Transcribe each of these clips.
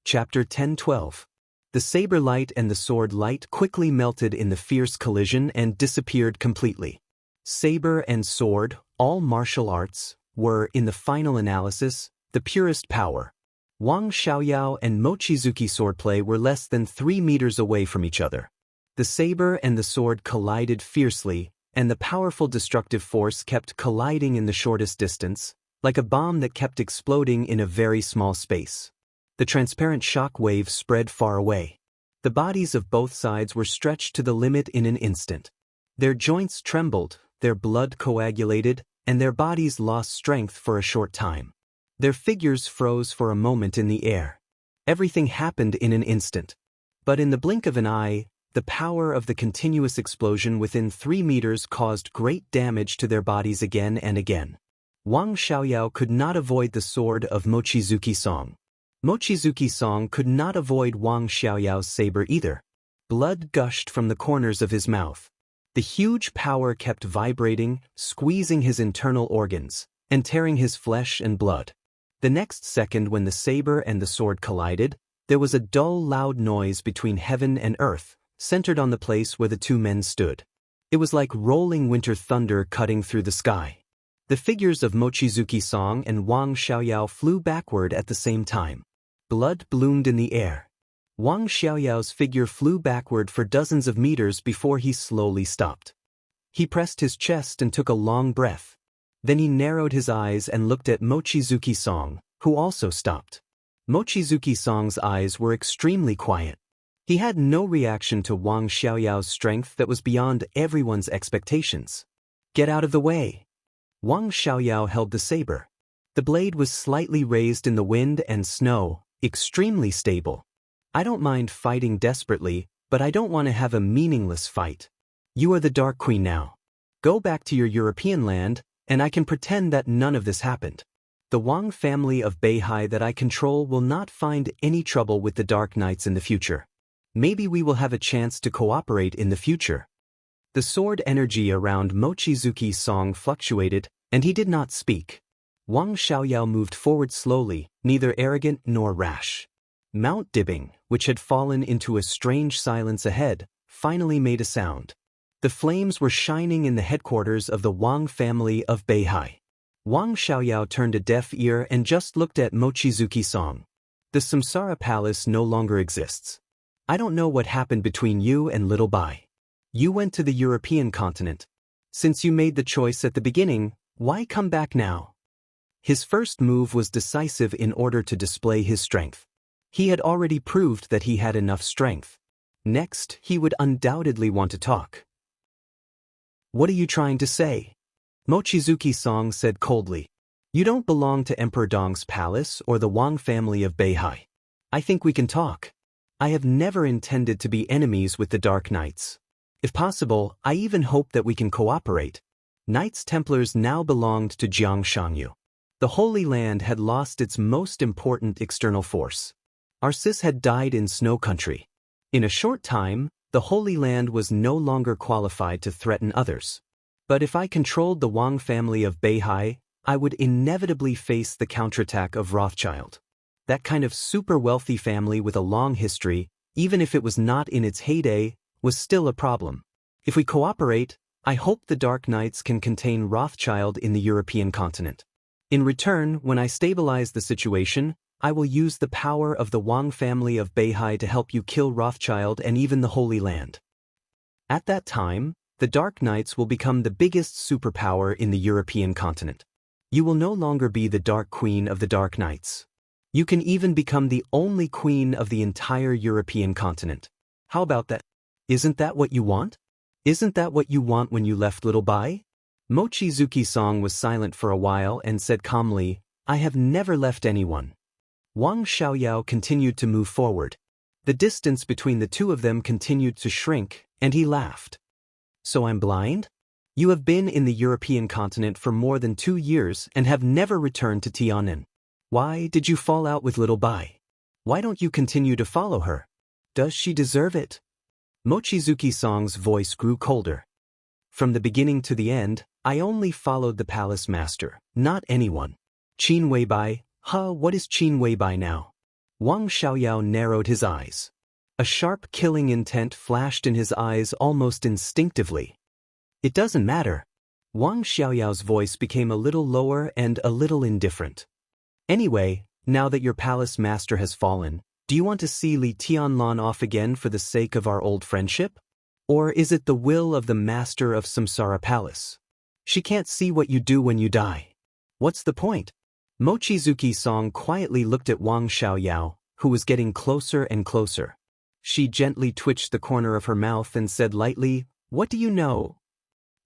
Chapter 10-12. The saber light and the sword light quickly melted in the fierce collision and disappeared completely. Saber and sword, all martial arts, were, in the final analysis, the purest power. Wang Xiaoyao and Mochizuki Swordplay were less than 3 meters away from each other. The saber and the sword collided fiercely, and the powerful destructive force kept colliding in the shortest distance, like a bomb that kept exploding in a very small space. The transparent shock wave spread far away. The bodies of both sides were stretched to the limit in an instant. Their joints trembled, their blood coagulated, and their bodies lost strength for a short time. Their figures froze for a moment in the air. Everything happened in an instant. But in the blink of an eye, the power of the continuous explosion within 3 meters caused great damage to their bodies again and again. Wang Xiaoyao could not avoid the sword of Mochizuki Song. Mochizuki Song could not avoid Wang Xiaoyao's saber either. Blood gushed from the corners of his mouth. The huge power kept vibrating, squeezing his internal organs, and tearing his flesh and blood. The next second, when the saber and the sword collided, there was a dull, loud noise between heaven and earth, centered on the place where the two men stood. It was like rolling winter thunder cutting through the sky. The figures of Mochizuki Song and Wang Xiaoyao flew backward at the same time. Blood bloomed in the air. Wang Xiaoyao's figure flew backward for dozens of meters before he slowly stopped. He pressed his chest and took a long breath. Then he narrowed his eyes and looked at Mochizuki Song, who also stopped. Mochizuki Song's eyes were extremely quiet. He had no reaction to Wang Xiaoyao's strength that was beyond everyone's expectations. "Get out of the way." Wang Xiaoyao held the saber. The blade was slightly raised in the wind and snow, extremely stable. "I don't mind fighting desperately, but I don't want to have a meaningless fight. You are the Dark Queen now. Go back to your European land, and I can pretend that none of this happened. The Wang family of Beihai that I control will not find any trouble with the Dark Knights in the future. Maybe we will have a chance to cooperate in the future." The sword energy around Mochizuki Song fluctuated, and he did not speak. Wang Xiaoyao moved forward slowly, neither arrogant nor rash. Mount Dibbing, which had fallen into a strange silence ahead, finally made a sound. The flames were shining in the headquarters of the Wang family of Beihai. Wang Xiaoyao turned a deaf ear and just looked at Mochizuki Song. "The Samsara Palace no longer exists. I don't know what happened between you and Little Bai. You went to the European continent. Since you made the choice at the beginning, why come back now?" His first move was decisive in order to display his strength. He had already proved that he had enough strength. Next, he would undoubtedly want to talk. "What are you trying to say?" Mochizuki Song said coldly. "You don't belong to Emperor Dong's palace or the Wang family of Beihai. I think we can talk. I have never intended to be enemies with the Dark Knights. If possible, I even hope that we can cooperate." Knights Templars now belonged to Xianxia. The Holy Land had lost its most important external force. Arcis had died in Snow Country. In a short time, the Holy Land was no longer qualified to threaten others. But if I controlled the Wang family of Beihai, I would inevitably face the counterattack of Rothschild. That kind of super wealthy family with a long history, even if it was not in its heyday, was still a problem. If we cooperate, I hope the Dark Knights can contain Rothschild in the European continent. In return, when I stabilize the situation, I will use the power of the Wang family of Beihai to help you kill Rothschild and even the Holy Land. At that time, the Dark Knights will become the biggest superpower in the European continent. You will no longer be the Dark Queen of the Dark Knights. You can even become the only queen of the entire European continent. How about that? Isn't that what you want? Isn't that what you want when you left Little Bai? Mochizuki Song was silent for a while and said calmly, "I have never left anyone." Wang Xiaoyao continued to move forward. The distance between the two of them continued to shrink, and he laughed. "So I'm blind? You have been in the European continent for more than 2 years and have never returned to Tian'an. Why did you fall out with Little Bai? Why don't you continue to follow her? Does she deserve it?" Mochizuki Song's voice grew colder. "From the beginning to the end, I only followed the palace master, not anyone. Qin Weibai, what is Qin Weibai now? Wang Xiaoyao narrowed his eyes. A sharp killing intent flashed in his eyes almost instinctively. It doesn't matter. Wang Xiaoyao's voice became a little lower and a little indifferent. Anyway, now that your palace master has fallen, do you want to see Li Tianlan off again for the sake of our old friendship? Or is it the will of the master of Samsara Palace? She can't see what you do when you die. What's the point? Mochizuki Song quietly looked at Wang Xiaoyao, who was getting closer and closer. She gently twitched the corner of her mouth and said lightly, "What do you know?"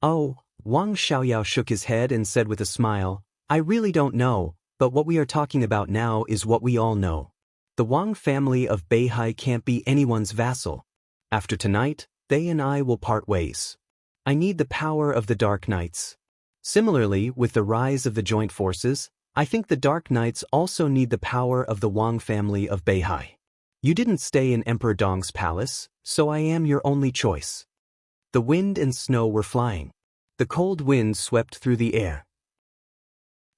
"Oh," Wang Xiaoyao shook his head and said with a smile, "I really don't know, but what we are talking about now is what we all know. The Wang family of Beihai can't be anyone's vassal. After tonight, they and I will part ways. I need the power of the Dark Knights. Similarly, with the rise of the joint forces, I think the Dark Knights also need the power of the Wang family of Beihai. You didn't stay in Emperor Dong's palace, so I am your only choice." The wind and snow were flying. The cold wind swept through the air.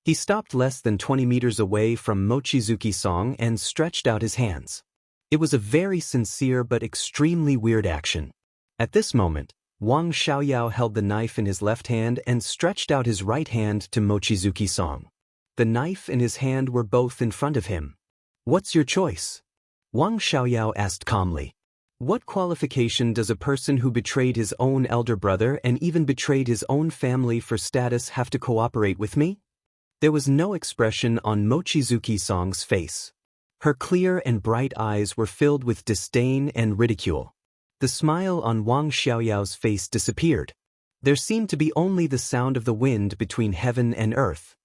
He stopped less than 20 meters away from Mochizuki Song and stretched out his hands. It was a very sincere but extremely weird action. At this moment, Wang Xiaoyao held the knife in his left hand and stretched out his right hand to Mochizuki Song. The knife and his hand were both in front of him. "What's your choice?" Wang Xiaoyao asked calmly. "What qualification does a person who betrayed his own elder brother and even betrayed his own family for status have to cooperate with me?" There was no expression on Mochizuki Song's face. Her clear and bright eyes were filled with disdain and ridicule. The smile on Wang Xiaoyao's face disappeared. There seemed to be only the sound of the wind between heaven and earth.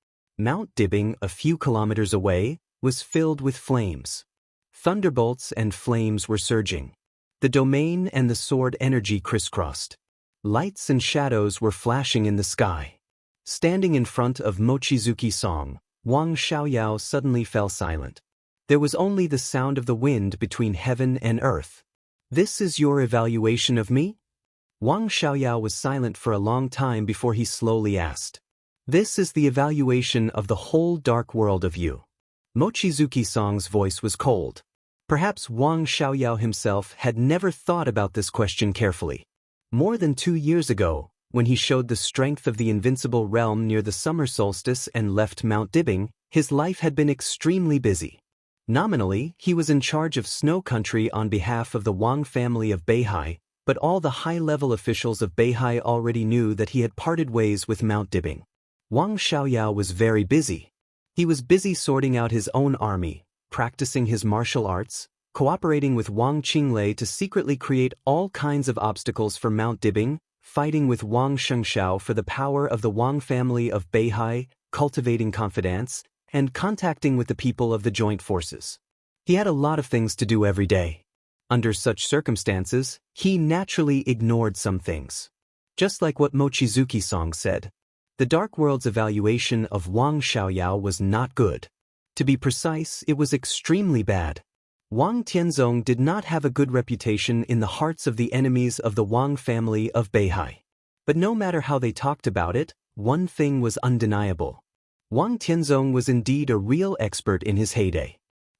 Mount Dibbing, a few kilometers away, was filled with flames. Thunderbolts and flames were surging. The domain and the sword energy crisscrossed. Lights and shadows were flashing in the sky. Standing in front of Mochizuki Song, Wang Xiaoyao suddenly fell silent. There was only the sound of the wind between heaven and earth. "This is your evaluation of me?" Wang Xiaoyao was silent for a long time before he slowly asked. "This is the evaluation of the whole dark world of you." Mochizuki Song's voice was cold. Perhaps Wang Xiaoyao himself had never thought about this question carefully. More than 2 years ago, when he showed the strength of the invincible realm near the summer solstice and left Mount Dibbing, his life had been extremely busy. Nominally, he was in charge of Snow Country on behalf of the Wang family of Beihai, but all the high-level officials of Beihai already knew that he had parted ways with Mount Dibbing. Wang Xiaoyao was very busy. He was busy sorting out his own army, practicing his martial arts, cooperating with Wang Qinglei to secretly create all kinds of obstacles for Mount Dibbing, fighting with Wang Shengshao for the power of the Wang family of Beihai, cultivating confidence, and contacting with the people of the joint forces. He had a lot of things to do every day. Under such circumstances, he naturally ignored some things. Just like what Mochizuki Song said, the Dark World's evaluation of Wang Xiaoyao was not good. To be precise, it was extremely bad. Wang Tianzong did not have a good reputation in the hearts of the enemies of the Wang family of Beihai. But no matter how they talked about it, one thing was undeniable. Wang Tianzong was indeed a real expert in his heyday.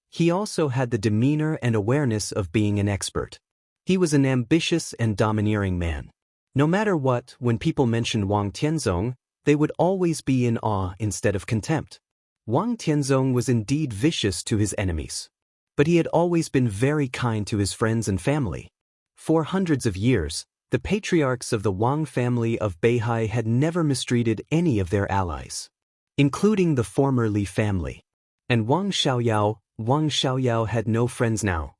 He also had the demeanor and awareness of being an expert. He was an ambitious and domineering man. No matter what, when people mentioned Wang Tianzong, they would always be in awe instead of contempt. Wang Tianzong was indeed vicious to his enemies. But he had always been very kind to his friends and family. For hundreds of years, the patriarchs of the Wang family of Beihai had never mistreated any of their allies, including the former Li family. And Wang Xiaoyao had no friends now.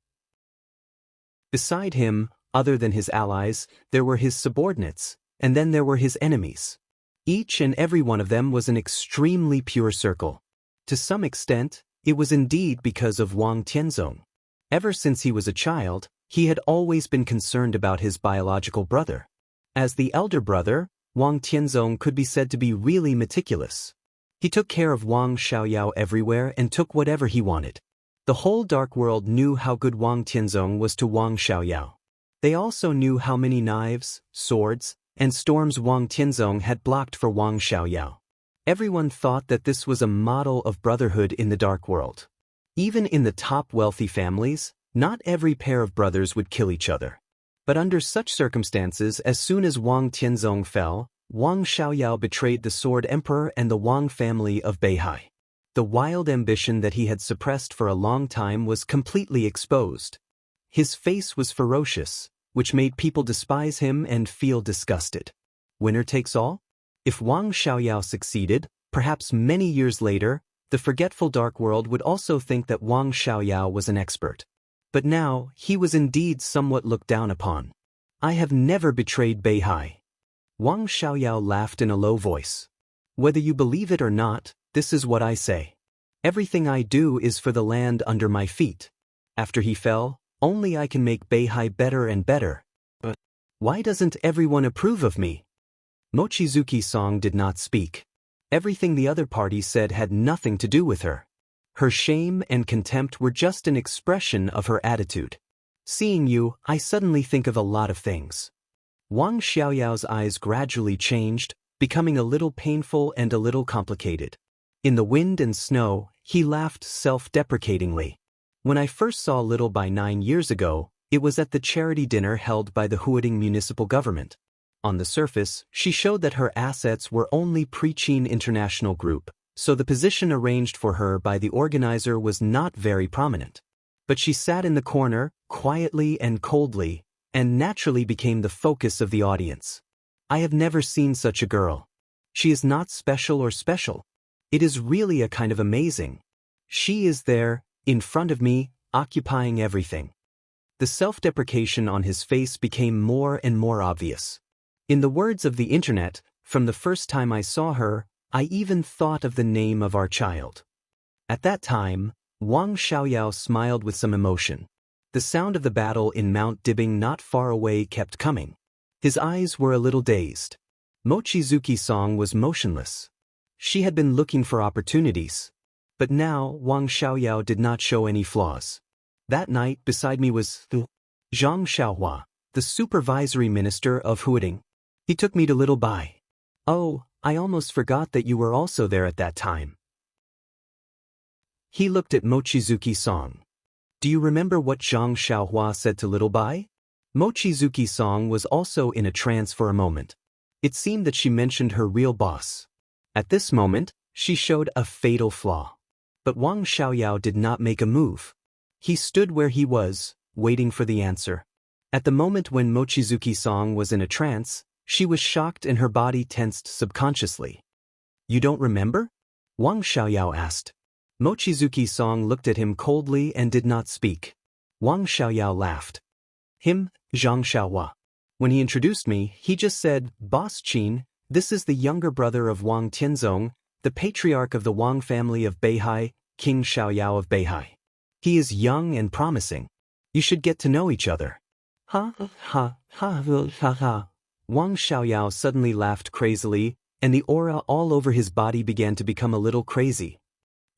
Beside him, other than his allies, there were his subordinates, and then there were his enemies. Each and every one of them was an extremely pure circle. To some extent, it was indeed because of Wang Tianzong. Ever since he was a child, he had always been concerned about his biological brother. As the elder brother, Wang Tianzong could be said to be really meticulous. He took care of Wang Xiaoyao everywhere and took whatever he wanted. The whole dark world knew how good Wang Tianzong was to Wang Xiaoyao. They also knew how many knives, swords, and storms Wang Tianzong had blocked for Wang Xiaoyao. Everyone thought that this was a model of brotherhood in the dark world. Even in the top wealthy families, not every pair of brothers would kill each other. But under such circumstances, as soon as Wang Tianzong fell, Wang Xiaoyao betrayed the Sword Emperor and the Wang family of Beihai. The wild ambition that he had suppressed for a long time was completely exposed. His face was ferocious, which made people despise him and feel disgusted. Winner takes all? If Wang Xiaoyao succeeded, perhaps many years later, the forgetful dark world would also think that Wang Xiaoyao was an expert. But now, he was indeed somewhat looked down upon. I have never betrayed Beihai. Wang Xiaoyao laughed in a low voice. Whether you believe it or not, this is what I say. Everything I do is for the land under my feet. After he fell, only I can make Beihai better and better. But why doesn't everyone approve of me? Mochizuki Song did not speak. Everything the other party said had nothing to do with her. Her shame and contempt were just an expression of her attitude. Seeing you, I suddenly think of a lot of things. Wang Xiaoyao's eyes gradually changed, becoming a little painful and a little complicated. In the wind and snow, he laughed self-deprecatingly. When I first saw Little Bai 9 years ago, it was at the charity dinner held by the Huading municipal government. On the surface, she showed that her assets were only Pre-Qin International Group, so the position arranged for her by the organizer was not very prominent. But she sat in the corner, quietly and coldly, and naturally became the focus of the audience. I have never seen such a girl. She is not special or special. It is really a kind of amazing. She is there, in front of me, occupying everything. The self-deprecation on his face became more and more obvious. In the words of the internet, from the first time I saw her, I even thought of the name of our child. At that time, Wang Xiaoyao smiled with some emotion. The sound of the battle in Mount Dibing not far away kept coming. His eyes were a little dazed. Mochizuki Song was motionless. She had been looking for opportunities. But now, Wang Xiaoyao did not show any flaws. That night, beside me was Zhang Xiaohua, the supervisory minister of Huading. He took me to Little Bai. Oh, I almost forgot that you were also there at that time. He looked at Mochizuki Song. Do you remember what Zhang Xiaohua said to Little Bai? Mochizuki Song was also in a trance for a moment. It seemed that she mentioned her real boss. At this moment, she showed a fatal flaw. But Wang Xiaoyao did not make a move. He stood where he was, waiting for the answer. At the moment when Mochizuki Song was in a trance, she was shocked and her body tensed subconsciously. You don't remember? Wang Xiaoyao asked. Mochizuki Song looked at him coldly and did not speak. Wang Xiaoyao laughed. Him, Zhang Xiaohua. When he introduced me, he just said, Boss Qin, this is the younger brother of Wang Tianzong, the patriarch of the Wang family of Beihai, King Xiaoyao of Beihai. He is young and promising. You should get to know each other. Ha ha ha ha ha. Wang Xiaoyao suddenly laughed crazily, and the aura all over his body began to become a little crazy.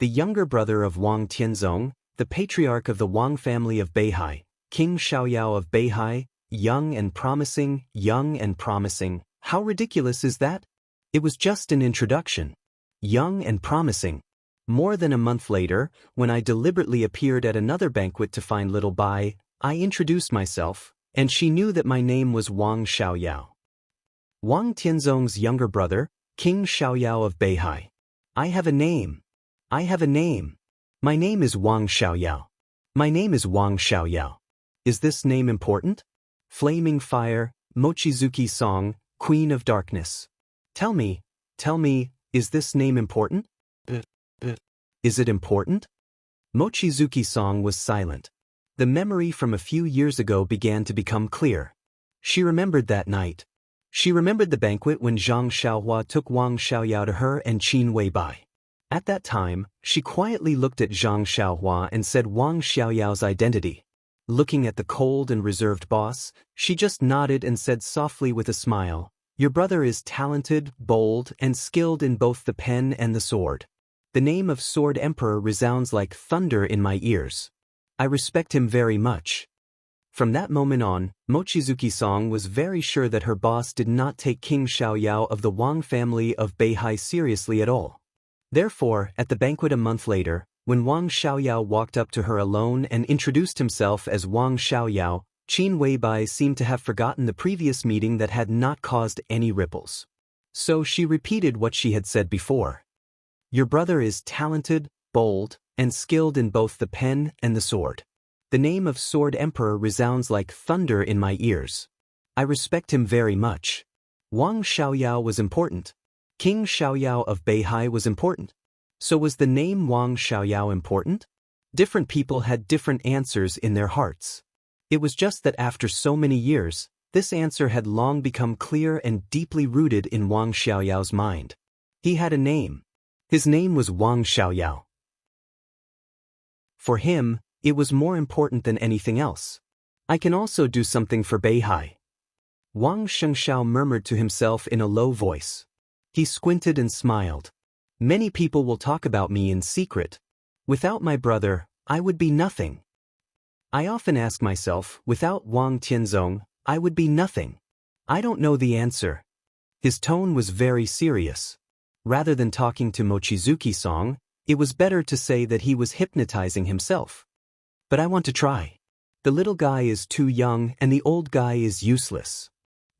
The younger brother of Wang Tianzong, the patriarch of the Wang family of Beihai, King Xiaoyao of Beihai, young and promising, How ridiculous is that? It was just an introduction. Young and promising. More than a month later, when I deliberately appeared at another banquet to find Little Bai, I introduced myself, and she knew that my name was Wang Xiaoyao. Wang Tianzong's younger brother, King Xiaoyao of Beihai. I have a name. My name is Wang Xiaoyao. Is this name important? Flaming Fire, Mochizuki Song, Queen of Darkness. Tell me, is this name important? Is it important? Mochizuki Song was silent. The memory from a few years ago began to become clear. She remembered that night. She remembered the banquet when Zhang Xiaohua took Wang Xiaoyao to her and Qin Weibai. At that time, she quietly looked at Zhang Xiaohua and said Wang Xiaoyao's identity. Looking at the cold and reserved boss, she just nodded and said softly with a smile, Your brother is talented, bold, and skilled in both the pen and the sword. The name of Sword Emperor resounds like thunder in my ears. I respect him very much. From that moment on, Mochizuki Song was very sure that her boss did not take King Xiaoyao of the Wang family of Beihai seriously at all. Therefore, at the banquet a month later, When Wang Xiaoyao walked up to her alone and introduced himself as Wang Xiaoyao, Qin Weibai seemed to have forgotten the previous meeting that had not caused any ripples. So she repeated what she had said before. Your brother is talented, bold, and skilled in both the pen and the sword. The name of Sword Emperor resounds like thunder in my ears. I respect him very much. Wang Xiaoyao was important. King Xiaoyao of Beihai was important. So was the name Wang Xiaoyao important? Different people had different answers in their hearts. It was just that after so many years, this answer had long become clear and deeply rooted in Wang Xiaoyao's mind. He had a name. His name was Wang Xiaoyao. For him, it was more important than anything else. I can also do something for Beihai. Wang Shengshao murmured to himself in a low voice. He squinted and smiled. Many people will talk about me in secret. Without my brother, I would be nothing. I often ask myself, without Wang Tianzong, I would be nothing. I don't know the answer. His tone was very serious. Rather than talking to Mochizuki-song, it was better to say that he was hypnotizing himself. But I want to try. The little guy is too young and the old guy is useless.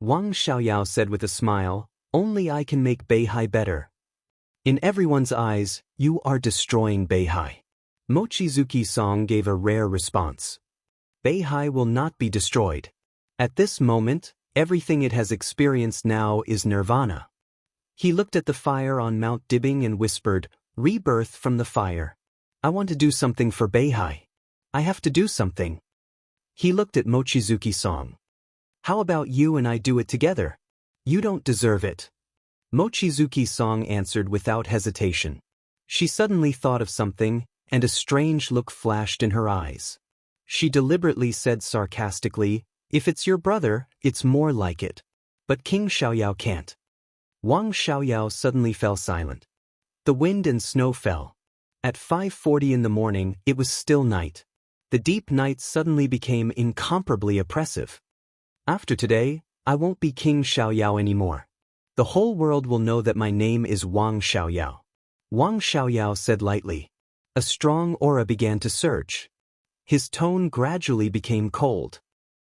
Wang Xiaoyao said with a smile, only I can make Beihai better. In everyone's eyes, you are destroying Beihai. Mochizuki-song gave a rare response. Beihai will not be destroyed. At this moment, everything it has experienced now is nirvana. He looked at the fire on Mount Dibing and whispered, rebirth from the fire. I want to do something for Beihai. I have to do something. He looked at Mochizuki-song. How about you and I do it together? You don't deserve it. Mochizuki-song answered without hesitation. She suddenly thought of something, and a strange look flashed in her eyes. She deliberately said sarcastically, if it's your brother, it's more like it. But King Xiaoyao can't. Wang Xiaoyao suddenly fell silent. The wind and snow fell. At 5:40 in the morning, it was still night. The deep night suddenly became incomparably oppressive. After today, I won't be King Xiaoyao anymore. The whole world will know that my name is Wang Xiaoyao. Wang Xiaoyao said lightly. A strong aura began to surge. His tone gradually became cold.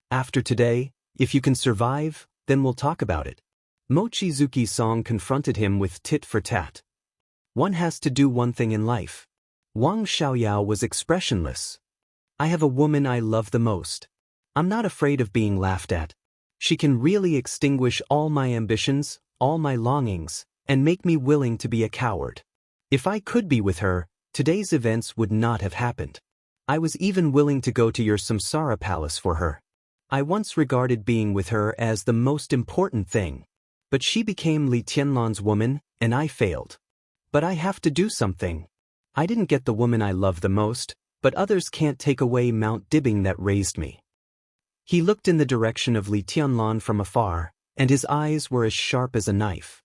After today, if you can survive, then we'll talk about it. Mochizuki-song confronted him with tit for tat. One has to do one thing in life. Wang Xiaoyao was expressionless. I have a woman I love the most. I'm not afraid of being laughed at. She can really extinguish all my ambitions, all my longings, and make me willing to be a coward. If I could be with her, today's events would not have happened. I was even willing to go to your samsara palace for her. I once regarded being with her as the most important thing. But she became Li Tianlan's woman, and I failed. But I have to do something. I didn't get the woman I love the most, but others can't take away Mount Dibing that raised me. He looked in the direction of Li Tianlan from afar, and his eyes were as sharp as a knife.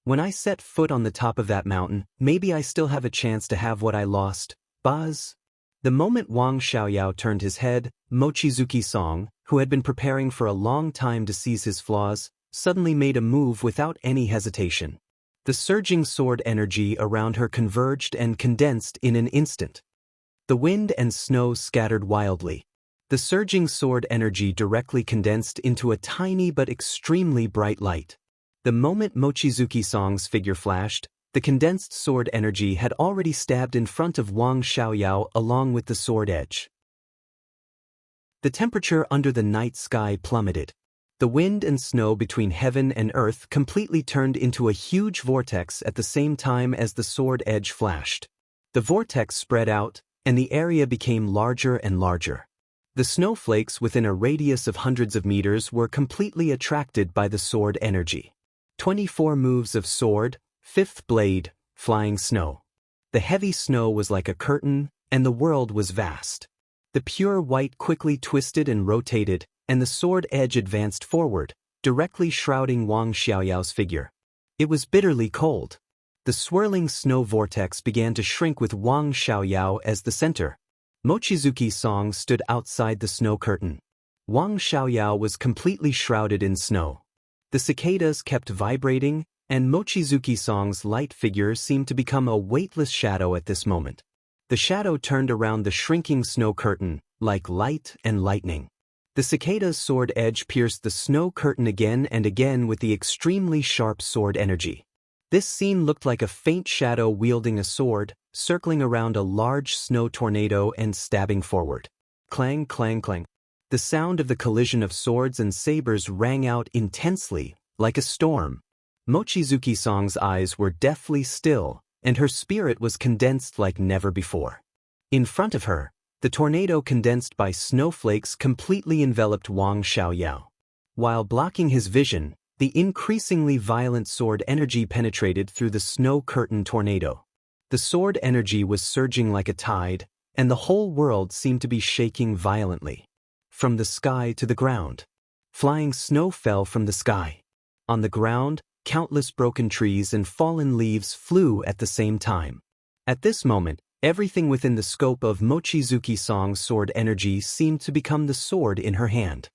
When I set foot on the top of that mountain, maybe I still have a chance to have what I lost. Buzz. The moment Wang Xiaoyao turned his head, Mochizuki-song, who had been preparing for a long time to seize his flaws, suddenly made a move without any hesitation. The surging sword energy around her converged and condensed in an instant. The wind and snow scattered wildly. The surging sword energy directly condensed into a tiny but extremely bright light. The moment Mochizuki-song's figure flashed, the condensed sword energy had already stabbed in front of Wang Xiaoyao along with the sword edge. The temperature under the night sky plummeted. The wind and snow between heaven and earth completely turned into a huge vortex at the same time as the sword edge flashed. The vortex spread out, and the area became larger and larger. The snowflakes within a radius of hundreds of meters were completely attracted by the sword energy. 24 moves of sword, 5th blade, flying snow. The heavy snow was like a curtain, and the world was vast. The pure white quickly twisted and rotated, and the sword edge advanced forward, directly shrouding Wang Xiaoyao's figure. It was bitterly cold. The swirling snow vortex began to shrink with Wang Xiaoyao as the center. Mochizuki-song stood outside the snow curtain. Wang Xiaoyao was completely shrouded in snow. The cicadas kept vibrating, and Mochizuki-song's light figure seemed to become a weightless shadow at this moment. The shadow turned around the shrinking snow curtain, like light and lightning. The cicada's sword edge pierced the snow curtain again and again with the extremely sharp sword energy. This scene looked like a faint shadow wielding a sword, circling around a large snow tornado and stabbing forward. Clang, clang, clang. The sound of the collision of swords and sabers rang out intensely, like a storm. Mochizuki-san's eyes were deathly still, and her spirit was condensed like never before. In front of her, the tornado condensed by snowflakes completely enveloped Wang Xiaoyao. While blocking his vision, the increasingly violent sword energy penetrated through the snow curtain tornado. The sword energy was surging like a tide, and the whole world seemed to be shaking violently. From the sky to the ground. Flying snow fell from the sky. On the ground, countless broken trees and fallen leaves flew at the same time. At this moment, everything within the scope of Mochizuki-san's sword energy seemed to become the sword in her hand.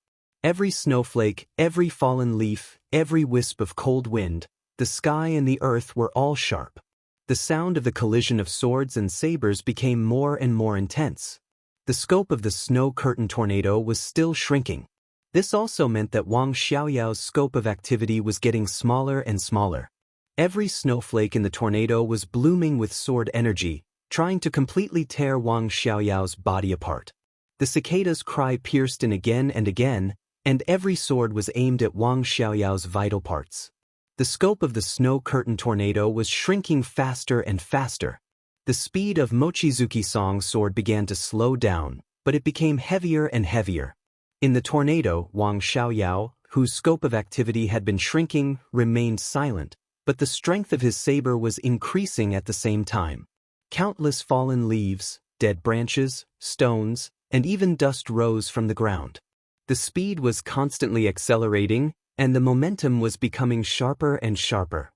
Every snowflake, every fallen leaf, every wisp of cold wind, the sky and the earth were all sharp. The sound of the collision of swords and sabers became more and more intense. The scope of the snow curtain tornado was still shrinking. This also meant that Wang Xiaoyao's scope of activity was getting smaller and smaller. Every snowflake in the tornado was blooming with sword energy, trying to completely tear Wang Xiaoyao's body apart. The cicada's cry pierced in again, and every sword was aimed at Wang Xiaoyao's vital parts. The scope of the snow curtain tornado was shrinking faster and faster. The speed of Mochizuki-san's sword began to slow down, but it became heavier and heavier. In the tornado, Wang Xiaoyao, whose scope of activity had been shrinking, remained silent, but the strength of his saber was increasing at the same time. Countless fallen leaves, dead branches, stones, and even dust rose from the ground. The speed was constantly accelerating, and the momentum was becoming sharper and sharper.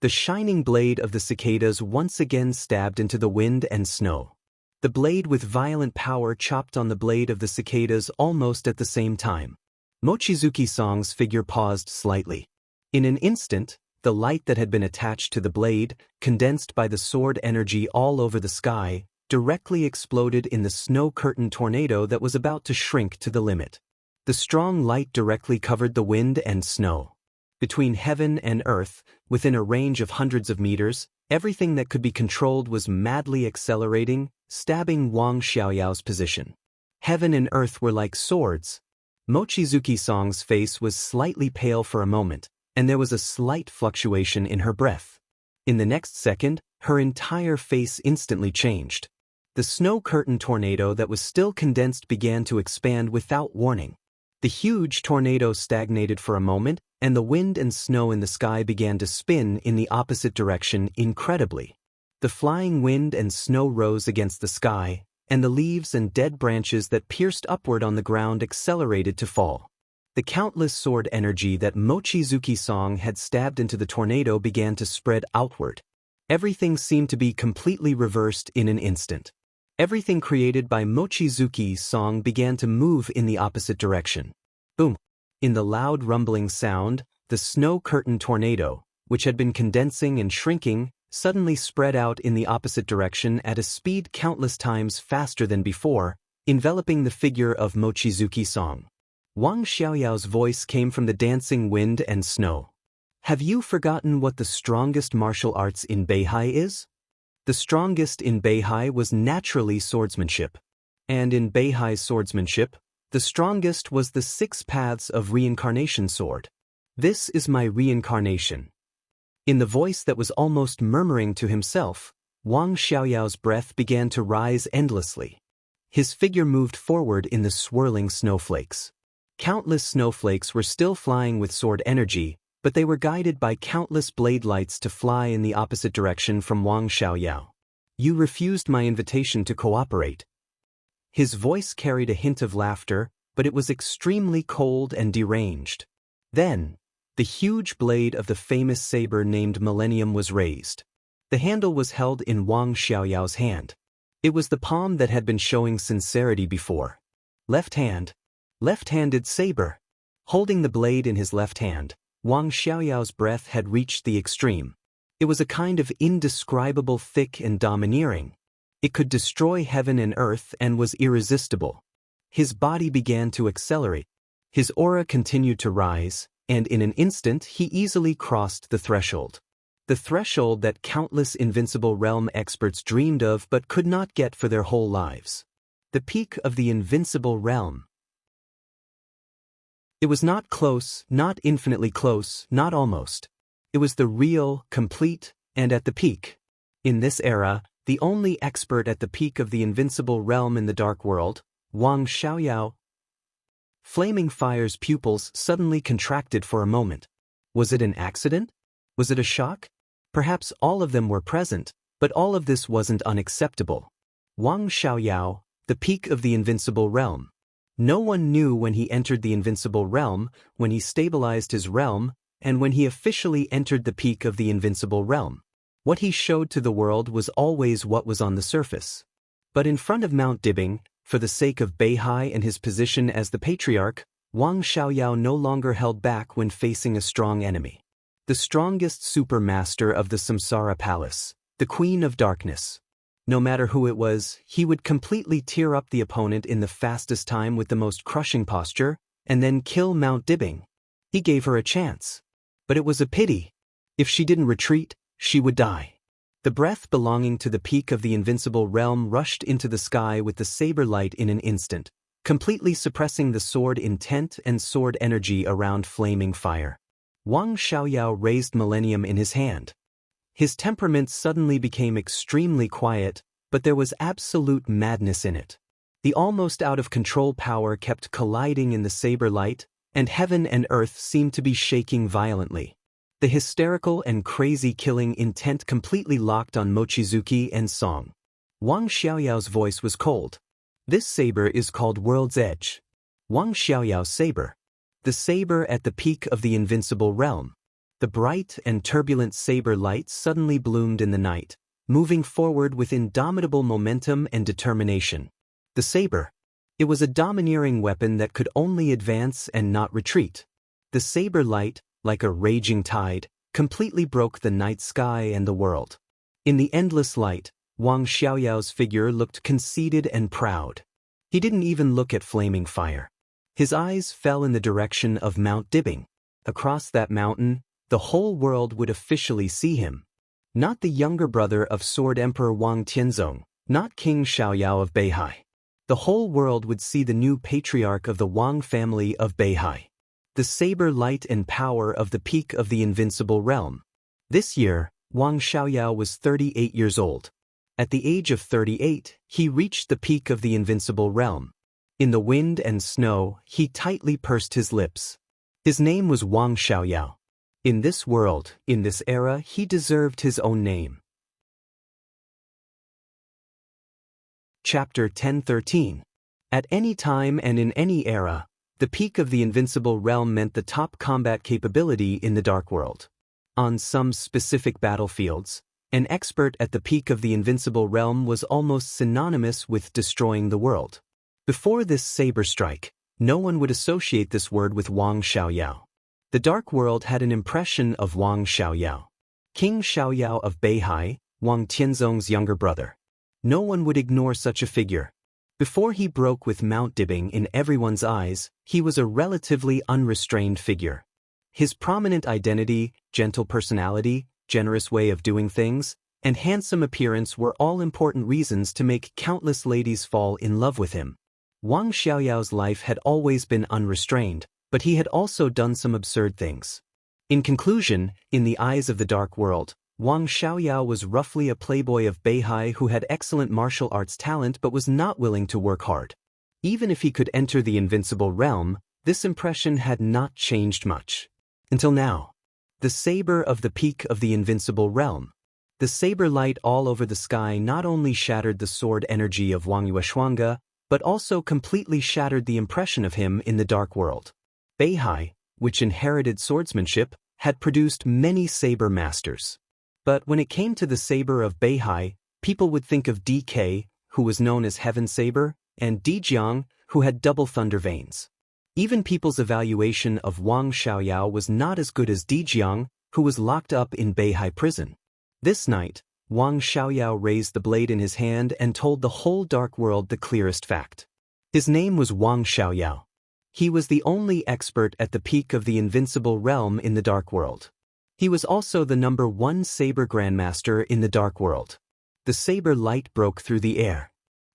The shining blade of the cicadas once again stabbed into the wind and snow. The blade with violent power chopped on the blade of the cicadas almost at the same time. Mochizuki-san's figure paused slightly. In an instant, the light that had been attached to the blade, condensed by the sword energy all over the sky, directly exploded in the snow curtain tornado that was about to shrink to the limit. The strong light directly covered the wind and snow. Between heaven and earth, within a range of hundreds of meters, everything that could be controlled was madly accelerating, stabbing Wang Xiaoyao's position. Heaven and earth were like swords. Mochizuki-san's face was slightly pale for a moment, and there was a slight fluctuation in her breath. In the next second, her entire face instantly changed. The snow curtain tornado that was still condensed began to expand without warning. The huge tornado stagnated for a moment, and the wind and snow in the sky began to spin in the opposite direction incredibly. The flying wind and snow rose against the sky, and the leaves and dead branches that pierced upward on the ground accelerated to fall. The countless sword energy that Mochizuki-san had stabbed into the tornado began to spread outward. Everything seemed to be completely reversed in an instant. Everything created by Mochizuki-san began to move in the opposite direction. Boom! In the loud rumbling sound, the snow curtain tornado, which had been condensing and shrinking, suddenly spread out in the opposite direction at a speed countless times faster than before, enveloping the figure of Mochizuki-san. Wang Xiaoyao's voice came from the dancing wind and snow. Have you forgotten what the strongest martial arts in Beihai is? The strongest in Beihai was naturally swordsmanship. And in Beihai's swordsmanship, the strongest was the 6 paths of reincarnation sword. This is my reincarnation. In the voice that was almost murmuring to himself, Wang Xiaoyao's breath began to rise endlessly. His figure moved forward in the swirling snowflakes. Countless snowflakes were still flying with sword energy, but they were guided by countless blade lights to fly in the opposite direction from Wang Xiaoyao. You refused my invitation to cooperate. His voice carried a hint of laughter, but it was extremely cold and deranged. Then, the huge blade of the famous saber named Millennium was raised. The handle was held in Wang Xiaoyao's hand. It was the palm that had been showing sincerity before. Left hand. Left-handed saber. Holding the blade in his left hand, Wang Xiaoyao's breath had reached the extreme. It was a kind of indescribable thick and domineering. It could destroy heaven and earth and was irresistible. His body began to accelerate. His aura continued to rise, and in an instant he easily crossed the threshold. The threshold that countless invincible realm experts dreamed of but could not get for their whole lives. The peak of the invincible realm. It was not close, not infinitely close, not almost. It was the real, complete, and at the peak. In this era, the only expert at the peak of the invincible realm in the dark world, Wang Xiaoyao. Flaming Fire's pupils suddenly contracted for a moment. Was it an accident? Was it a shock? Perhaps all of them were present, but all of this wasn't unacceptable. Wang Xiaoyao, the peak of the invincible realm. No one knew when he entered the invincible realm, when he stabilized his realm, and when he officially entered the peak of the invincible realm. What he showed to the world was always what was on the surface. But in front of Mount Dibing, for the sake of Beihai and his position as the patriarch, Wang Xiaoyao no longer held back when facing a strong enemy. The strongest supermaster of the Samsara Palace, the Queen of Darkness. No matter who it was, he would completely tear up the opponent in the fastest time with the most crushing posture, and then kill Mount Dibing. He gave her a chance. But it was a pity. If she didn't retreat, she would die. The breath belonging to the peak of the invincible realm rushed into the sky with the saber light in an instant, completely suppressing the sword intent and sword energy around Flaming Fire. Wang Xiaoyao raised Millennium in his hand. His temperament suddenly became extremely quiet, but there was absolute madness in it. The almost out-of-control power kept colliding in the saber light, and heaven and earth seemed to be shaking violently. The hysterical and crazy killing intent completely locked on Mochizuki and Song. Wang Xiaoyao's voice was cold. This saber is called World's Edge. Wang Xiaoyao's saber. The saber at the peak of the invincible realm. The bright and turbulent saber light suddenly bloomed in the night, moving forward with indomitable momentum and determination. The saber. It was a domineering weapon that could only advance and not retreat. The saber light, like a raging tide, completely broke the night sky and the world. In the endless light, Wang Xiaoyao's figure looked conceited and proud. He didn't even look at Flaming Fire. His eyes fell in the direction of Mount Dibing. Across that mountain, the whole world would officially see him. Not the younger brother of Sword Emperor Wang Tianzong, not King Xiaoyao of Beihai. The whole world would see the new patriarch of the Wang family of Beihai. The saber light and power of the peak of the invincible realm. This year, Wang Xiaoyao was 38 years old. At the age of 38, he reached the peak of the invincible realm. In the wind and snow, he tightly pursed his lips. His name was Wang Xiaoyao. In this world, in this era, he deserved his own name. Chapter 1013. At any time and in any era, the peak of the invincible realm meant the top combat capability in the dark world. On some specific battlefields, an expert at the peak of the invincible realm was almost synonymous with destroying the world. Before this saber strike, no one would associate this word with Wang Xiaoyao. The dark world had an impression of Wang Xiaoyao. King Xiaoyao of Beihai, Wang Tianzong's younger brother. No one would ignore such a figure. Before he broke with Mount Dibing in everyone's eyes, he was a relatively unrestrained figure. His prominent identity, gentle personality, generous way of doing things, and handsome appearance were all important reasons to make countless ladies fall in love with him. Wang Xiaoyao's life had always been unrestrained, but he had also done some absurd things. In conclusion, in the eyes of the dark world, Wang Xiaoyao was roughly a playboy of Beihai who had excellent martial arts talent but was not willing to work hard. Even if he could enter the invincible realm, this impression had not changed much. Until now. The saber of the peak of the invincible realm. The saber light all over the sky not only shattered the sword energy of Wang Yueshuanga, but also completely shattered the impression of him in the dark world. Beihai, which inherited swordsmanship, had produced many saber masters. But when it came to the saber of Beihai, people would think of DK, who was known as Heaven Saber, and Dijiang, who had double thunder veins. Even people's evaluation of Wang Xiaoyao was not as good as Dijiang, who was locked up in Beihai prison. This night, Wang Xiaoyao raised the blade in his hand and told the whole dark world the clearest fact. His name was Wang Xiaoyao. He was the only expert at the peak of the invincible realm in the dark world. He was also the #1 saber grandmaster in the dark world. The saber light broke through the air.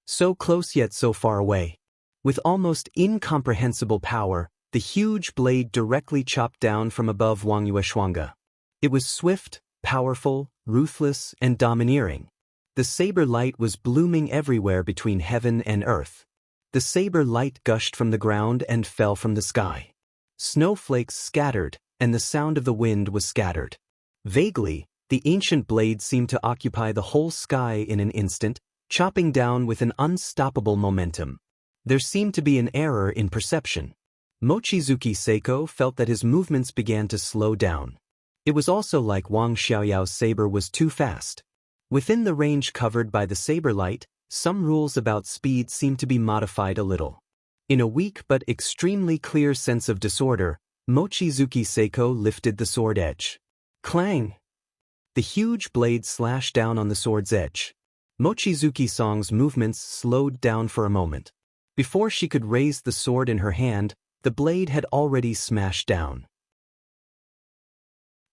So close yet so far away. With almost incomprehensible power, the huge blade directly chopped down from above Wang Yueshuanga. It was swift, powerful, ruthless, and domineering. The saber light was blooming everywhere between heaven and earth. The saber light gushed from the ground and fell from the sky. Snowflakes scattered, and the sound of the wind was scattered. Vaguely, the ancient blade seemed to occupy the whole sky in an instant, chopping down with an unstoppable momentum. There seemed to be an error in perception. Mochizuki Seiko felt that his movements began to slow down. It was also like Wang Xiaoyao's saber was too fast. Within the range covered by the saber light, some rules about speed seemed to be modified a little. In a weak but extremely clear sense of disorder, Mochizuki Seiko lifted the sword edge. Clang! The huge blade slashed down on the sword's edge. Mochizuki Song's movements slowed down for a moment. Before she could raise the sword in her hand, the blade had already smashed down.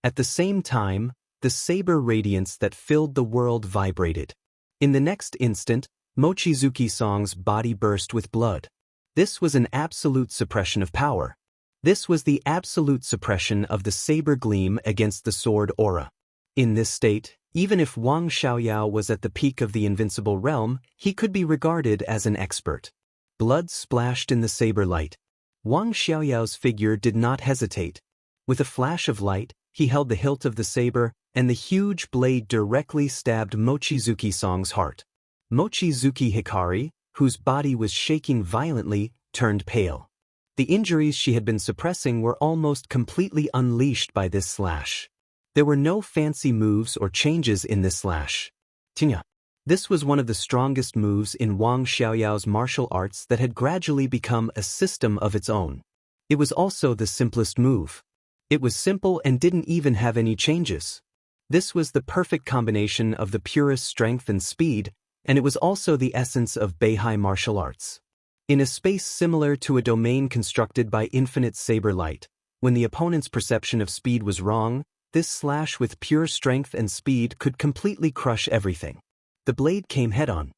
At the same time, the saber radiance that filled the world vibrated. In the next instant, Mochizuki Song's body burst with blood. This was an absolute suppression of power. This was the absolute suppression of the saber gleam against the sword aura. In this state, even if Wang Xiaoyao was at the peak of the invincible realm, he could be regarded as an expert. Blood splashed in the saber light. Wang Xiaoyao's figure did not hesitate. With a flash of light, he held the hilt of the saber, and the huge blade directly stabbed Mochizuki Song's heart. Mochizuki Hikari, whose body was shaking violently, turned pale. The injuries she had been suppressing were almost completely unleashed by this slash. There were no fancy moves or changes in this slash. Tinya. This was one of the strongest moves in Wang Xiaoyao's martial arts that had gradually become a system of its own. It was also the simplest move. It was simple and didn't even have any changes. This was the perfect combination of the purest strength and speed, and it was also the essence of Beihai martial arts. In a space similar to a domain constructed by infinite saber light, when the opponent's perception of speed was wrong, this slash with pure strength and speed could completely crush everything. The blade came head-on.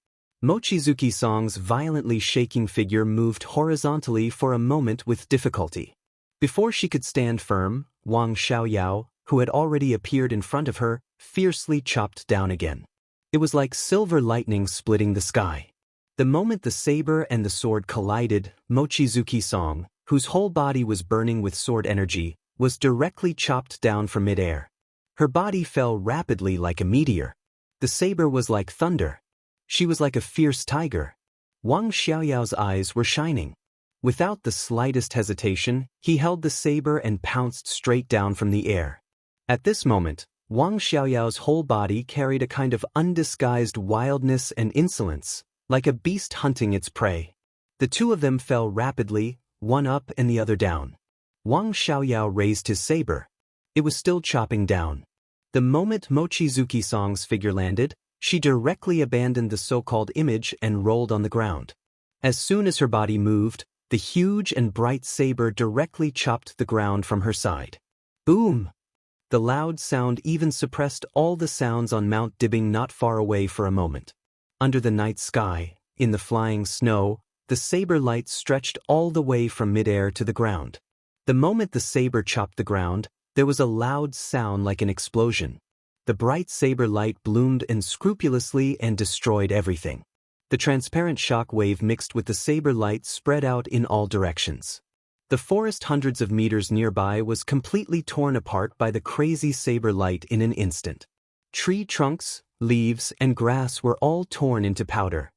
Mochizuki Song's violently shaking figure moved horizontally for a moment with difficulty. Before she could stand firm, Wang Xiaoyao, who had already appeared in front of her, fiercely chopped down again. It was like silver lightning splitting the sky. The moment the saber and the sword collided, Mochizuki Song, whose whole body was burning with sword energy, was directly chopped down from midair. Her body fell rapidly like a meteor. The saber was like thunder. She was like a fierce tiger. Wang Xiaoyao's eyes were shining. Without the slightest hesitation, he held the saber and pounced straight down from the air. At this moment, Wang Xiaoyao's whole body carried a kind of undisguised wildness and insolence, like a beast hunting its prey. The two of them fell rapidly, one up and the other down. Wang Xiaoyao raised his saber. It was still chopping down. The moment Mochizuki Song's figure landed, she directly abandoned the so-called image and rolled on the ground. As soon as her body moved, the huge and bright saber directly chopped the ground from her side. Boom! The loud sound even suppressed all the sounds on Mount Dibbing not far away for a moment. Under the night sky, in the flying snow, the saber light stretched all the way from midair to the ground. The moment the saber chopped the ground, there was a loud sound like an explosion. The bright saber light bloomed unscrupulously and destroyed everything. The transparent shock wave mixed with the saber light spread out in all directions. The forest hundreds of meters nearby was completely torn apart by the crazy saber light in an instant. Tree trunks, leaves, and grass were all torn into powder.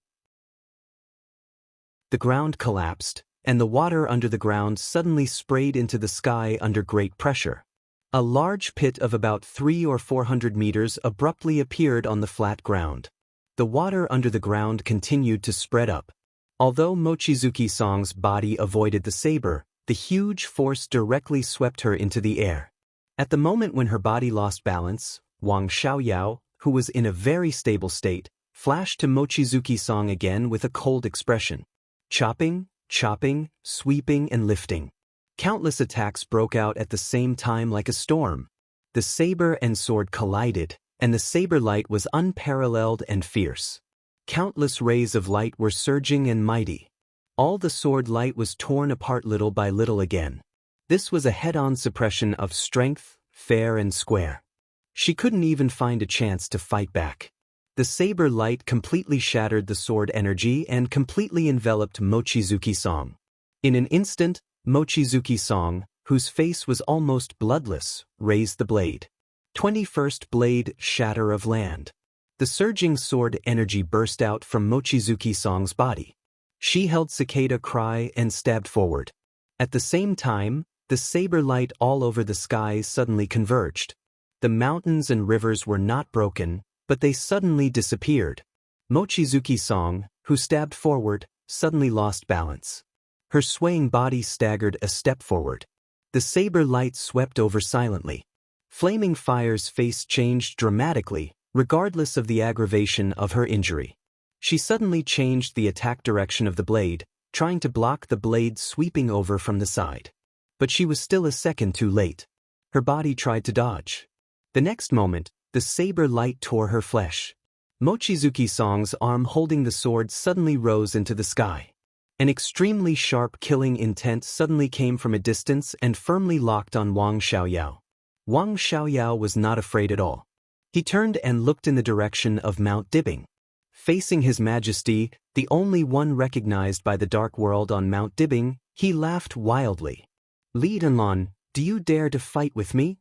The ground collapsed, and the water under the ground suddenly sprayed into the sky under great pressure. A large pit of about 300 or 400 meters abruptly appeared on the flat ground. The water under the ground continued to spread up. Although Mochizuki Song's body avoided the saber, the huge force directly swept her into the air. At the moment when her body lost balance, Wang Xiaoyao, who was in a very stable state, flashed to Mochizuki-san again with a cold expression. Chopping, chopping, sweeping and lifting. Countless attacks broke out at the same time like a storm. The saber and sword collided, and the saber light was unparalleled and fierce. Countless rays of light were surging and mighty. All the sword light was torn apart little by little again. This was a head-on suppression of strength, fair and square. She couldn't even find a chance to fight back. The saber light completely shattered the sword energy and completely enveloped Mochizuki-san. In an instant, Mochizuki-san, whose face was almost bloodless, raised the blade. 21st blade, shatter of land. The surging sword energy burst out from Mochizuki-san's body. She held cicada cry and stabbed forward. At the same time, the saber light all over the skies suddenly converged. The mountains and rivers were not broken, but they suddenly disappeared. Mochizuki-san, who stabbed forward, suddenly lost balance. Her swaying body staggered a step forward. The saber light swept over silently. Flaming Fire's face changed dramatically, regardless of the aggravation of her injury. She suddenly changed the attack direction of the blade, trying to block the blade sweeping over from the side. But she was still a second too late. Her body tried to dodge. The next moment, the saber light tore her flesh. Mochizuki-san's arm holding the sword suddenly rose into the sky. An extremely sharp killing intent suddenly came from a distance and firmly locked on Wang Xiaoyao. Wang Xiaoyao was not afraid at all. He turned and looked in the direction of Mount Dibbing. Facing His Majesty, the only one recognized by the dark world on Mount Dibbing, he laughed wildly. "Li Danlan, do you dare to fight with me?"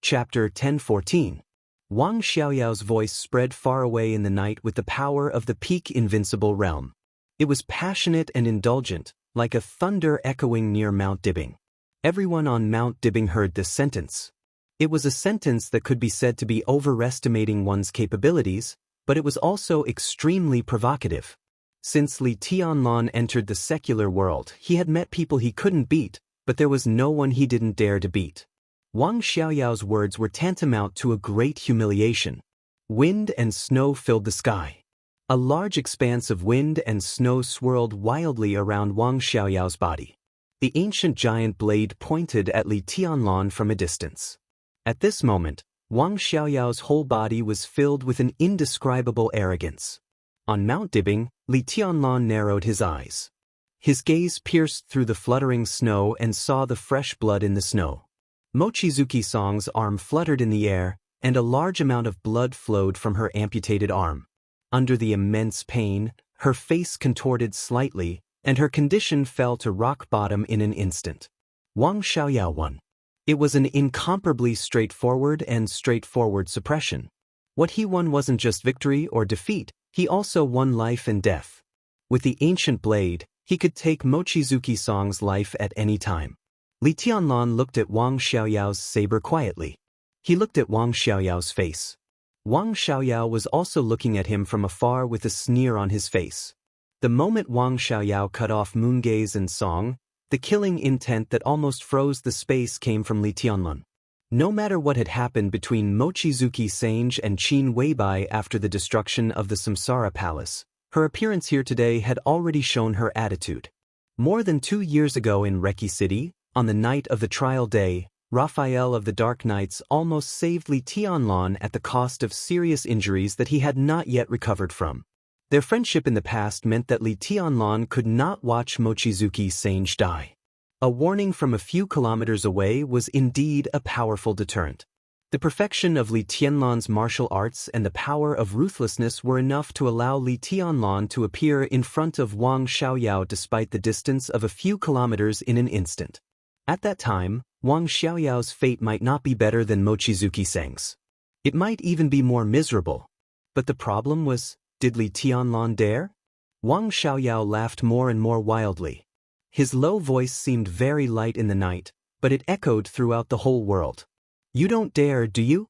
Chapter 10:14. Wang Xiaoyao's voice spread far away in the night with the power of the peak invincible realm. It was passionate and indulgent, like a thunder echoing near Mount Dibbing. Everyone on Mount Dibbing heard this sentence. It was a sentence that could be said to be overestimating one's capabilities, but it was also extremely provocative. Since Li Tianlan entered the secular world, he had met people he couldn't beat, but there was no one he didn't dare to beat. Wang Xiaoyao's words were tantamount to a great humiliation. Wind and snow filled the sky. A large expanse of wind and snow swirled wildly around Wang Xiaoyao's body. The ancient giant blade pointed at Li Tianlan from a distance. At this moment, Wang Xiaoyao's whole body was filled with an indescribable arrogance. On Mount Dibbing, Li Tianlan narrowed his eyes. His gaze pierced through the fluttering snow and saw the fresh blood in the snow. Mochizuki-san's arm fluttered in the air, and a large amount of blood flowed from her amputated arm. Under the immense pain, her face contorted slightly, and her condition fell to rock bottom in an instant. Wang Xiaoyao won. It was an incomparably straightforward suppression. What he won wasn't just victory or defeat, he also won life and death. With the ancient blade, he could take Mochizuki-san's life at any time. Li Tianlan looked at Wang Xiaoyao's saber quietly. He looked at Wang Xiaoyao's face. Wang Xiaoyao was also looking at him from afar with a sneer on his face. The moment Wang Xiaoyao cut off Moongaze and Song, the killing intent that almost froze the space came from Li Tianlan. No matter what had happened between Mochizuki-sange and Qin Weibai after the destruction of the Samsara Palace, her appearance here today had already shown her attitude. More than 2 years ago in Reki City, on the night of the trial day, Raphael of the Dark Knights almost saved Li Tianlan at the cost of serious injuries that he had not yet recovered from. Their friendship in the past meant that Li Tianlan could not watch Mochizuki-sange die. A warning from a few kilometers away was indeed a powerful deterrent. The perfection of Li Tianlan's martial arts and the power of ruthlessness were enough to allow Li Tianlan to appear in front of Wang Xiaoyao despite the distance of a few kilometers in an instant. At that time, Wang Xiaoyao's fate might not be better than Mochizuki-sange's. It might even be more miserable. But the problem was, did Li Tianlan dare? Wang Xiaoyao laughed more and more wildly. His low voice seemed very light in the night, but it echoed throughout the whole world. "You don't dare, do you?"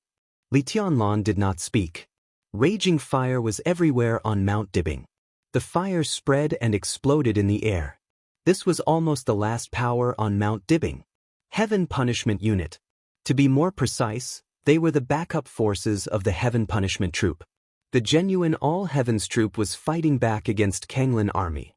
Li Tianlan did not speak. Raging fire was everywhere on Mount Dibbing. The fire spread and exploded in the air. This was almost the last power on Mount Dibbing. Heaven Punishment Unit. To be more precise, they were the backup forces of the Heaven Punishment Troop. The genuine All Heavens Troop was fighting back against Kanglin army.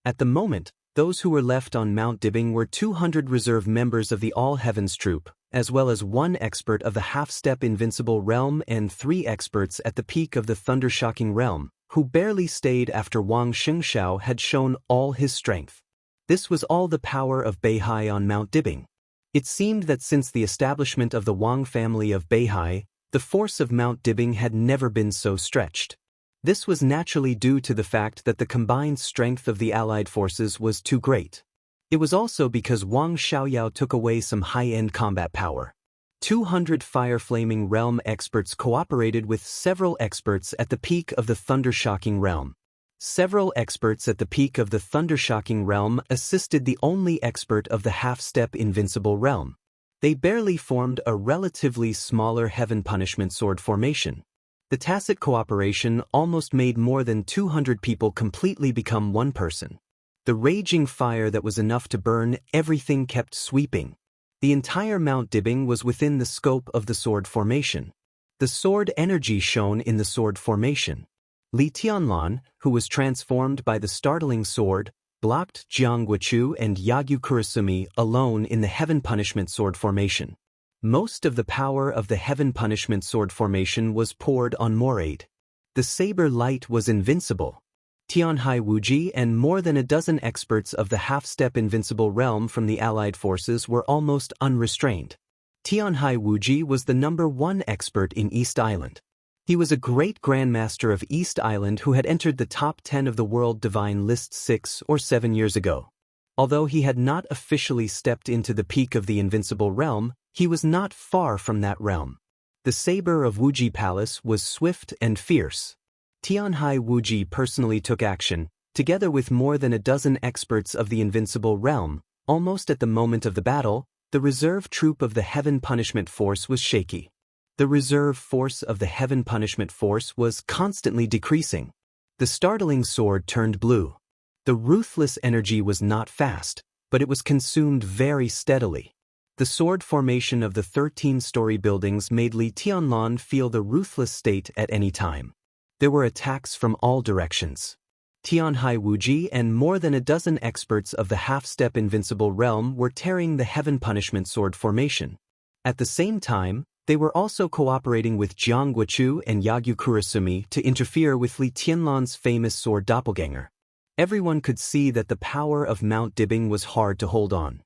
At the moment, those who were left on Mount Dibbing were 200 reserve members of the All Heavens Troop, as well as 1 expert of the half-step Invincible Realm and 3 experts at the peak of the Thundershocking Realm, who barely stayed after Wang Xianxia had shown all his strength. This was all the power of Beihai on Mount Dibbing. It seemed that since the establishment of the Wang family of Beihai, the force of Mount Dibbing had never been so stretched. This was naturally due to the fact that the combined strength of the allied forces was too great. It was also because Wang Xiaoyao took away some high-end combat power. 200 Fire-Flaming Realm experts cooperated with several experts at the peak of the Thundershocking Realm. Several experts at the peak of the Thundershocking Realm assisted the only expert of the half-step Invincible Realm. They barely formed a relatively smaller Heaven Punishment Sword formation. The tacit cooperation almost made more than 200 people completely become one person. The raging fire that was enough to burn everything kept sweeping. The entire Mount Dibbing was within the scope of the sword formation. The sword energy shone in the sword formation. Li Tianlan, who was transformed by the startling sword, blocked Jiang Guochu and Yagyu Kurasumi alone in the Heaven Punishment Sword formation. Most of the power of the Heaven Punishment Sword formation was poured on Moraid. The saber light was invincible. Tianhai Wuji and more than a dozen experts of the half-step Invincible Realm from the allied forces were almost unrestrained. Tianhai Wuji was the #1 expert in East Island. He was a great grandmaster of East Island who had entered the top 10 of the World Divine List 6 or 7 years ago. Although he had not officially stepped into the peak of the Invincible Realm, he was not far from that realm. The saber of Wuji Palace was swift and fierce. Tianhai Wuji personally took action, together with more than a dozen experts of the Invincible Realm. Almost at the moment of the battle, the reserve troop of the Heaven Punishment Force was shaky. The reserve force of the Heaven Punishment Force was constantly decreasing. The startling sword turned blue. The ruthless energy was not fast, but it was consumed very steadily. The sword formation of the 13-story buildings made Li Tianlan feel the ruthless state at any time. There were attacks from all directions. Tianhai Wuji and more than a dozen experts of the half-step Invincible Realm were tearing the Heaven Punishment Sword formation. At the same time, they were also cooperating with Jiang Guochu and Yagyu Kurasumi to interfere with Li Tianlan's famous sword doppelganger. Everyone could see that the power of Mount Dibbing was hard to hold on.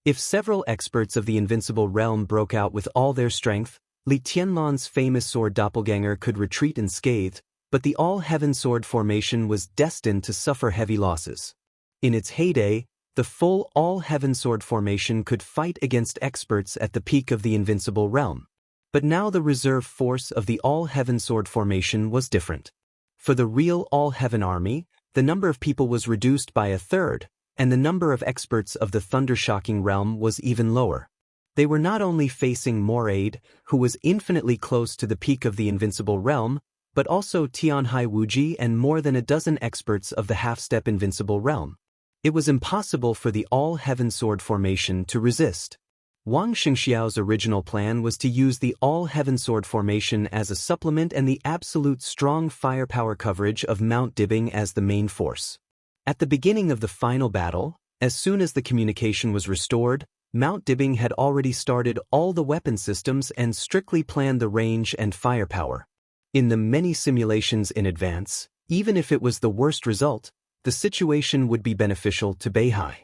If several experts of the Invincible Realm broke out with all their strength, Li Tianlan's famous sword doppelganger could retreat unscathed, but the All-Heaven Sword formation was destined to suffer heavy losses. In its heyday, the full All-Heaven Sword formation could fight against experts at the peak of the Invincible Realm. But now the reserve force of the All-Heaven Sword formation was different. For the real All-Heaven army, the number of people was reduced by a third, and the number of experts of the Thundershocking Realm was even lower. They were not only facing Moraid, who was infinitely close to the peak of the Invincible Realm, but also Tianhai Wuji and more than a dozen experts of the half-step Invincible Realm. It was impossible for the All-Heaven Sword formation to resist. Wang Xianxiao's original plan was to use the All-Heaven Sword formation as a supplement and the absolute strong firepower coverage of Mount Dibbing as the main force. At the beginning of the final battle, as soon as the communication was restored, Mount Dibbing had already started all the weapon systems and strictly planned the range and firepower. In the many simulations in advance, even if it was the worst result, the situation would be beneficial to Beihai.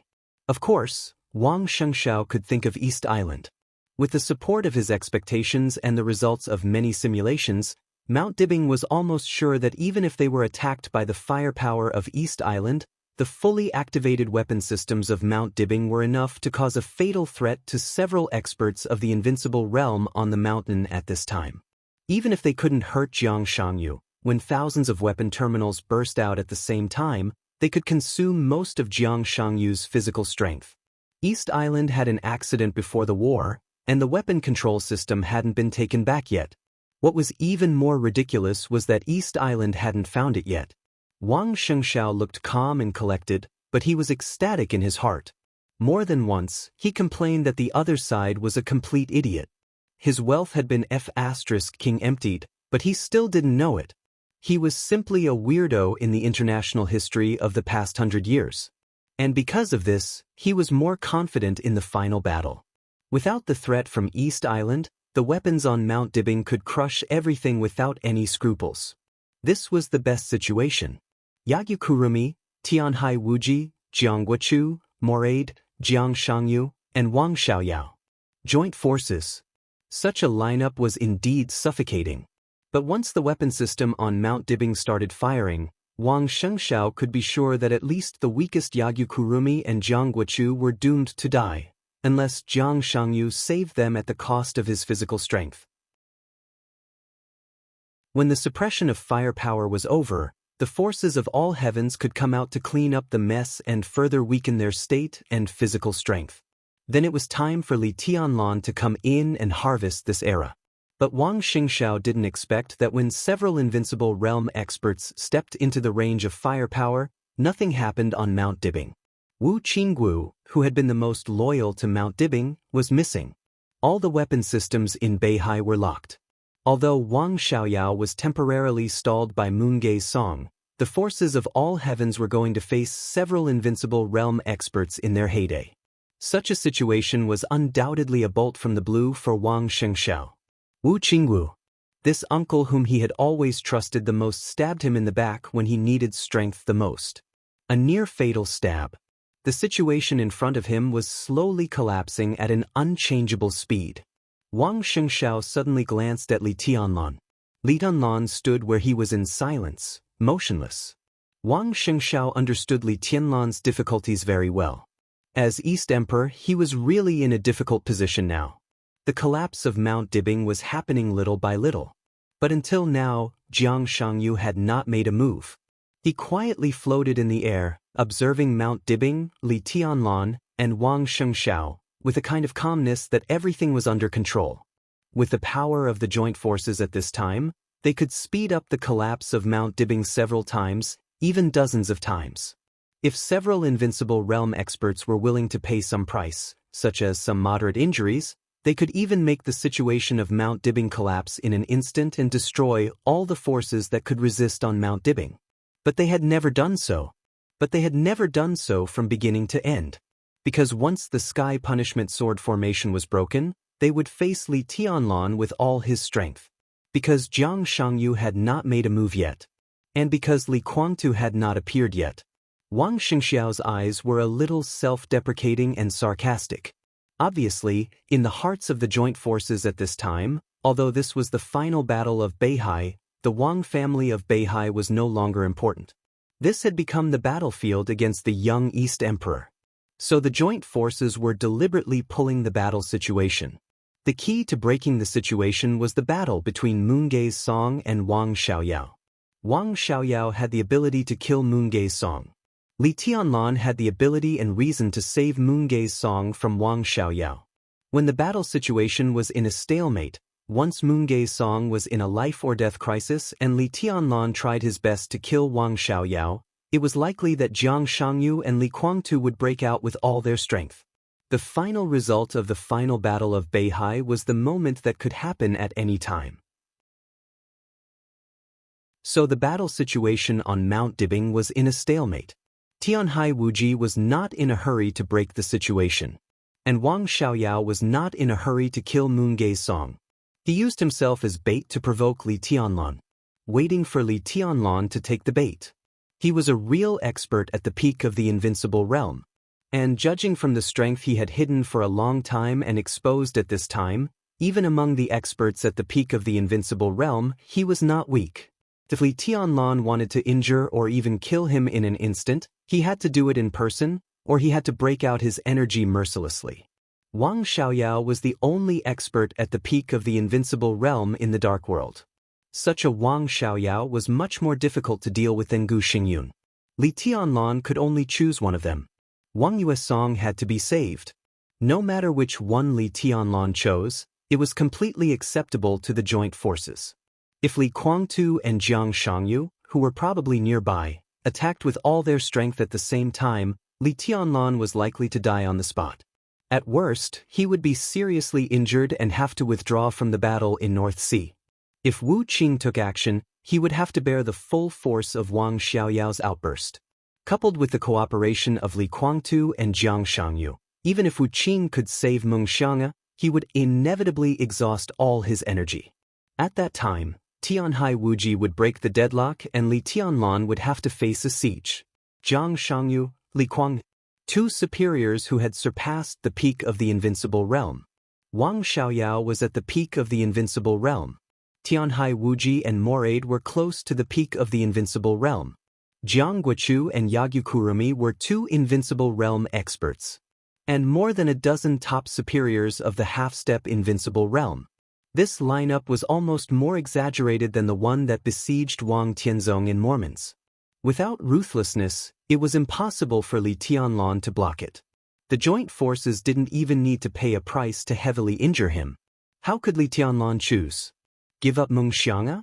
Of course, Wang Xianxiao could think of East Island. With the support of his expectations and the results of many simulations, Mount Dibbing was almost sure that even if they were attacked by the firepower of East Island, the fully activated weapon systems of Mount Dibbing were enough to cause a fatal threat to several experts of the Invincible Realm on the mountain at this time. Even if they couldn't hurt Jiang Shangyu, when thousands of weapon terminals burst out at the same time, they could consume most of Jiang Shangyu's physical strength. East Island had an accident before the war, and the weapon control system hadn't been taken back yet. What was even more ridiculous was that East Island hadn't found it yet. Wang Xianxiao looked calm and collected, but he was ecstatic in his heart. More than once, he complained that the other side was a complete idiot. His wealth had been King emptied, but he still didn't know it. He was simply a weirdo in the international history of the past 100 years. And because of this, he was more confident in the final battle. Without the threat from East Island, the weapons on Mount Dibing could crush everything without any scruples. This was the best situation. Yagyukurumi, Tianhai Wuji, Jiangguochu, Moraid, Jiang Shangyu, and Wang Xiaoyao. Joint forces. Such a lineup was indeed suffocating. But once the weapon system on Mount Dibing started firing, Wang Shengxiao could be sure that at least the weakest Yagyukurumi and Jiangguochu were doomed to die, unless Jiang Shangyu saved them at the cost of his physical strength. When the suppression of firepower was over, the forces of all heavens could come out to clean up the mess and further weaken their state and physical strength. Then it was time for Li Tianlan to come in and harvest this era. But Wang Xingxiao didn't expect that when several invincible realm experts stepped into the range of firepower, nothing happened on Mount Dibing. Wu Qinggu, who had been the most loyal to Mount Dibing, was missing. All the weapon systems in Beihai were locked. Although Wang Xiaoyao was temporarily stalled by Moongei's song, the forces of all heavens were going to face several invincible realm experts in their heyday. Such a situation was undoubtedly a bolt from the blue for Wang Shengxiao. Wu Qingwu, this uncle whom he had always trusted the most, stabbed him in the back when he needed strength the most. A near-fatal stab. The situation in front of him was slowly collapsing at an unchangeable speed. Wang Shengxiao suddenly glanced at Li Tianlan. Li Tianlan stood where he was in silence, motionless. Wang Shengxiao understood Li Tianlan's difficulties very well. As East Emperor, he was really in a difficult position now. The collapse of Mount Dibing was happening little by little. But until now, Jiang Shangyu had not made a move. He quietly floated in the air, observing Mount Dibing, Li Tianlan, and Wang Shengxiao, with a kind of calmness that everything was under control. With the power of the joint forces at this time, they could speed up the collapse of Mount Dibing several times, even dozens of times. If several invincible realm experts were willing to pay some price, such as some moderate injuries, they could even make the situation of Mount Dibing collapse in an instant and destroy all the forces that could resist on Mount Dibing. But they had never done so. From beginning to end. Because once the Sky Punishment Sword formation was broken, they would face Li Tianlan with all his strength. Because Jiang Shangyu had not made a move yet. And because Li Kuangtu had not appeared yet. Wang Xingxiao's eyes were a little self-deprecating and sarcastic. Obviously, in the hearts of the joint forces at this time, although this was the final battle of Beihai, the Wang family of Beihai was no longer important. This had become the battlefield against the young East Emperor. So the joint forces were deliberately pulling the battle situation. The key to breaking the situation was the battle between Moongei's song and Wang Xiaoyao. Wang Xiaoyao had the ability to kill Moongei's song. Li Tianlan had the ability and reason to save Moongei's song from Wang Xiaoyao. When the battle situation was in a stalemate, once Moongei's song was in a life-or-death crisis and Li Tianlan tried his best to kill Wang Xiaoyao, it was likely that Jiang Shangyu and Li Kuangtu would break out with all their strength. The final result of the final battle of Beihai was the moment that could happen at any time. So the battle situation on Mount Dibing was in a stalemate. Tianhai Wuji was not in a hurry to break the situation. And Wang Xiaoyao was not in a hurry to kill Moongei's song. He used himself as bait to provoke Li Tianlan, waiting for Li Tianlan to take the bait. He was a real expert at the peak of the invincible realm. And judging from the strength he had hidden for a long time and exposed at this time, even among the experts at the peak of the invincible realm, he was not weak. If Li Tianlan wanted to injure or even kill him in an instant, he had to do it in person, or he had to break out his energy mercilessly. Wang Xiaoyao was the only expert at the peak of the invincible realm in the Dark World. Such a Wang Xiaoyao was much more difficult to deal with than Gu Xingyun. Li Tianlan could only choose one of them. Wang Yue's song had to be saved. No matter which one Li Tianlan chose, it was completely acceptable to the joint forces. If Li Kuangtu and Jiang Shangyu, who were probably nearby, attacked with all their strength at the same time, Li Tianlan was likely to die on the spot. At worst, he would be seriously injured and have to withdraw from the battle in North Sea. If Wu Qing took action, he would have to bear the full force of Wang Xiaoyao's outburst. Coupled with the cooperation of Li Guangtu and Jiang Shangyu, even if Wu Qing could save Meng Xiang'e, he would inevitably exhaust all his energy. At that time, Tianhai Wuji would break the deadlock and Li Tianlan would have to face a siege. Jiang Shangyu, Li Guang, two superiors who had surpassed the peak of the invincible realm. Wang Xiaoyao was at the peak of the invincible realm. Tianhai Wuji and Moraid were close to the peak of the invincible realm. Jiang Guochu and Yagyu Kurumi were two invincible realm experts. And more than a dozen top superiors of the half-step invincible realm. This lineup was almost more exaggerated than the one that besieged Wang Tianzong in Mormons. Without ruthlessness, it was impossible for Li Tianlan to block it. The joint forces didn't even need to pay a price to heavily injure him. How could Li Tianlan choose? Give up Meng Xiang'e?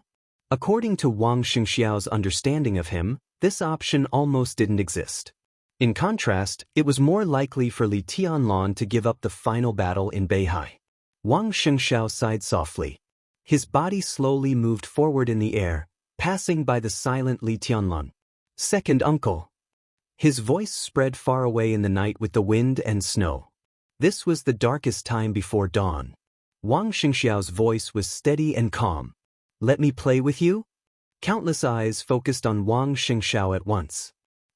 According to Wang Xiangxiao's understanding of him, this option almost didn't exist. In contrast, it was more likely for Li Tianlan to give up the final battle in Beihai. Wang Xiangxiao sighed softly. His body slowly moved forward in the air, passing by the silent Li Tianlan. Second uncle. His voice spread far away in the night with the wind and snow. This was the darkest time before dawn. Wang Xiangxiao's voice was steady and calm. Let me play with you? Countless eyes focused on Wang Xiangxiao at once.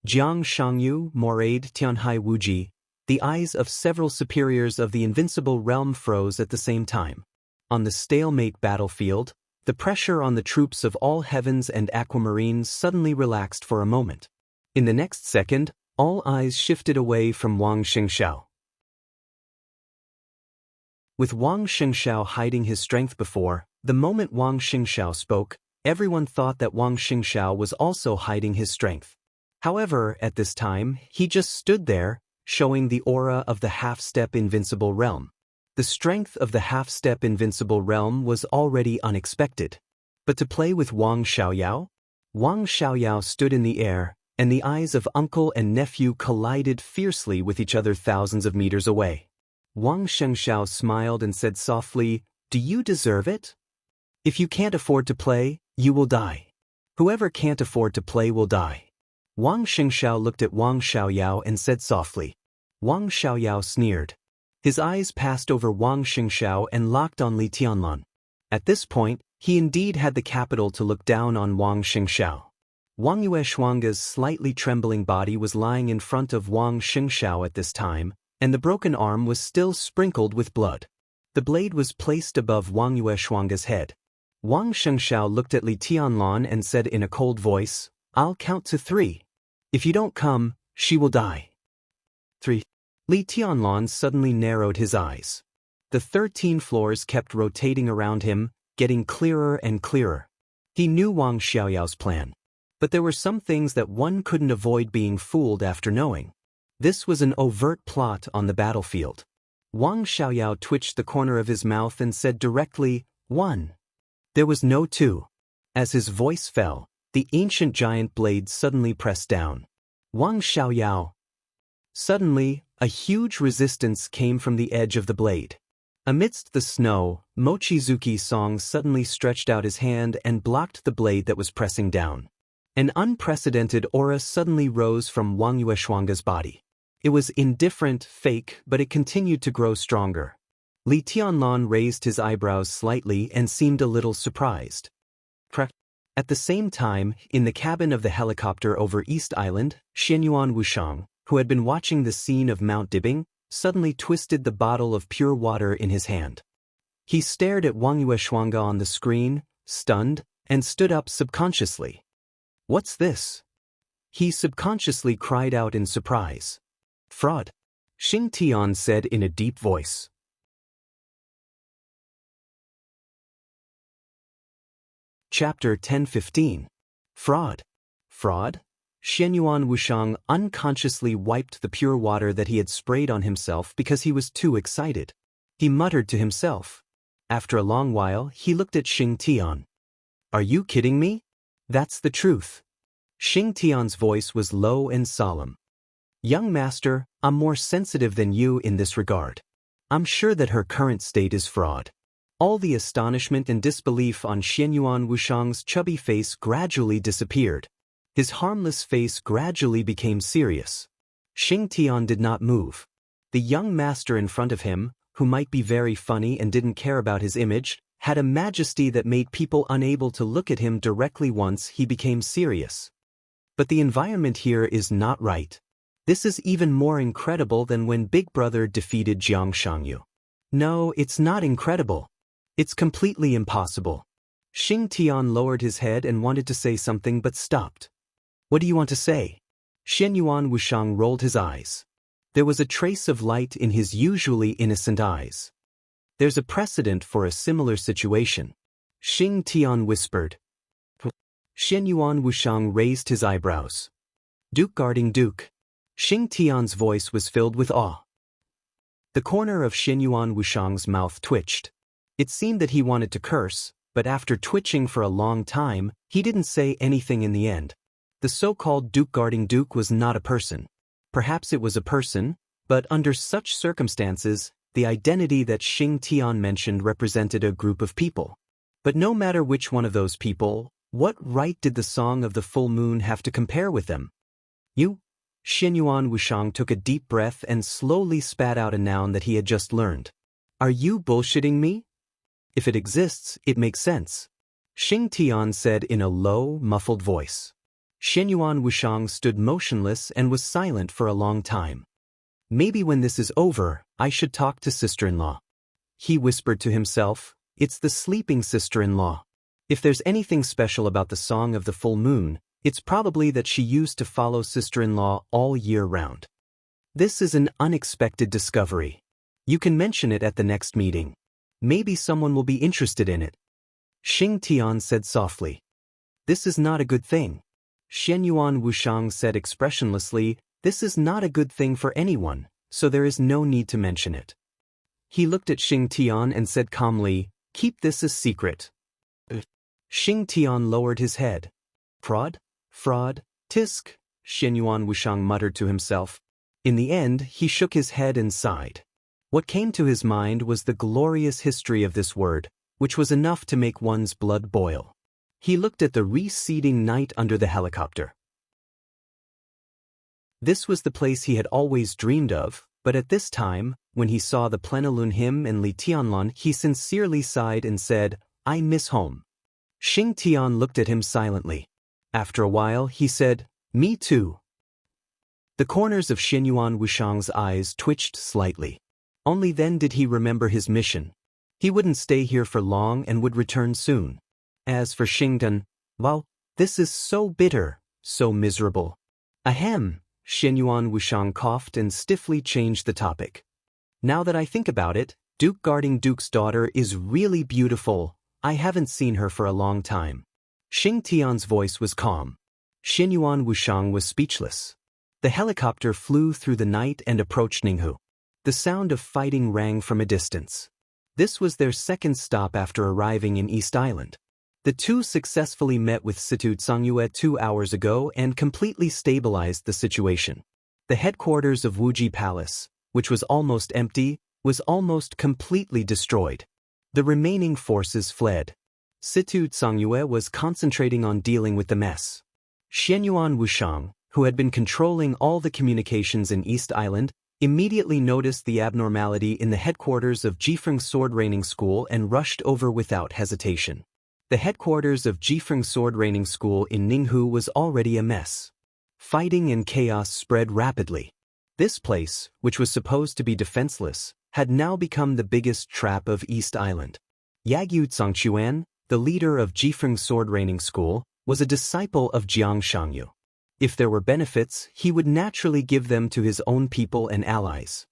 Jiang Shangyu, Moraid, Tianhai Wuji, the eyes of several superiors of the invincible realm froze at the same time. On the stalemate battlefield, the pressure on the troops of all heavens and aquamarines suddenly relaxed for a moment. In the next second, all eyes shifted away from Wang Xiangxiao. With Wang Xiangxiao hiding his strength before, the moment Wang Xiangxiao spoke, everyone thought that Wang Xiangxiao was also hiding his strength. However, at this time, he just stood there, showing the aura of the half-step invincible realm. The strength of the half-step invincible realm was already unexpected. But to play with Wang Xiaoyao? Wang Xiaoyao stood in the air, and the eyes of uncle and nephew collided fiercely with each other thousands of meters away. Wang Xiangxiao smiled and said softly, "Do you deserve it? If you can't afford to play, you will die. Whoever can't afford to play will die." Wang Xiangxiao looked at Wang Xiaoyao and said softly. Wang Xiaoyao sneered. His eyes passed over Wang Xiangxiao and locked on Li Tianlan. At this point, he indeed had the capital to look down on Wang Xiangxiao. Wang Yueshuanga's slightly trembling body was lying in front of Wang Xiangxiao at this time, and the broken arm was still sprinkled with blood. The blade was placed above Wang Yueshuanga's head. Wang Xiangxiao looked at Li Tianlan and said in a cold voice, "I'll count to 3. If you don't come, she will die." 3. Li Tianlan suddenly narrowed his eyes. The 13 floors kept rotating around him, getting clearer and clearer. He knew Wang Xiaoyao's plan. But there were some things that one couldn't avoid being fooled after knowing. This was an overt plot on the battlefield. Wang Xiaoyao twitched the corner of his mouth and said directly, 1. There was no 2. As his voice fell, the ancient giant blade suddenly pressed down. Wang Xiaoyao. Suddenly, a huge resistance came from the edge of the blade. Amidst the snow, Mochizuki Song suddenly stretched out his hand and blocked the blade that was pressing down. An unprecedented aura suddenly rose from Wang Yueshuanga's body. It was indifferent, fake, but it continued to grow stronger. Li Tianlan raised his eyebrows slightly and seemed a little surprised. At the same time, in the cabin of the helicopter over East Island, Xianyuan Wushang, who had been watching the scene of Mount Dibbing, suddenly twisted the bottle of pure water in his hand. He stared at Wang Yueshuanga on the screen, stunned, and stood up subconsciously. "What's this?" He subconsciously cried out in surprise. "Fraud," Xing Tian said in a deep voice. Chapter 10:15. Fraud. Fraud? Xianyuan Wushang unconsciously wiped the pure water that he had sprayed on himself because he was too excited. He muttered to himself. After a long while, he looked at Xing Tian. "Are you kidding me? That's the truth." Xing Tian's voice was low and solemn. Young master, I'm more sensitive than you in this regard. I'm sure that her current state is fraud. All the astonishment and disbelief on Xianyuan Wushang's chubby face gradually disappeared. His harmless face gradually became serious. Xing Tian did not move. The young master in front of him, who might be very funny and didn't care about his image, had a majesty that made people unable to look at him directly once he became serious. But the environment here is not right. This is even more incredible than when Big Brother defeated Jiang Shangyu. No, it's not incredible. It's completely impossible. Xing Tian lowered his head and wanted to say something but stopped. What do you want to say? Xianyuan Wushang rolled his eyes. There was a trace of light in his usually innocent eyes. There's a precedent for a similar situation. Xing Tian whispered. Xianyuan Wushang raised his eyebrows. Duke guarding Duke. Xing Tian's voice was filled with awe. The corner of Xianyuan Wushang's mouth twitched. It seemed that he wanted to curse, but after twitching for a long time, he didn't say anything in the end. The so-called Duke guarding Duke was not a person. Perhaps it was a person, but under such circumstances, the identity that Xing Tian mentioned represented a group of people. But no matter which one of those people, what right did the Song of the Full Moon have to compare with them? You? Xianyuan Wushang took a deep breath and slowly spat out a noun that he had just learned. Are you bullshitting me? If it exists, it makes sense. Xing Tian said in a low, muffled voice. Xianyuan Wushang stood motionless and was silent for a long time. Maybe when this is over, I should talk to sister-in-law. He whispered to himself, it's the sleeping sister-in-law. If there's anything special about the Song of the Full Moon, it's probably that she used to follow sister-in-law all year round. This is an unexpected discovery. You can mention it at the next meeting. Maybe someone will be interested in it. Xing Tian said softly. This is not a good thing. Xianyuan Wushang said expressionlessly, this is not a good thing for anyone, so there is no need to mention it. He looked at Xing Tian and said calmly, keep this a secret. Xing Tian lowered his head. Fraud? Fraud? Tisk, Xianyuan Wushang muttered to himself. In the end, he shook his head and sighed. What came to his mind was the glorious history of this word, which was enough to make one's blood boil. He looked at the receding night under the helicopter. This was the place he had always dreamed of, but at this time, when he saw the Plenilune hymn in Li Tianlan, he sincerely sighed and said, I miss home. Xing Tian looked at him silently. After a while, he said, me too. The corners of Xianyuan Wushang's eyes twitched slightly. Only then did he remember his mission. He wouldn't stay here for long and would return soon. As for Xingdan, well, this is so bitter, so miserable. Ahem, Xianyuan Wushang coughed and stiffly changed the topic. Now that I think about it, Duke guarding Duke's daughter is really beautiful. I haven't seen her for a long time. Xing Tian's voice was calm. Xianyuan Wushang was speechless. The helicopter flew through the night and approached Ninghu. The sound of fighting rang from a distance. This was their second stop after arriving in East Island. The two successfully met with Situ Tsangyue 2 hours ago and completely stabilized the situation. The headquarters of Wuji Palace, which was almost empty, was almost completely destroyed. The remaining forces fled. Situ Tsangyue was concentrating on dealing with the mess. Xianyuan Wushang, who had been controlling all the communications in East Island, immediately noticed the abnormality in the headquarters of Jifeng Sword Raining School and rushed over without hesitation. The headquarters of Jifeng Sword Raining School in Ninghu was already a mess. Fighting and chaos spread rapidly. This place, which was supposed to be defenseless, had now become the biggest trap of East Island. Yagyu Zhangquan, the leader of Jifeng Sword Raining School, was a disciple of Jiang Shangyu. If there were benefits, he would naturally give them to his own people and allies.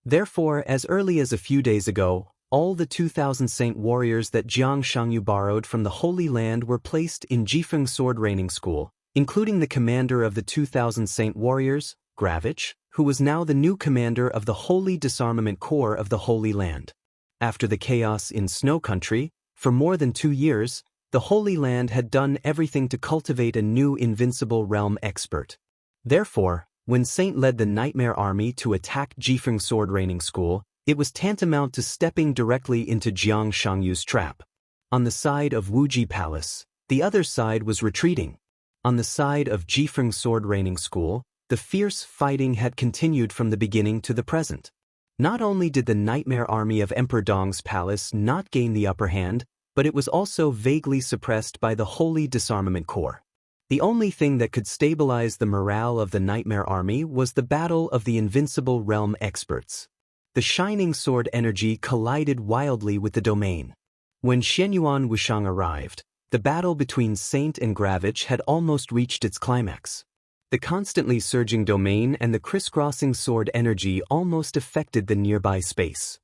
Therefore, as early as a few days ago, all the 2,000 saint warriors that Jiang Shangyu borrowed from the Holy Land were placed in Jifeng Sword Raining School, including the commander of the 2,000 saint warriors, Gravich, who was now the new commander of the Holy Disarmament Corps of the Holy Land. After the chaos in Snow Country, for more than 2 years, the Holy Land had done everything to cultivate a new invincible realm expert. Therefore, When Saint led the Nightmare Army to attack Jifeng Sword Raining School, it was tantamount to stepping directly into Jiang Shangyu's trap. On the side of Wuji Palace, the other side was retreating. On the side of Jifeng Sword Raining School, the fierce fighting had continued from the beginning to the present. Not only did the Nightmare Army of Emperor Dong's palace not gain the upper hand, but it was also vaguely suppressed by the Holy Disarmament Corps. The only thing that could stabilize the morale of the Nightmare Army was the battle of the Invincible Realm experts. The shining sword energy collided wildly with the domain. When Xianyuan Wushang arrived, the battle between Saint and Gravich had almost reached its climax. The constantly surging domain and the crisscrossing sword energy almost affected the nearby space.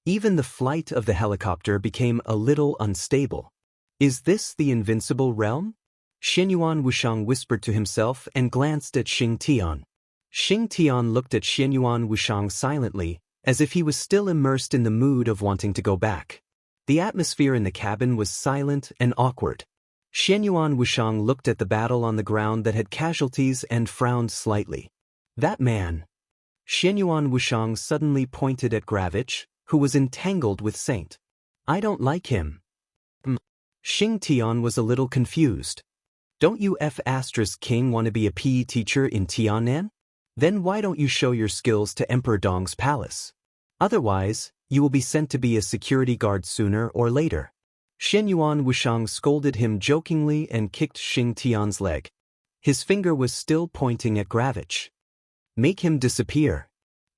Even the flight of the helicopter became a little unstable. Is this the Invincible Realm? Xianyuan Wushang whispered to himself and glanced at Xing Tian. Xing Tian looked at Xianyuan Wushang silently, as if he was still immersed in the mood of wanting to go back. The atmosphere in the cabin was silent and awkward. Xianyuan Wushang looked at the battle on the ground that had casualties and frowned slightly. That man. Xianyuan Wushang suddenly pointed at Gravich, who was entangled with Saint. I don't like him. Xing Tian was a little confused. Don't you King want to be a PE teacher in Tianan? Then why don't you show your skills to Emperor Dong's palace? Otherwise, you will be sent to be a security guard sooner or later. Xianyuan Wushang scolded him jokingly and kicked Xing Tian's leg. His finger was still pointing at Gravich. Make him disappear.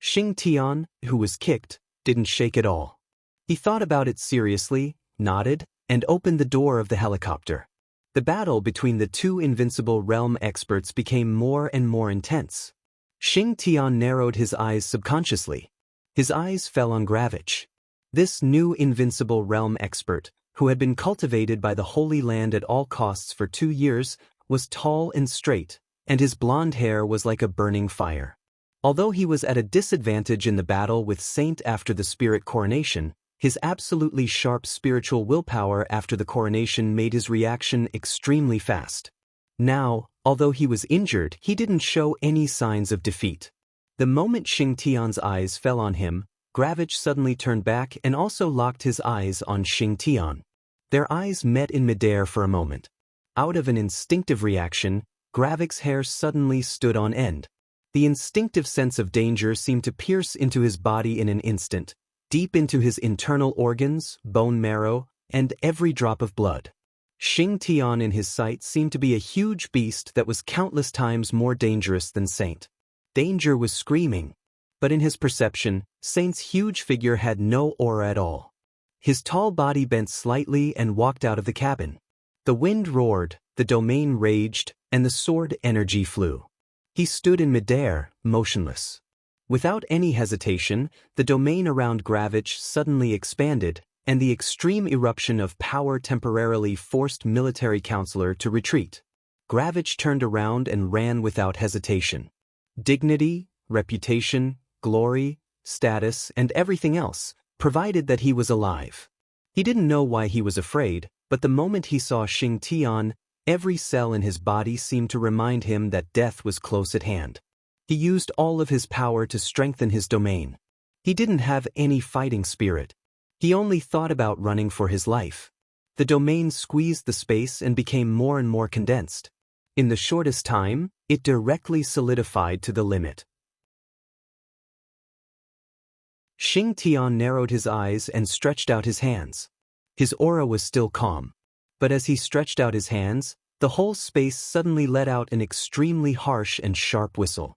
Xing Tian, who was kicked, didn't shake at all. He thought about it seriously, nodded, and opened the door of the helicopter. The battle between the two Invincible Realm experts became more and more intense. Xing Tian narrowed his eyes subconsciously. His eyes fell on Gravich. This new Invincible Realm expert, who had been cultivated by the Holy Land at all costs for 2 years, was tall and straight, and his blonde hair was like a burning fire. Although he was at a disadvantage in the battle with Saint after the spirit coronation, his absolutely sharp spiritual willpower after the coronation made his reaction extremely fast. Now, although he was injured, he didn't show any signs of defeat. The moment Xing Tian's eyes fell on him, Gravich suddenly turned back and also locked his eyes on Xing Tian. Their eyes met in midair for a moment. Out of an instinctive reaction, Gravich's hair suddenly stood on end. The instinctive sense of danger seemed to pierce into his body in an instant, deep into his internal organs, bone marrow, and every drop of blood. Xing Tian in his sight seemed to be a huge beast that was countless times more dangerous than Saint. Danger was screaming. But in his perception, Saint's huge figure had no aura at all. His tall body bent slightly and walked out of the cabin. The wind roared, the domain raged, and the sword energy flew. He stood in midair, motionless. Without any hesitation, the domain around Gravich suddenly expanded, and the extreme eruption of power temporarily forced military counselor to retreat. Gravich turned around and ran without hesitation. Dignity, reputation, glory, status, and everything else, provided that he was alive. He didn't know why he was afraid, but the moment he saw Xing Tian, every cell in his body seemed to remind him that death was close at hand. He used all of his power to strengthen his domain. He didn't have any fighting spirit. He only thought about running for his life. The domain squeezed the space and became more and more condensed. In the shortest time, it directly solidified to the limit. Xing Tian narrowed his eyes and stretched out his hands. His aura was still calm. But as he stretched out his hands, the whole space suddenly let out an extremely harsh and sharp whistle.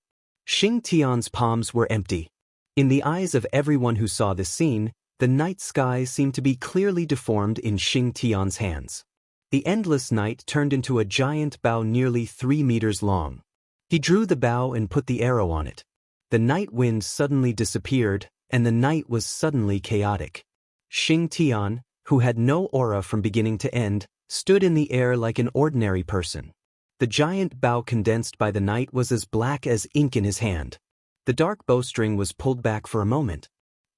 Xing Tian's palms were empty. In the eyes of everyone who saw this scene, the night sky seemed to be clearly deformed in Xing Tian's hands. The endless night turned into a giant bow nearly 3 meters long. He drew the bow and put the arrow on it. The night wind suddenly disappeared, and the night was suddenly chaotic. Xing Tian, who had no aura from beginning to end, stood in the air like an ordinary person. The giant bow condensed by the night was as black as ink in his hand. The dark bowstring was pulled back for a moment.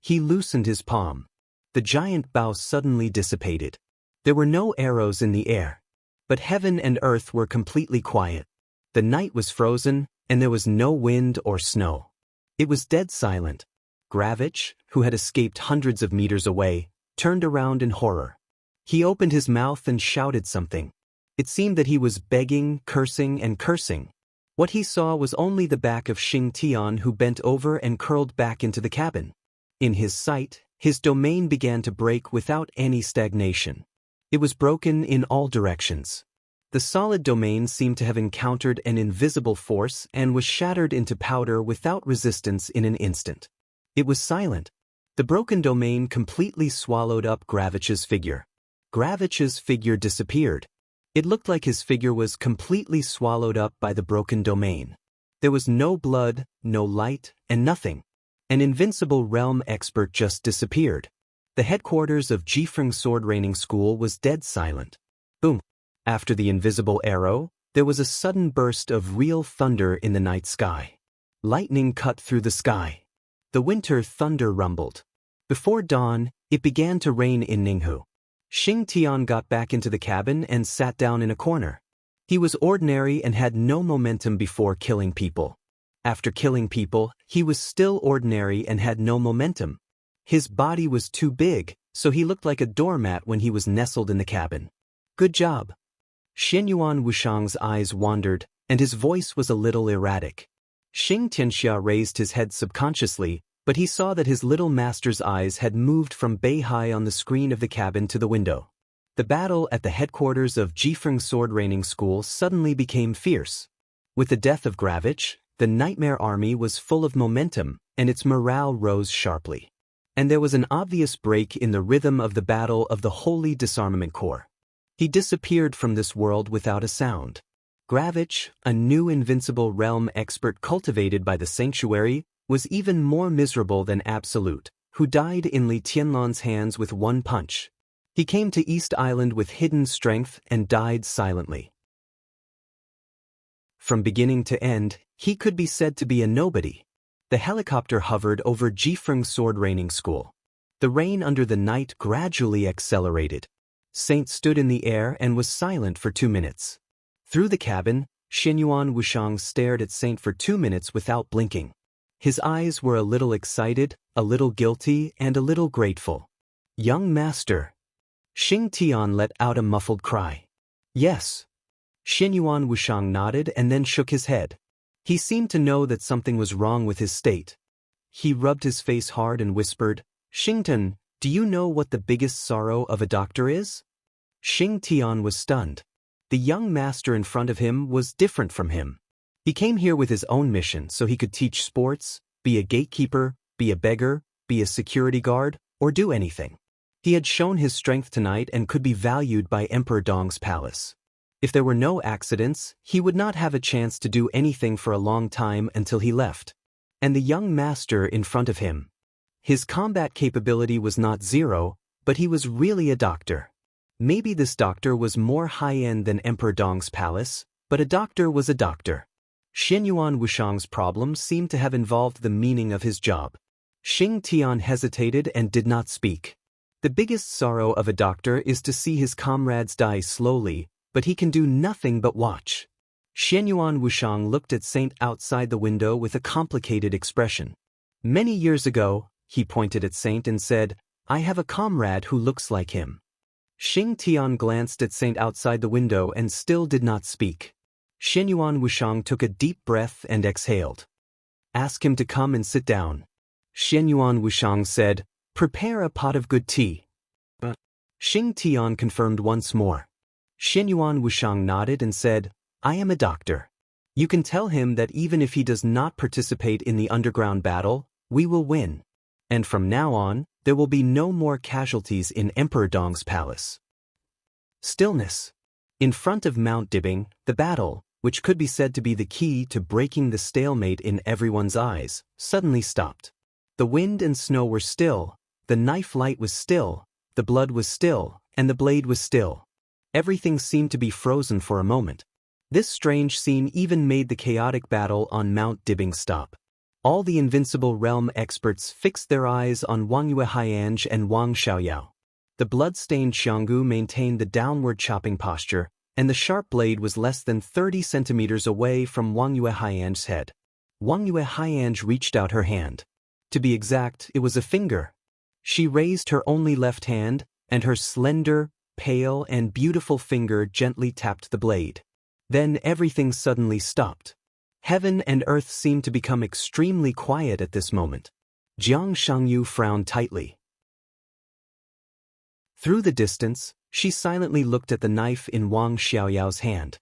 He loosened his palm. The giant bow suddenly dissipated. There were no arrows in the air. But heaven and earth were completely quiet. The night was frozen, and there was no wind or snow. It was dead silent. Gravich, who had escaped hundreds of meters away, turned around in horror. He opened his mouth and shouted something. It seemed that he was begging, cursing, and cursing. What he saw was only the back of Xianxia, who bent over and curled back into the cabin. In his sight, his domain began to break without any stagnation. It was broken in all directions. The solid domain seemed to have encountered an invisible force and was shattered into powder without resistance in an instant. It was silent. The broken domain completely swallowed up Gravich's figure. Gravich's figure disappeared. It looked like his figure was completely swallowed up by the broken domain. There was no blood, no light, and nothing. An invincible realm expert just disappeared. The headquarters of Jifeng Sword Training School was dead silent. Boom. After the invisible arrow, there was a sudden burst of real thunder in the night sky. Lightning cut through the sky. The winter thunder rumbled. Before dawn, it began to rain in Ninghu. Xianxia got back into the cabin and sat down in a corner. He was ordinary and had no momentum before killing people. After killing people, he was still ordinary and had no momentum. His body was too big, so he looked like a doormat when he was nestled in the cabin. Good job. Xianyuan Wuxiang's eyes wandered, and his voice was a little erratic. Xianxia raised his head subconsciously, but he saw that his little master's eyes had moved from Beihai on the screen of the cabin to the window. The battle at the headquarters of Jifeng Sword Training School suddenly became fierce. With the death of Gravich, the Nightmare Army was full of momentum, and its morale rose sharply. And there was an obvious break in the rhythm of the battle of the Holy Disarmament Corps. He disappeared from this world without a sound. Gravich, a new invincible realm expert cultivated by the sanctuary, was even more miserable than Absolute, who died in Li Tianlan's hands with one punch. He came to East Island with hidden strength and died silently. From beginning to end, he could be said to be a nobody. The helicopter hovered over Jifeng Sword Training School. The rain under the night gradually accelerated. Saint stood in the air and was silent for 2 minutes. Through the cabin, Xianyuan Wuxiang stared at Saint for 2 minutes without blinking. His eyes were a little excited, a little guilty, and a little grateful. Young master. Xianxia let out a muffled cry. Yes. Xianyuan Wuxiang nodded and then shook his head. He seemed to know that something was wrong with his state. He rubbed his face hard and whispered, Xingtan, do you know what the biggest sorrow of a doctor is? Xingtian was stunned. The young master in front of him was different from him. He came here with his own mission so he could teach sports, be a gatekeeper, be a beggar, be a security guard, or do anything. He had shown his strength tonight and could be valued by Emperor Dong's palace. If there were no accidents, he would not have a chance to do anything for a long time until he left. And the young master in front of him. His combat capability was not zero, but he was really a doctor. Maybe this doctor was more high-end than Emperor Dong's palace, but a doctor was a doctor. Xianyuan Wuxiang's problem seemed to have involved the meaning of his job. Xingtian hesitated and did not speak. The biggest sorrow of a doctor is to see his comrades die slowly, but he can do nothing but watch. Xianyuan Wuxiang looked at Saint outside the window with a complicated expression. Many years ago, he pointed at Saint and said, I have a comrade who looks like him. Xingtian glanced at Saint outside the window and still did not speak. Xianyuan Wuxiang took a deep breath and exhaled. Ask him to come and sit down. Xianyuan Wuxiang said, prepare a pot of good tea. Xingtian confirmed once more. Xianyuan Wuxiang nodded and said, I am a doctor. You can tell him that even if he does not participate in the underground battle, we will win. And from now on, there will be no more casualties in Emperor Dong's palace. Stillness. In front of Mount Dibing, the battle, which could be said to be the key to breaking the stalemate in everyone's eyes, suddenly stopped. The wind and snow were still, the knife light was still, the blood was still, and the blade was still. Everything seemed to be frozen for a moment. This strange scene even made the chaotic battle on Mount Dibing stop. All the invincible realm experts fixed their eyes on Wang Yue Haianj and Wang Xiaoyao. The blood-stained Xianggu maintained the downward chopping posture, and the sharp blade was less than 30 centimeters away from Wang Yue Haiyan's head. Wang Yue Haiyan reached out her hand. To be exact, it was a finger. She raised her only left hand, and her slender, pale, and beautiful finger gently tapped the blade. Then everything suddenly stopped. Heaven and earth seemed to become extremely quiet at this moment. Jiang Shangyu frowned tightly. Through the distance, she silently looked at the knife in Wang Xiaoyao's hand.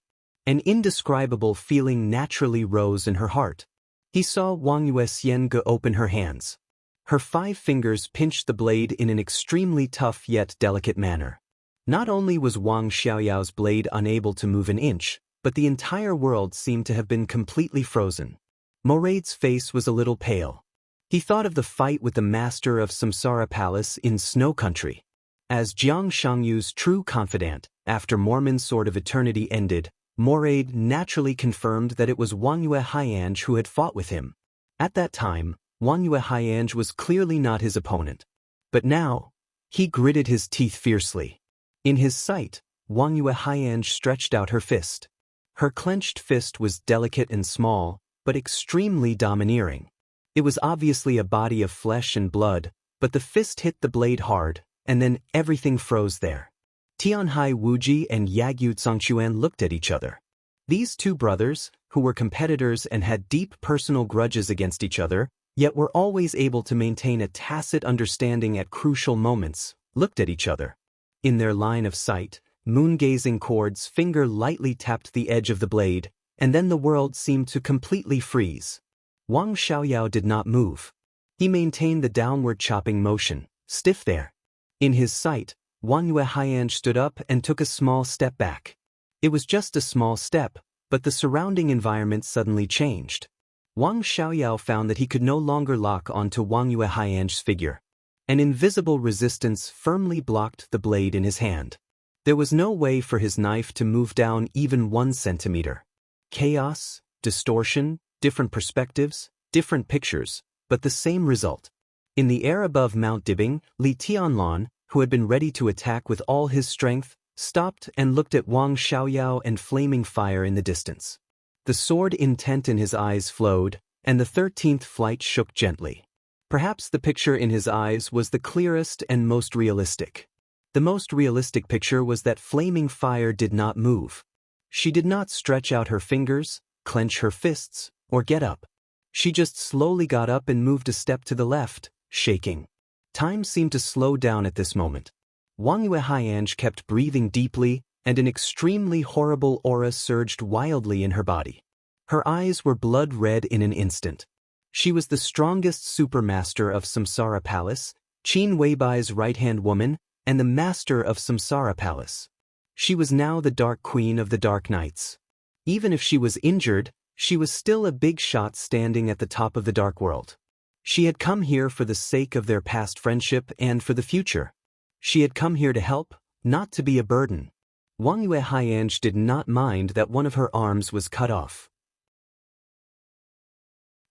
An indescribable feeling naturally rose in her heart. He saw Wang Yue Xiange open her hands. Her 5 fingers pinched the blade in an extremely tough yet delicate manner. Not only was Wang Xiaoyao's blade unable to move an inch, but the entire world seemed to have been completely frozen. Morade's face was a little pale. He thought of the fight with the master of Samsara Palace in Snow Country. As Jiang Shangyu's true confidant, after Mormon's Sword of Eternity ended, Morade naturally confirmed that it was Wang Yue Haiyan who had fought with him. At that time, Wang Yue Haiyan was clearly not his opponent. But now, he gritted his teeth fiercely. In his sight, Wang Yue Haiyan stretched out her fist. Her clenched fist was delicate and small, but extremely domineering. It was obviously a body of flesh and blood, but the fist hit the blade hard, and then everything froze there. Tianhai Wuji and Yagyu Zhangquan looked at each other. These 2 brothers, who were competitors and had deep personal grudges against each other, yet were always able to maintain a tacit understanding at crucial moments, looked at each other. In their line of sight, moon-gazing Cord's finger lightly tapped the edge of the blade, and then the world seemed to completely freeze. Wang Xiaoyao did not move. He maintained the downward chopping motion, stiff there. In his sight, Wang Yue Haiyan stood up and took a small step back. It was just a small step, but the surrounding environment suddenly changed. Wang Xiaoyao found that he could no longer lock onto Wang Yue Haiyan's figure. An invisible resistance firmly blocked the blade in his hand. There was no way for his knife to move down even 1 centimeter. Chaos, distortion, different perspectives, different pictures, but the same result. In the air above Mount Dibing, Li Tianlan, who had been ready to attack with all his strength, stopped and looked at Wang Xiaoyao and flaming fire in the distance. The sword intent in his eyes flowed, and the 13th flight shook gently. Perhaps the picture in his eyes was the clearest and most realistic. The most realistic picture was that flaming fire did not move. She did not stretch out her fingers, clench her fists, or get up. She just slowly got up and moved a step to the left, shaking. Time seemed to slow down at this moment. Wang Yue Haiyan kept breathing deeply, and an extremely horrible aura surged wildly in her body. Her eyes were blood red in an instant. She was the strongest supermaster of Samsara Palace, Qin Weibai's right-hand woman, and the master of Samsara Palace. She was now the Dark Queen of the Dark Knights. Even if she was injured, she was still a big shot standing at the top of the Dark World. She had come here for the sake of their past friendship and for the future. She had come here to help, not to be a burden. Wang Yue Haiyan did not mind that one of her arms was cut off.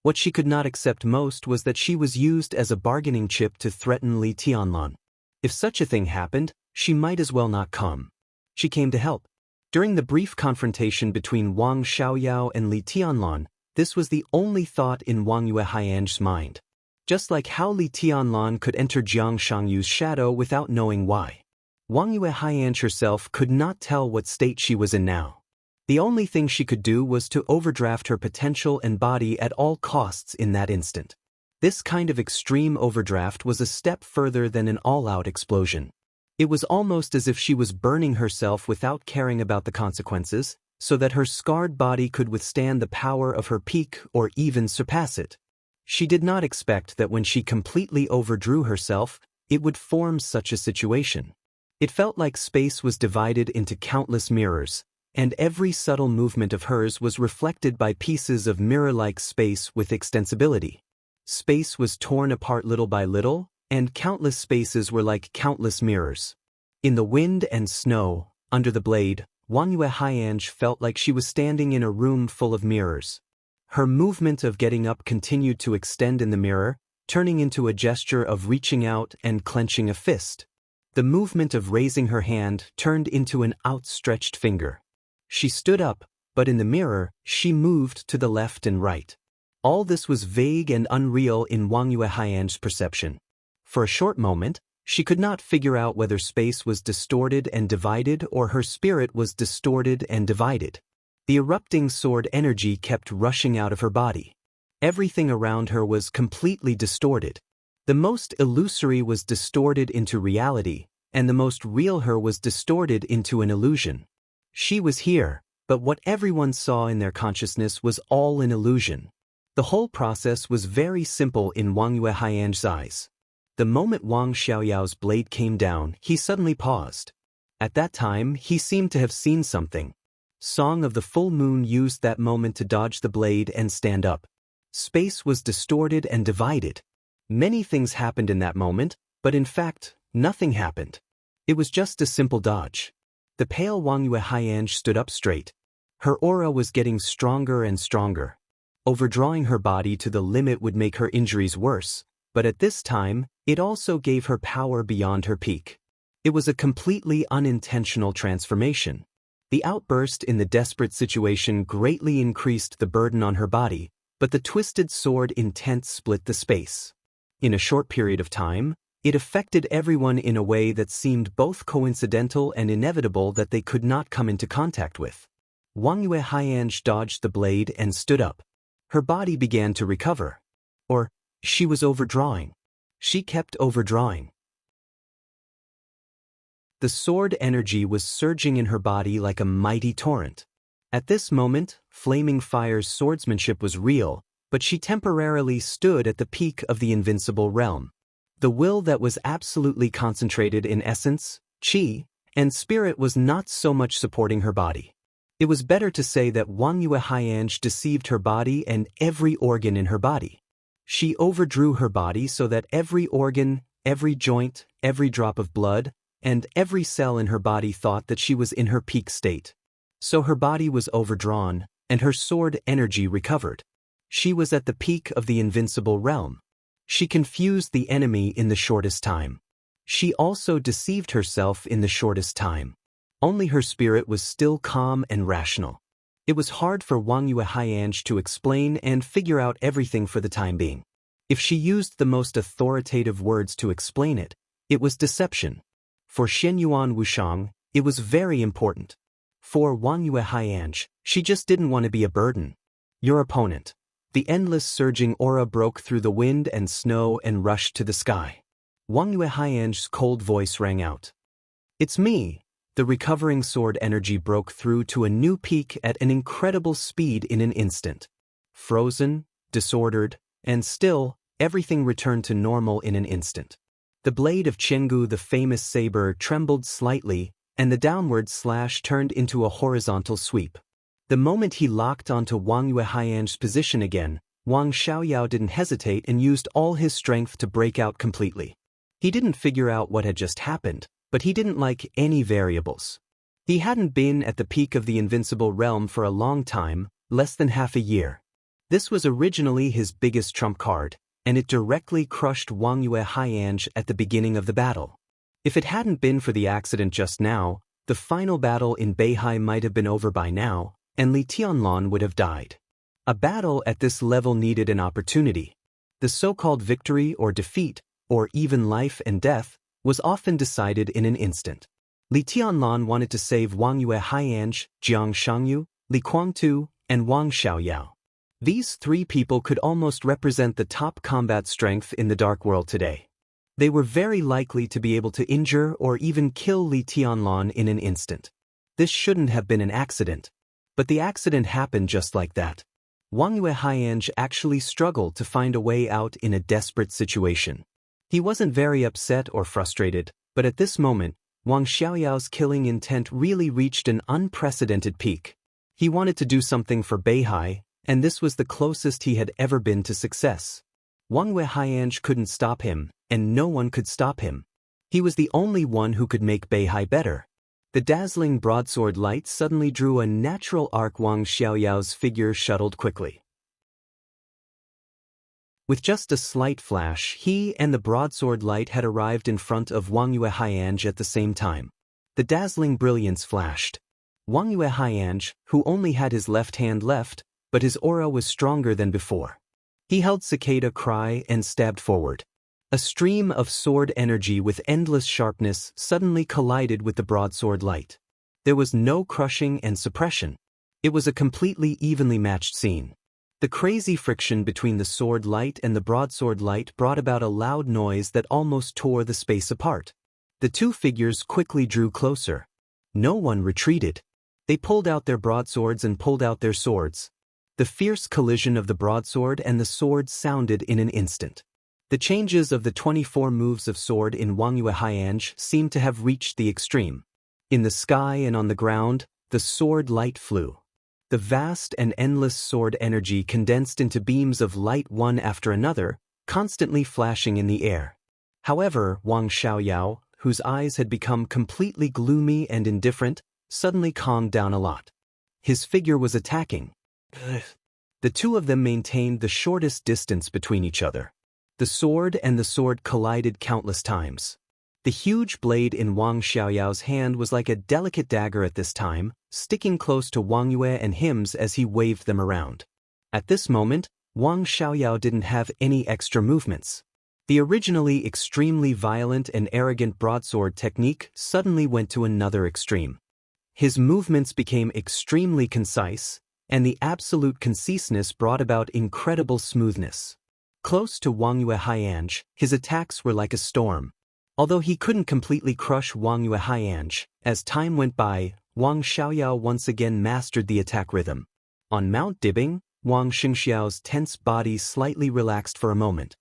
What she could not accept most was that she was used as a bargaining chip to threaten Li Tianlan. If such a thing happened, she might as well not come. She came to help. During the brief confrontation between Wang Xiaoyao and Li Tianlan, this was the only thought in Wang Yue Haiyan's mind. Just like how Li Tianlan could enter Jiang Shangyu's shadow without knowing why. Wang Yue Haiyan herself could not tell what state she was in now. The only thing she could do was to overdraft her potential and body at all costs in that instant. This kind of extreme overdraft was a step further than an all-out explosion. It was almost as if she was burning herself without caring about the consequences, so that her scarred body could withstand the power of her peak or even surpass it. She did not expect that when she completely overdrew herself, it would form such a situation. It felt like space was divided into countless mirrors, and every subtle movement of hers was reflected by pieces of mirror-like space with extensibility. Space was torn apart little by little, and countless spaces were like countless mirrors. In the wind and snow, under the blade, Wang Yue Haiyan felt like she was standing in a room full of mirrors. Her movement of getting up continued to extend in the mirror, turning into a gesture of reaching out and clenching a fist. The movement of raising her hand turned into an outstretched finger. She stood up, but in the mirror, she moved to the left and right. All this was vague and unreal in Wang Yuehaian's perception. For a short moment, she could not figure out whether space was distorted and divided or her spirit was distorted and divided. The erupting sword energy kept rushing out of her body. Everything around her was completely distorted. The most illusory was distorted into reality, and the most real her was distorted into an illusion. She was here, but what everyone saw in their consciousness was all an illusion. The whole process was very simple in Wang Yuehaian's eyes. The moment Wang Xiaoyao's blade came down, he suddenly paused. At that time, he seemed to have seen something. Song of the Full Moon used that moment to dodge the blade and stand up. Space was distorted and divided. Many things happened in that moment, but in fact, nothing happened. It was just a simple dodge. The pale Wang Yuehaian stood up straight. Her aura was getting stronger and stronger. Overdrawing her body to the limit would make her injuries worse, but at this time, it also gave her power beyond her peak. It was a completely unintentional transformation. The outburst in the desperate situation greatly increased the burden on her body, but the twisted sword intent split the space. In a short period of time, it affected everyone in a way that seemed both coincidental and inevitable that they could not come into contact with. Wang Yuehaian dodged the blade and stood up. Her body began to recover. Or, she was overdrawing. She kept overdrawing. The sword energy was surging in her body like a mighty torrent. At this moment, Flaming Fire's swordsmanship was real, but she temporarily stood at the peak of the invincible realm. The will that was absolutely concentrated in essence, qi, and spirit was not so much supporting her body. It was better to say that Wang Yuehaian deceived her body and every organ in her body. She overdrew her body so that every organ, every joint, every drop of blood, and every cell in her body thought that she was in her peak state. So her body was overdrawn, and her sword energy recovered. She was at the peak of the invincible realm. She confused the enemy in the shortest time. She also deceived herself in the shortest time. Only her spirit was still calm and rational. It was hard for Wang Yuehaian to explain and figure out everything for the time being. If she used the most authoritative words to explain it, it was deception. For Shenyuan Wushang, it was very important. For Wang Yuehaian, she just didn't want to be a burden. Your opponent. The endless surging aura broke through the wind and snow and rushed to the sky. Wang Yuehaian's cold voice rang out. It's me. The recovering sword energy broke through to a new peak at an incredible speed in an instant. Frozen, disordered, and still, everything returned to normal in an instant. The blade of Chenggu, the famous saber, trembled slightly, and the downward slash turned into a horizontal sweep. The moment he locked onto Wang Yuehaian's position again, Wang Xiaoyao didn't hesitate and used all his strength to break out completely. He didn't figure out what had just happened, but he didn't like any variables. He hadn't been at the peak of the invincible realm for a long time, less than half a year. This was originally his biggest trump card, and it directly crushed Wang Yuehaian at the beginning of the battle. If it hadn't been for the accident just now, the final battle in Beihai might have been over by now, and Li Tianlan would have died. A battle at this level needed an opportunity. The so-called victory or defeat, or even life and death, was often decided in an instant. Li Tianlan wanted to save Wang Yuehaian, Jiang Shangyu, Li Kuangtu, and Wang Xiaoyao. These three people could almost represent the top combat strength in the Dark World today. They were very likely to be able to injure or even kill Li Tianlan in an instant. This shouldn't have been an accident. But the accident happened just like that. Wang Yuehaian actually struggled to find a way out in a desperate situation. He wasn't very upset or frustrated, but at this moment, Wang Xiaoyao's killing intent really reached an unprecedented peak. He wanted to do something for Beihai, and this was the closest he had ever been to success. Wang Yuehaian couldn't stop him, and no one could stop him. He was the only one who could make Beihai better. The dazzling broadsword light suddenly drew a natural arc. Wang Xiaoyao's figure shuttled quickly. With just a slight flash, he and the broadsword light had arrived in front of Wang Yuehaian at the same time. The dazzling brilliance flashed. Wang Yue Haiyanj, who only had his left hand left, but his aura was stronger than before. He held Cicada Cry and stabbed forward. A stream of sword energy with endless sharpness suddenly collided with the broadsword light. There was no crushing and suppression. It was a completely evenly matched scene. The crazy friction between the sword light and the broadsword light brought about a loud noise that almost tore the space apart. The two figures quickly drew closer. No one retreated. They pulled out their broadswords and pulled out their swords. The fierce collision of the broadsword and the sword sounded in an instant. The changes of the 24 moves of sword in Wang Yue Haiyanj seemed to have reached the extreme. In the sky and on the ground, the sword light flew. The vast and endless sword energy condensed into beams of light one after another, constantly flashing in the air. However, Wang Xiaoyao, whose eyes had become completely gloomy and indifferent, suddenly calmed down a lot. His figure was attacking. The two of them maintained the shortest distance between each other. The sword and the sword collided countless times. The huge blade in Wang Xiaoyao's hand was like a delicate dagger at this time, sticking close to Wang Yue and him's as he waved them around. At this moment, Wang Xiaoyao didn't have any extra movements. The originally extremely violent and arrogant broadsword technique suddenly went to another extreme. His movements became extremely concise, and the absolute conciseness brought about incredible smoothness. Close to Wang Yue Haiyanj, his attacks were like a storm. Although he couldn't completely crush Wang Yue Haiyanj, as time went by, Wang Xiaoyao once again mastered the attack rhythm. On Mount Dibbing, Wang Xiangxiao's tense body slightly relaxed for a moment.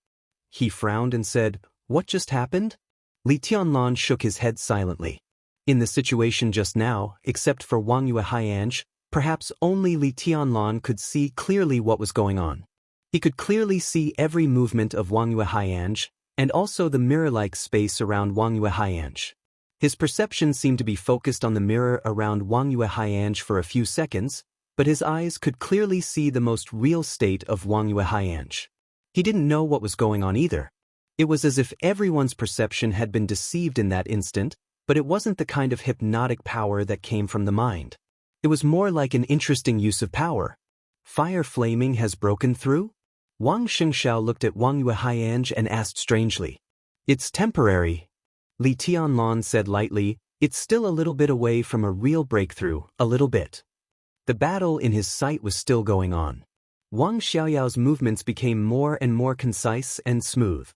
He frowned and said, "What just happened?" Li Tianlan shook his head silently. In the situation just now, except for Wang Yue Haiyanj, perhaps only Li Tianlan could see clearly what was going on. He could clearly see every movement of Wang Yue Haiyanj, and also the mirror-like space around Wang Yue Haiyanj. His perception seemed to be focused on the mirror around Wang Yue Haiyanj for a few seconds, but his eyes could clearly see the most real state of Wang Yue Haiyanj. He didn't know what was going on either. It was as if everyone's perception had been deceived in that instant, but it wasn't the kind of hypnotic power that came from the mind. It was more like an interesting use of power. Fire flaming has broken through? Wang Xiangxiao looked at Wang Yue Haiyanj and asked strangely. "It's temporary." Li Tianlan said lightly, "It's still a little bit away from a real breakthrough, a little bit." The battle in his sight was still going on. Wang Xiaoyao's movements became more and more concise and smooth.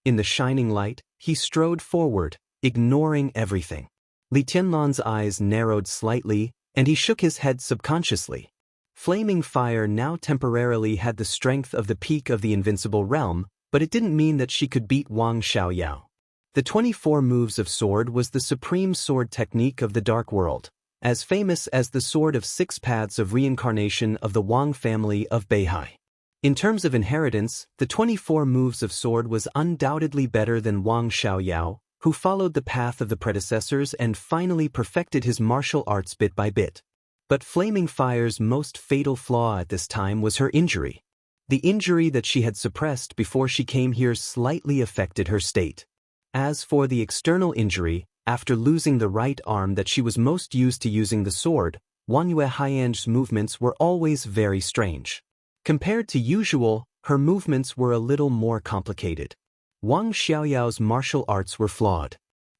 In the shining light, he strode forward, ignoring everything. Li Tianlan's eyes narrowed slightly, and he shook his head subconsciously. Flaming fire now temporarily had the strength of the peak of the invincible realm, but it didn't mean that she could beat Wang Xiaoyao. The 24 moves of sword was the supreme sword technique of the Dark World, as famous as the sword of 6 paths of reincarnation of the Wang family of Beihai. In terms of inheritance, the 24 moves of sword was undoubtedly better than Wang Xiaoyao, who followed the path of the predecessors and finally perfected his martial arts bit by bit. But Flaming Fire's most fatal flaw at this time was her injury. The injury that she had suppressed before she came here slightly affected her state. As for the external injury, after losing the right arm that she was most used to using the sword, Wang Yue Haiyanj's movements were always very strange. Compared to usual, her movements were a little more complicated. Wang Xiaoyao's martial arts were flawed.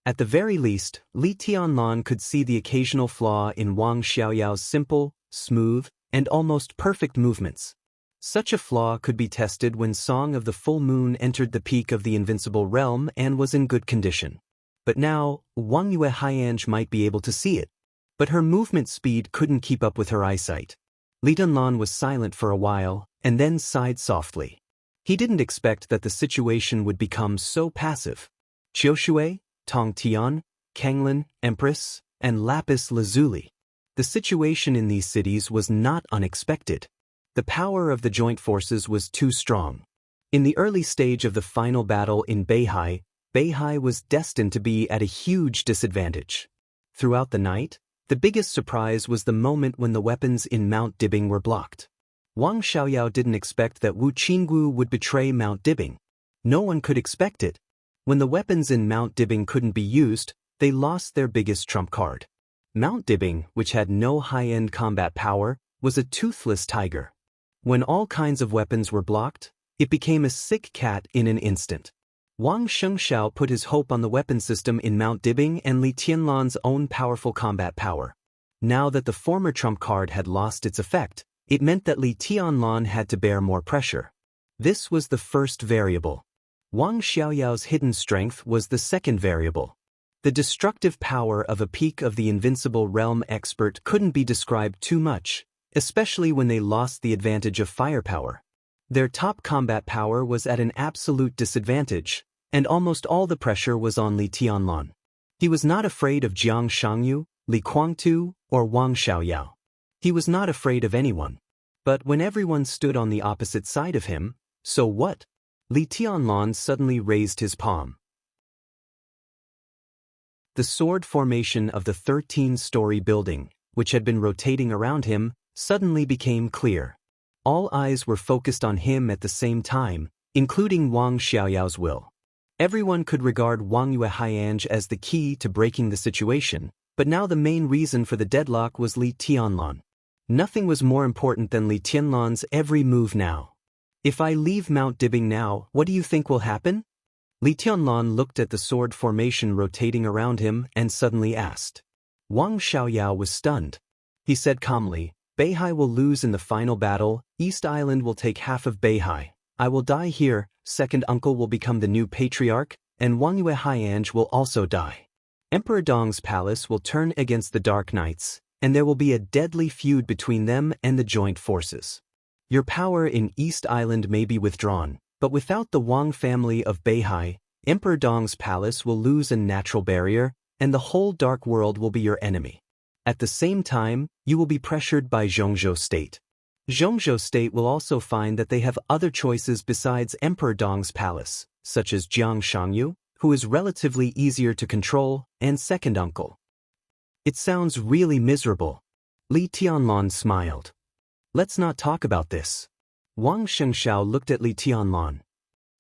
At the very least, Li Tianlan could see the occasional flaw in Wang Xiaoyao's simple, smooth, and almost perfect movements. Such a flaw could be tested when Song of the Full Moon entered the peak of the invincible realm and was in good condition. But now, Wang Yue Haiyanj might be able to see it. But her movement speed couldn't keep up with her eyesight. Li Tianlan was silent for a while, and then sighed softly. He didn't expect that the situation would become so passive. Qiushui, Tong Tian, Kanglin, Empress, and Lapis Lazuli. The situation in these cities was not unexpected. The power of the joint forces was too strong. In the early stage of the final battle in Beihai, Beihai was destined to be at a huge disadvantage. Throughout the night, the biggest surprise was the moment when the weapons in Mount Dibbing were blocked. Wang Xiaoyao didn't expect that Wu Qinggu would betray Mount Dibbing. No one could expect it. When the weapons in Mount Dibbing couldn't be used, they lost their biggest trump card. Mount Dibbing, which had no high-end combat power, was a toothless tiger. When all kinds of weapons were blocked, it became a sick cat in an instant. Wang Xianxia put his hope on the weapon system in Mount Dibbing and Li Tianlan's own powerful combat power. Now that the former trump card had lost its effect, it meant that Li Tianlan had to bear more pressure. This was the first variable. Wang Xiaoyao's hidden strength was the second variable. The destructive power of a peak of the invincible realm expert couldn't be described too much, especially when they lost the advantage of firepower. Their top combat power was at an absolute disadvantage, and almost all the pressure was on Li Tianlan. He was not afraid of Jiang Shangyu, Li Guangtu, or Wang Xiaoyao. He was not afraid of anyone. But when everyone stood on the opposite side of him, so what? Li Tianlan suddenly raised his palm. The sword formation of the 13-story building, which had been rotating around him, suddenly became clear. All eyes were focused on him at the same time, including Wang Xiaoyao's will. Everyone could regard Wang Yuehaiange as the key to breaking the situation, but now the main reason for the deadlock was Li Tianlan. Nothing was more important than Li Tianlan's every move now. If I leave Mount Dibbing now, what do you think will happen? Li Tianlan looked at the sword formation rotating around him and suddenly asked. Wang Xiaoyao was stunned. He said calmly, Beihai will lose in the final battle, East Island will take half of Beihai. I will die here, second uncle will become the new patriarch, and Wang Yuehaiange will also die. Emperor Dong's palace will turn against the Dark Knights, and there will be a deadly feud between them and the joint forces. Your power in East Island may be withdrawn, but without the Wang family of Beihai, Emperor Dong's palace will lose a natural barrier, and the whole dark world will be your enemy. At the same time, you will be pressured by Zhongzhou State. Zhongzhou State will also find that they have other choices besides Emperor Dong's palace, such as Jiang Shangyu, who is relatively easier to control, and second uncle. It sounds really miserable. Li Tianlan smiled. Let's not talk about this. Wang Xianxiao looked at Li Tianlan.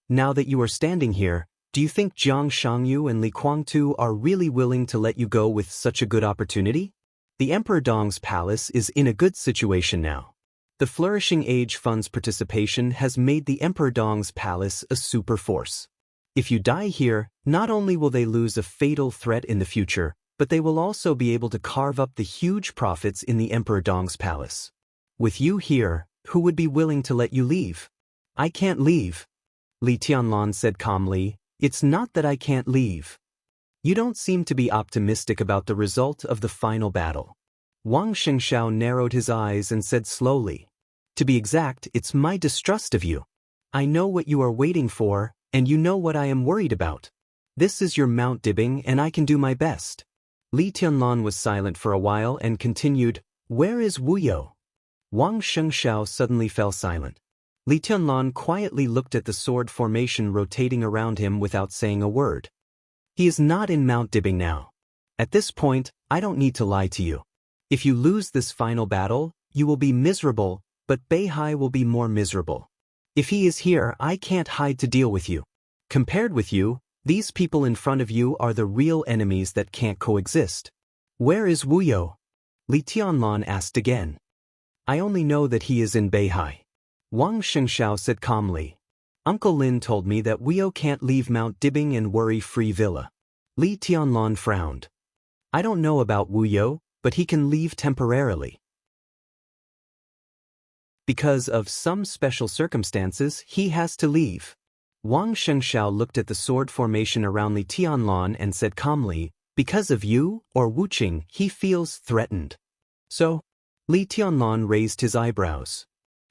Now that you are standing here, do you think Jiang Shangyu and Li Guangtu are really willing to let you go with such a good opportunity? The Emperor Dong's palace is in a good situation now. The Flourishing Age Fund's participation has made the Emperor Dong's palace a super force. If you die here, not only will they lose a fatal threat in the future, but they will also be able to carve up the huge profits in the Emperor Dong's palace. With you here, who would be willing to let you leave? I can't leave. Li Tianlan said calmly, it's not that I can't leave. You don't seem to be optimistic about the result of the final battle. Wang Xianxiao narrowed his eyes and said slowly, to be exact, it's my distrust of you. I know what you are waiting for, and you know what I am worried about. This is your Mount Dibbing and I can do my best. Li Tianlan was silent for a while and continued, where is Wuyo? Wang Xianxiao suddenly fell silent. Li Tianlan quietly looked at the sword formation rotating around him without saying a word. He is not in Mount Dibbing now. At this point, I don't need to lie to you. If you lose this final battle, you will be miserable, but Beihai will be more miserable. If he is here, I can't hide to deal with you. Compared with you, these people in front of you are the real enemies that can't coexist. Where is Wuyo? Li Tianlan asked again. I only know that he is in Beihai. Wang Xianxiao said calmly. Uncle Lin told me that Wuyo can't leave Mount Dibbing and Worry Free Villa. Li Tianlan frowned. I don't know about Wuyo, but he can leave temporarily. Because of some special circumstances, he has to leave. Wang Xianxiao looked at the sword formation around Li Tianlan and said calmly, because of you, or Wuqing, he feels threatened. So? Li Tianlan raised his eyebrows.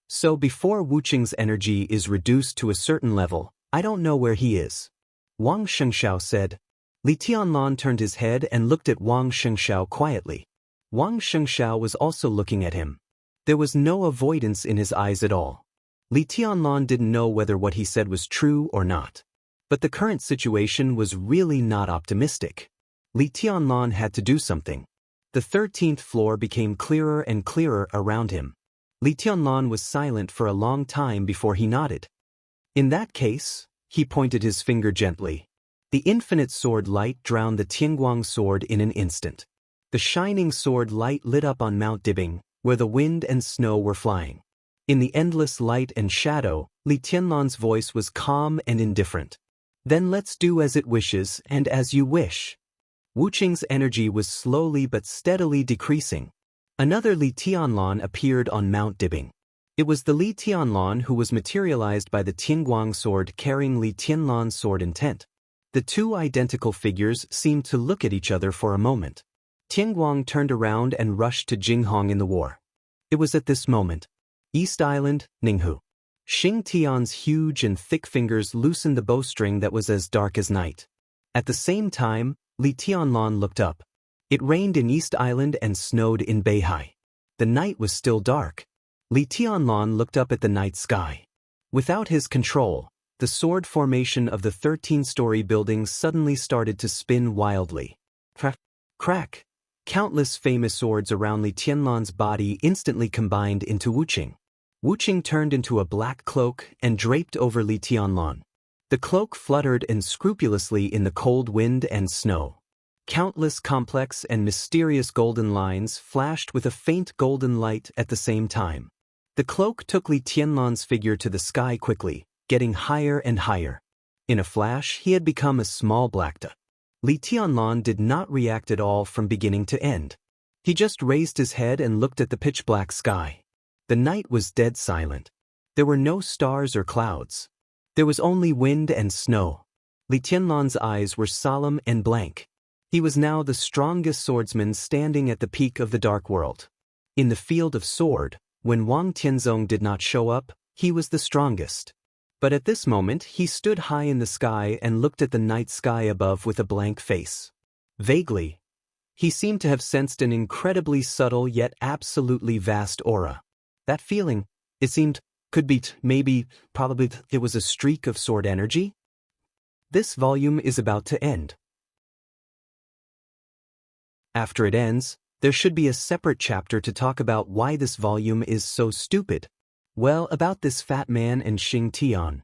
So before Wuqing's energy is reduced to a certain level, I don't know where he is. Wang Xianxiao said. Li Tianlan turned his head and looked at Wang Xianxiao quietly. Wang Xianxiao was also looking at him. There was no avoidance in his eyes at all. Li Tianlan didn't know whether what he said was true or not. But the current situation was really not optimistic. Li Tianlan had to do something. The 13th floor became clearer and clearer around him. Li Tianlan was silent for a long time before he nodded. In that case, he pointed his finger gently. The infinite sword light drowned the Tianguang sword in an instant. The shining sword light lit up on Mount Dibing, where the wind and snow were flying. In the endless light and shadow, Li Tianlan's voice was calm and indifferent. Then let's do as it wishes and as you wish. Wuqing's energy was slowly but steadily decreasing. Another Li Tianlan appeared on Mount Dibing. It was the Li Tianlan who was materialized by the Tianguang sword carrying Li Tianlan's sword intent. The two identical figures seemed to look at each other for a moment. Tianguang turned around and rushed to Jinghong in the war. It was at this moment. East Island, Ninghu. Xing Tian's huge and thick fingers loosened the bowstring that was as dark as night. At the same time, Li Tianlan looked up. It rained in East Island and snowed in Beihai. The night was still dark. Li Tianlan looked up at the night sky. Without his control, the sword formation of the 13-story building suddenly started to spin wildly. Crack, crack. Countless famous swords around Li Tianlan's body instantly combined into Wuqing. Wuqing turned into a black cloak and draped over Li Tianlan. The cloak fluttered unscrupulously in the cold wind and snow. Countless complex and mysterious golden lines flashed with a faint golden light at the same time. The cloak took Li Tianlan's figure to the sky quickly, getting higher and higher. In a flash, he had become a small blackta. Li Tianlan did not react at all from beginning to end. He just raised his head and looked at the pitch-black sky. The night was dead silent. There were no stars or clouds. There was only wind and snow. Li Tianlan's eyes were solemn and blank. He was now the strongest swordsman standing at the peak of the dark world. In the field of sword, when Wang Tianzong did not show up, he was the strongest. But at this moment he stood high in the sky and looked at the night sky above with a blank face. Vaguely, he seemed to have sensed an incredibly subtle yet absolutely vast aura. That feeling, it seemed, could be probably it was a streak of sword energy. This volume is about to end. After it ends, there should be a separate chapter to talk about why this volume is so stupid. Well, about this fat man and Xing Tian.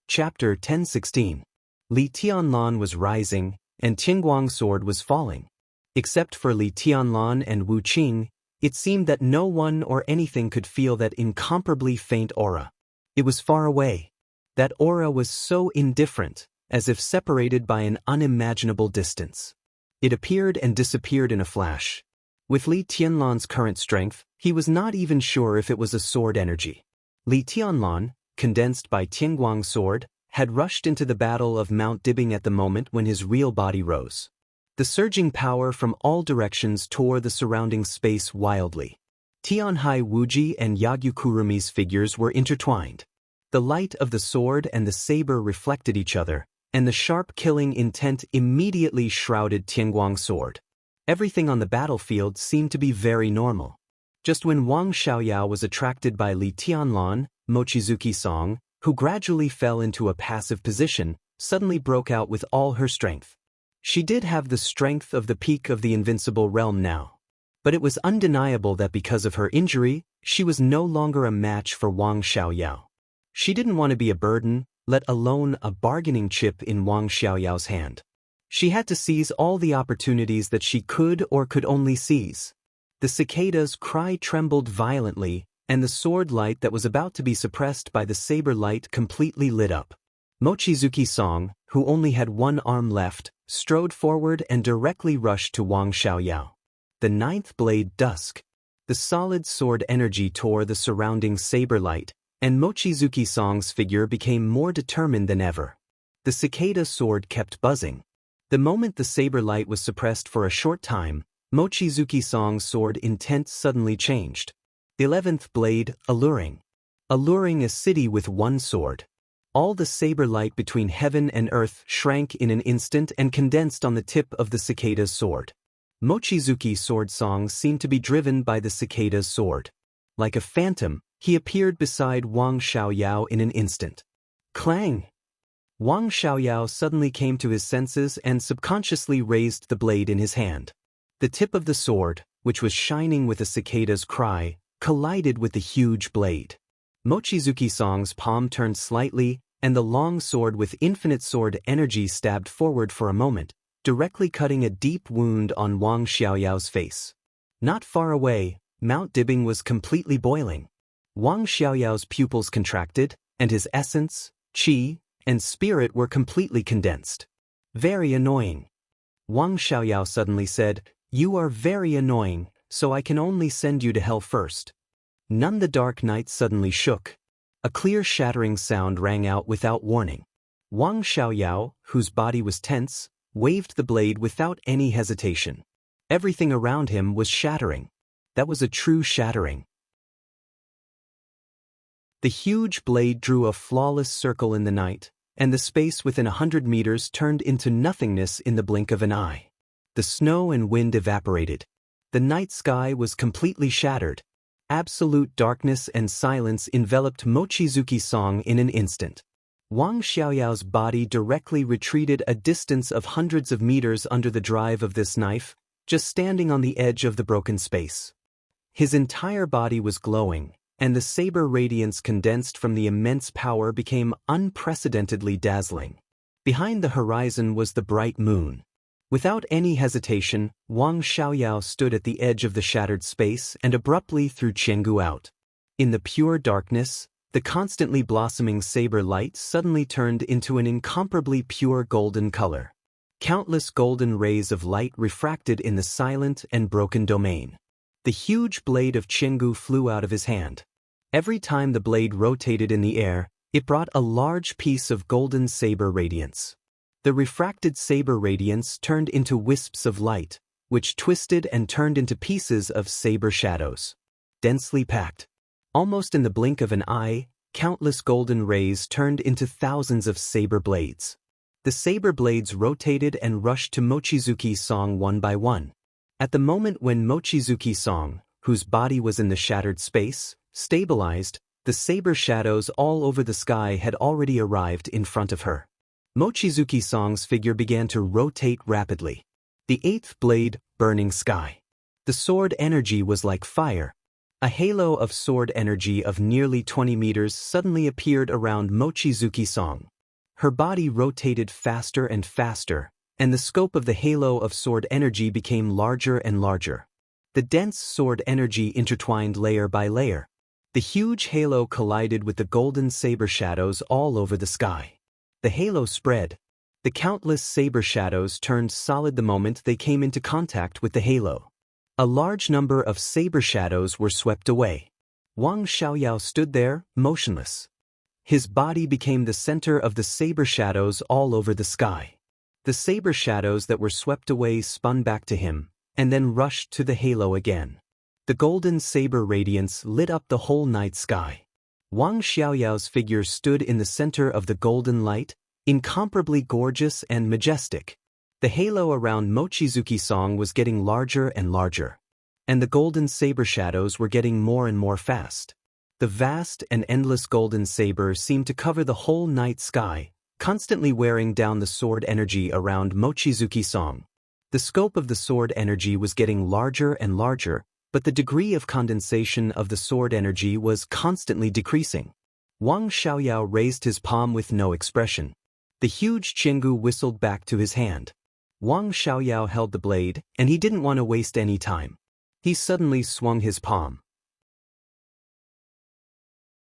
Chapter 10:16. Li Tianlan was rising, and Tianguang's sword was falling. Except for Li Tianlan and Wu Qing, it seemed that no one or anything could feel that incomparably faint aura. It was far away. That aura was so indifferent, as if separated by an unimaginable distance. It appeared and disappeared in a flash. With Li Tianlan's current strength, he was not even sure if it was a sword energy. Li Tianlan, condensed by Tianguang's sword, had rushed into the battle of Mount Dibing at the moment when his real body rose. The surging power from all directions tore the surrounding space wildly. Tianhai Wuji and Yagyukurumi's figures were intertwined. The light of the sword and the saber reflected each other, and the sharp killing intent immediately shrouded Tianguang's sword. Everything on the battlefield seemed to be very normal. Just when Wang Xiaoyao was attracted by Li Tianlan, Mochizuki Song, who gradually fell into a passive position, suddenly broke out with all her strength. She did have the strength of the peak of the invincible realm now. But it was undeniable that because of her injury, she was no longer a match for Wang Xiaoyao. She didn't want to be a burden, let alone a bargaining chip in Wang Xiaoyao's hand. She had to seize all the opportunities that she could or could only seize. The cicada's cry trembled violently, and the sword light that was about to be suppressed by the saber light completely lit up. Mochizuki Song, who only had one arm left, strode forward and directly rushed to Wang Xiaoyao. The ninth blade dusk. The solid sword energy tore the surrounding saber light, and Mochizuki Song's figure became more determined than ever. The cicada sword kept buzzing. The moment the saber light was suppressed for a short time, Mochizuki Song's sword intent suddenly changed. 11th blade, alluring. Alluring a city with one sword. All the saber light between heaven and earth shrank in an instant and condensed on the tip of the cicada's sword. Mochizuki's sword song seemed to be driven by the cicada's sword. Like a phantom, he appeared beside Wang Xiaoyao in an instant. Clang! Wang Xiaoyao suddenly came to his senses and subconsciously raised the blade in his hand. The tip of the sword, which was shining with a cicada's cry, collided with the huge blade. Mochizuki-sang's palm turned slightly, and the long sword with infinite sword energy stabbed forward for a moment, directly cutting a deep wound on Wang Xiaoyao's face. Not far away, Mount Dibbing was completely boiling. Wang Xiaoyao's pupils contracted, and his essence, qi, and spirit were completely condensed. Very annoying. Wang Xiaoyao suddenly said, "You are very annoying, so I can only send you to hell first." None. The dark night suddenly shook. A clear shattering sound rang out without warning. Wang Xiaoyao, whose body was tense, waved the blade without any hesitation. Everything around him was shattering. That was a true shattering. The huge blade drew a flawless circle in the night, and the space within 100 meters turned into nothingness in the blink of an eye. The snow and wind evaporated. The night sky was completely shattered. Absolute darkness and silence enveloped Mochizuki-sang in an instant. Wang Xiaoyao's body directly retreated a distance of hundreds of meters under the drive of this knife, just standing on the edge of the broken space. His entire body was glowing, and the saber radiance condensed from the immense power became unprecedentedly dazzling. Behind the horizon was the bright moon. Without any hesitation, Wang Xiaoyao stood at the edge of the shattered space and abruptly threw Chenggu out. In the pure darkness, the constantly blossoming saber light suddenly turned into an incomparably pure golden color. Countless golden rays of light refracted in the silent and broken domain. The huge blade of Chenggu flew out of his hand. Every time the blade rotated in the air, it brought a large piece of golden saber radiance. The refracted saber radiance turned into wisps of light, which twisted and turned into pieces of saber shadows. Densely packed. Almost in the blink of an eye, countless golden rays turned into thousands of saber blades. The saber blades rotated and rushed to Mochizuki-sang one by one. At the moment when Mochizuki-sang, whose body was in the shattered space, stabilized, the saber shadows all over the sky had already arrived in front of her. Mochizuki-sang's figure began to rotate rapidly. The eighth blade, burning sky. The sword energy was like fire. A halo of sword energy of nearly 20 meters suddenly appeared around Mochizuki-sang. Her body rotated faster and faster, and the scope of the halo of sword energy became larger and larger. The dense sword energy intertwined layer by layer. The huge halo collided with the golden saber shadows all over the sky. The halo spread. The countless saber shadows turned solid the moment they came into contact with the halo. A large number of saber shadows were swept away. Wang Xiaoyao stood there, motionless. His body became the center of the saber shadows all over the sky. The saber shadows that were swept away spun back to him, and then rushed to the halo again. The golden saber radiance lit up the whole night sky. Wang Xiaoyao's figure stood in the center of the golden light, incomparably gorgeous and majestic. The halo around Mochizuki-sang was getting larger and larger, and the golden saber shadows were getting more and more fast. The vast and endless golden saber seemed to cover the whole night sky, constantly wearing down the sword energy around Mochizuki-sang. The scope of the sword energy was getting larger and larger, but the degree of condensation of the sword energy was constantly decreasing. Wang Xiaoyao raised his palm with no expression. The huge Chenggu whistled back to his hand. Wang Xiaoyao held the blade, and he didn't want to waste any time. He suddenly swung his palm.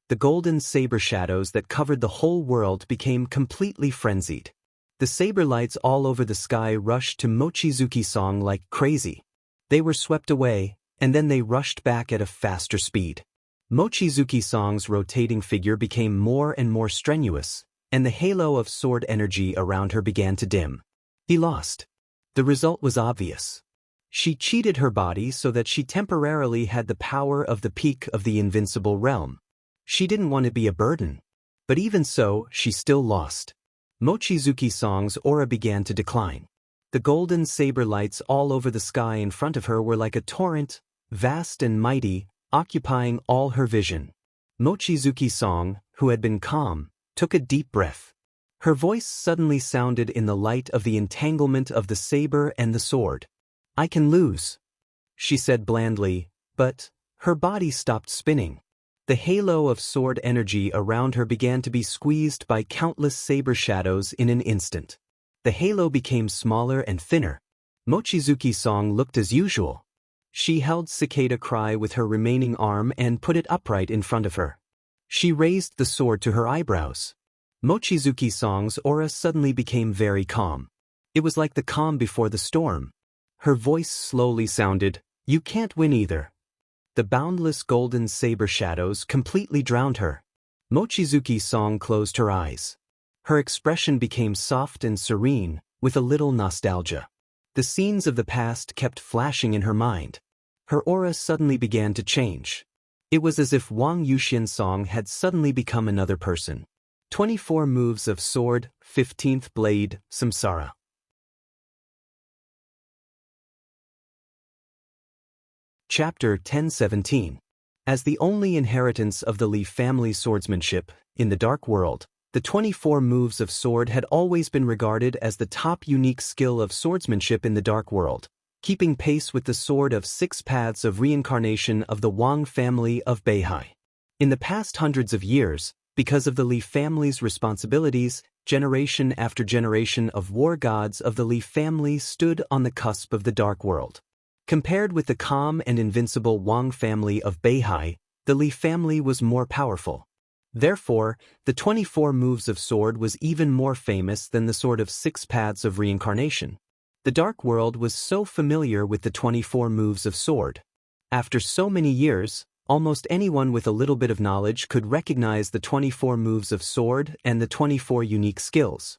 The golden saber shadows that covered the whole world became completely frenzied. The saber lights all over the sky rushed to Mochizuki-sang like crazy. They were swept away, and then they rushed back at a faster speed. Mochizuki-sang's rotating figure became more and more strenuous, and the halo of sword energy around her began to dim. He lost. The result was obvious. She cheated her body so that she temporarily had the power of the peak of the invincible realm. She didn't want to be a burden. But even so, she still lost. Mochizuki-sang's aura began to decline. The golden saber lights all over the sky in front of her were like a torrent, vast and mighty, occupying all her vision. Mochizuki-sang, who had been calm, took a deep breath. Her voice suddenly sounded in the light of the entanglement of the saber and the sword. "I can lose," she said blandly, but her body stopped spinning. The halo of sword energy around her began to be squeezed by countless saber shadows in an instant. The halo became smaller and thinner. Mochizuki-song looked as usual. She held Cicada Cry with her remaining arm and put it upright in front of her. She raised the sword to her eyebrows. Mochizuki-song's aura suddenly became very calm. It was like the calm before the storm. Her voice slowly sounded, "You can't win either." The boundless golden saber shadows completely drowned her. Mochizuki-song closed her eyes. Her expression became soft and serene, with a little nostalgia. The scenes of the past kept flashing in her mind. Her aura suddenly began to change. It was as if Wang Yuxian-song had suddenly become another person. 24 moves of sword, 15th blade, Samsara. Chapter 1017. As the only inheritance of the Li family swordsmanship, in the Dark World, the 24 moves of sword had always been regarded as the top unique skill of swordsmanship in the Dark World, keeping pace with the sword of 6 paths of reincarnation of the Wang family of Beihai. In the past hundreds of years, because of the Li family's responsibilities, generation after generation of war gods of the Li family stood on the cusp of the Dark World. Compared with the calm and invincible Wang family of Beihai, the Li family was more powerful. Therefore, the 24 moves of sword was even more famous than the sword of 6 paths of reincarnation. The Dark World was so familiar with the 24 moves of sword. After so many years, almost anyone with a little bit of knowledge could recognize the 24 moves of sword and the 24 unique skills.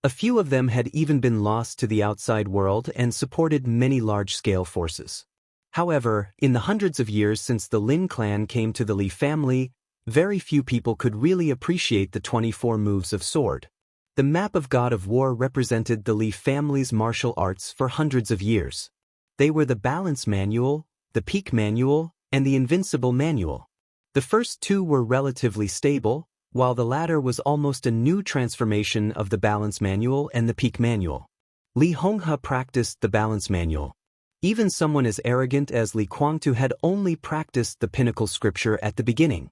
A few of them had even been lost to the outside world and supported many large-scale forces. However, in the hundreds of years since the Lin clan came to the Li family, very few people could really appreciate the 24 moves of sword. The map of God of War represented the Li family's martial arts for hundreds of years. They were the Balance Manual, the Peak Manual, and the Invincible Manual. The first two were relatively stable, while the latter was almost a new transformation of the Balance Manual and the Peak Manual. Li Honghe practiced the Balance Manual. Even someone as arrogant as Li Kuangtu had only practiced the Pinnacle Scripture at the beginning.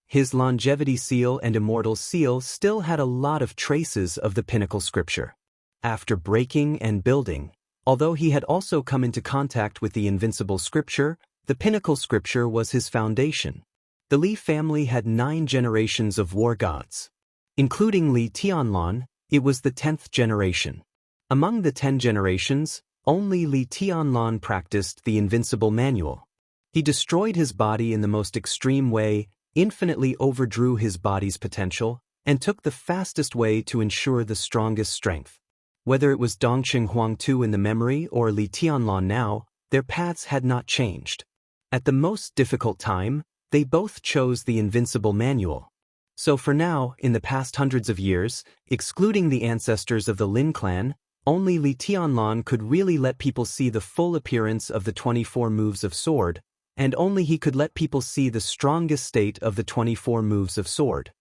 His Longevity Seal and Immortal Seal still had a lot of traces of the Pinnacle Scripture. After breaking and building, although he had also come into contact with the Invincible Scripture, the Pinnacle Scripture was his foundation. The Li family had 9 generations of war gods. Including Li Tianlan, it was the 10th generation. Among the 10 generations, only Li Tianlan practiced the Invincible Manual. He destroyed his body in the most extreme way, infinitely overdrew his body's potential, and took the fastest way to ensure the strongest strength. Whether it was Dongqing Huangtu in the memory or Li Tianlan now, their paths had not changed. At the most difficult time, they both chose the Invincible Manual. So for now, in the past hundreds of years, excluding the ancestors of the Lin clan, only Li Tianlan could really let people see the full appearance of the 24 moves of sword, and only he could let people see the strongest state of the 24 moves of sword.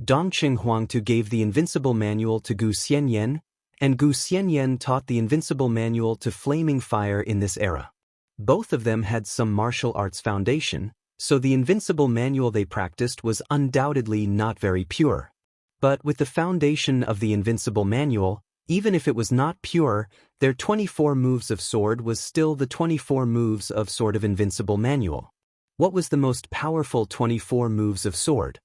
Dongqing Huangtu gave the Invincible Manual to Gu Xianyan, and Gu Xianyan taught the Invincible Manual to Flaming Fire in this era. Both of them had some martial arts foundation, so the Invincible Manual they practiced was undoubtedly not very pure. But with the foundation of the Invincible Manual, even if it was not pure, their 24 moves of sword was still the 24 moves of sword of Invincible Manual. What was the most powerful 24 moves of sword?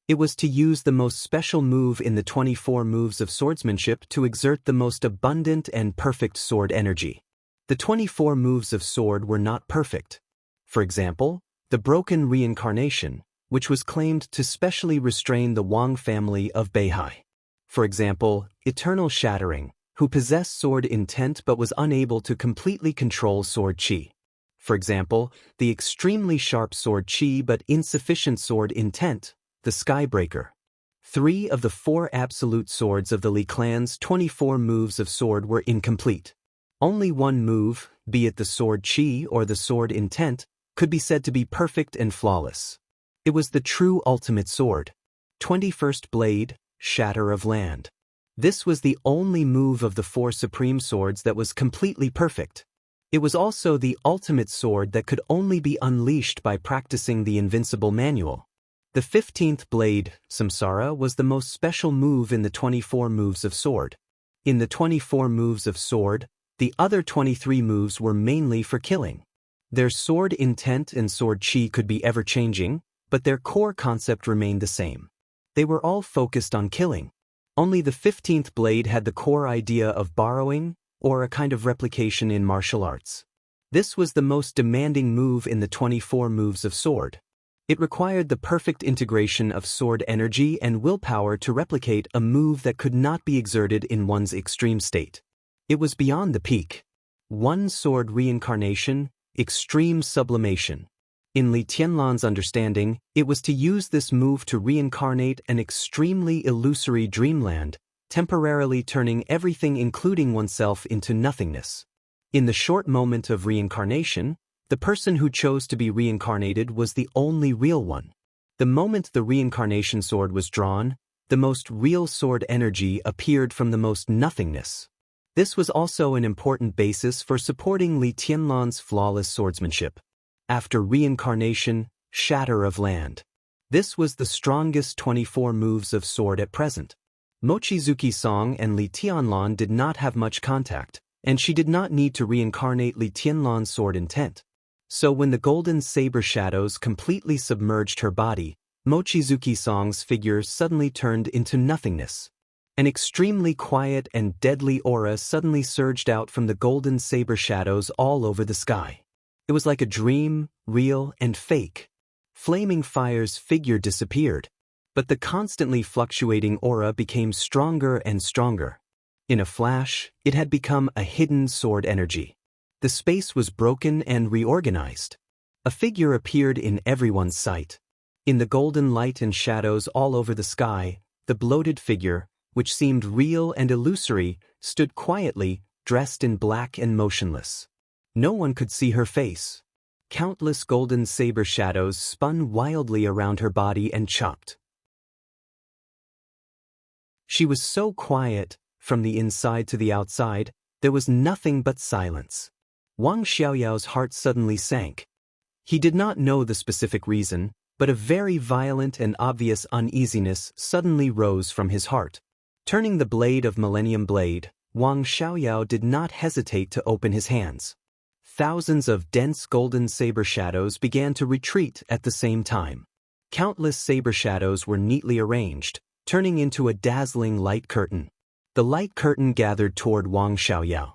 It was to use the most special move in the 24 moves of swordsmanship to exert the most abundant and perfect sword energy. The 24 moves of sword were not perfect. For example, the Broken Reincarnation, which was claimed to specially restrain the Wang family of Beihai. For example, Eternal Shattering, who possessed sword intent but was unable to completely control sword chi. For example, the extremely sharp sword chi but insufficient sword intent, the Skybreaker. 3 of the 4 absolute swords of the Li clan's 24 moves of sword were incomplete. Only one move, be it the sword chi or the sword intent, could be said to be perfect and flawless. It was the true ultimate sword. 21st blade, Shatter of Land. This was the only move of the 4 supreme swords that was completely perfect. It was also the ultimate sword that could only be unleashed by practicing the invincible manual. The 15th blade, Samsara, was the most special move in the 24 moves of sword. In the 24 moves of sword, the other 23 moves were mainly for killing. Their sword intent and sword chi could be ever-changing, but their core concept remained the same. They were all focused on killing. Only the 15th blade had the core idea of borrowing, or a kind of replication in martial arts. This was the most demanding move in the 24 moves of sword. It required the perfect integration of sword energy and willpower to replicate a move that could not be exerted in one's extreme state. It was beyond the peak. One sword reincarnation, extreme sublimation. In Li Tianlan's understanding, it was to use this move to reincarnate an extremely illusory dreamland, temporarily turning everything including oneself into nothingness. In the short moment of reincarnation, the person who chose to be reincarnated was the only real one. The moment the reincarnation sword was drawn, the most real sword energy appeared from the most nothingness. This was also an important basis for supporting Li Tianlan's flawless swordsmanship. After reincarnation, shatter of land. This was the strongest 24 moves of sword at present. Mochizuki Song and Li Tianlan did not have much contact, and she did not need to reincarnate Li Tianlan's sword intent. So when the golden saber shadows completely submerged her body, Mochizuki Song's figure suddenly turned into nothingness. An extremely quiet and deadly aura suddenly surged out from the golden saber shadows all over the sky. It was like a dream, real and fake. Flaming Fire's figure disappeared, but the constantly fluctuating aura became stronger and stronger. In a flash, it had become a hidden sword energy. The space was broken and reorganized. A figure appeared in everyone's sight. In the golden light and shadows all over the sky, the bloated figure, which seemed real and illusory, stood quietly, dressed in black and motionless. No one could see her face. Countless golden saber shadows spun wildly around her body and chopped. She was so quiet, from the inside to the outside, there was nothing but silence. Wang Xiaoyao's heart suddenly sank. He did not know the specific reason, but a very violent and obvious uneasiness suddenly rose from his heart. Turning the blade of Millennium Blade, Wang Xiaoyao did not hesitate to open his hands. Thousands of dense golden saber shadows began to retreat at the same time. Countless saber shadows were neatly arranged, turning into a dazzling light curtain. The light curtain gathered toward Wang Xiaoyao.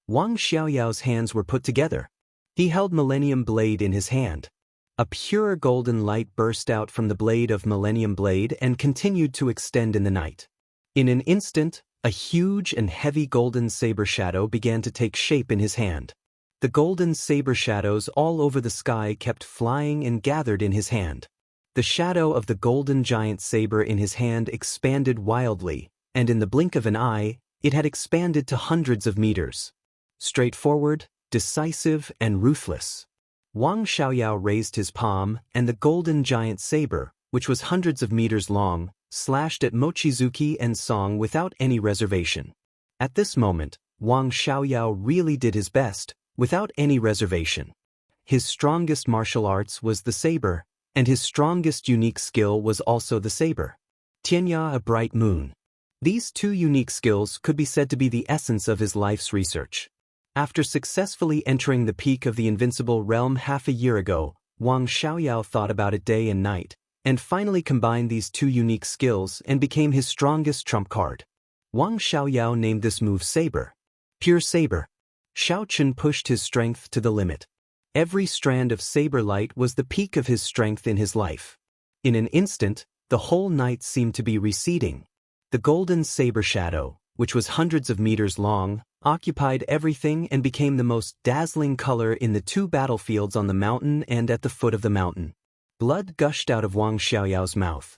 Wang Xiaoyao's hands were put together. He held Millennium Blade in his hand. A pure golden light burst out from the blade of Millennium Blade and continued to extend in the night. In an instant, a huge and heavy golden saber shadow began to take shape in his hand. The golden saber shadows all over the sky kept flying and gathered in his hand. The shadow of the golden giant saber in his hand expanded wildly, and in the blink of an eye, it had expanded to hundreds of meters. Straightforward, decisive, and ruthless. Wang Xiaoyao raised his palm, and the golden giant saber, which was hundreds of meters long, slashed at Mochizuki and Song without any reservation. At this moment, Wang Xiaoyao really did his best, without any reservation. His strongest martial arts was the saber, and his strongest unique skill was also the saber. Tianya, a bright moon. These two unique skills could be said to be the essence of his life's research. After successfully entering the peak of the invincible realm half a year ago, Wang Xiaoyao thought about it day and night, and finally combined these two unique skills and became his strongest trump card. Wang Xiaoyao named this move Saber. Pure Saber. Xiaochen pushed his strength to the limit. Every strand of saber light was the peak of his strength in his life. In an instant, the whole night seemed to be receding. The golden saber shadow, which was hundreds of meters long, occupied everything and became the most dazzling color in the two battlefields on the mountain and at the foot of the mountain. Blood gushed out of Wang Xiaoyao's mouth.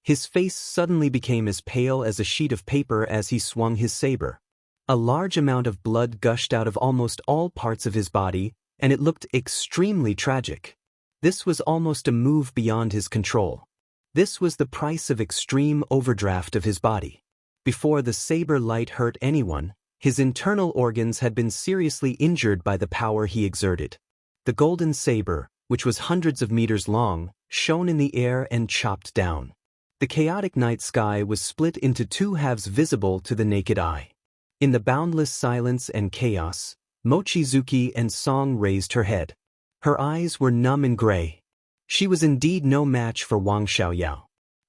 His face suddenly became as pale as a sheet of paper as he swung his saber. A large amount of blood gushed out of almost all parts of his body, and it looked extremely tragic. This was almost a move beyond his control. This was the price of extreme overdraft of his body. Before the saber light hurt anyone, His internal organs had been seriously injured by the power he exerted. The golden saber, which was hundreds of meters long, shone in the air and chopped down. The chaotic night sky was split into two halves visible to the naked eye. In the boundless silence and chaos, Mochizuki and Song raised her head. Her eyes were numb and gray. She was indeed no match for Wang Xiaoyao.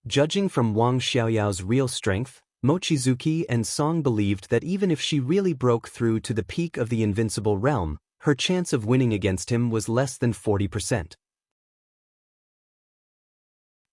Judging from Wang Xiaoyao's real strength, Mochizuki and Song believed that even if she really broke through to the peak of the invincible realm, her chance of winning against him was less than 40%.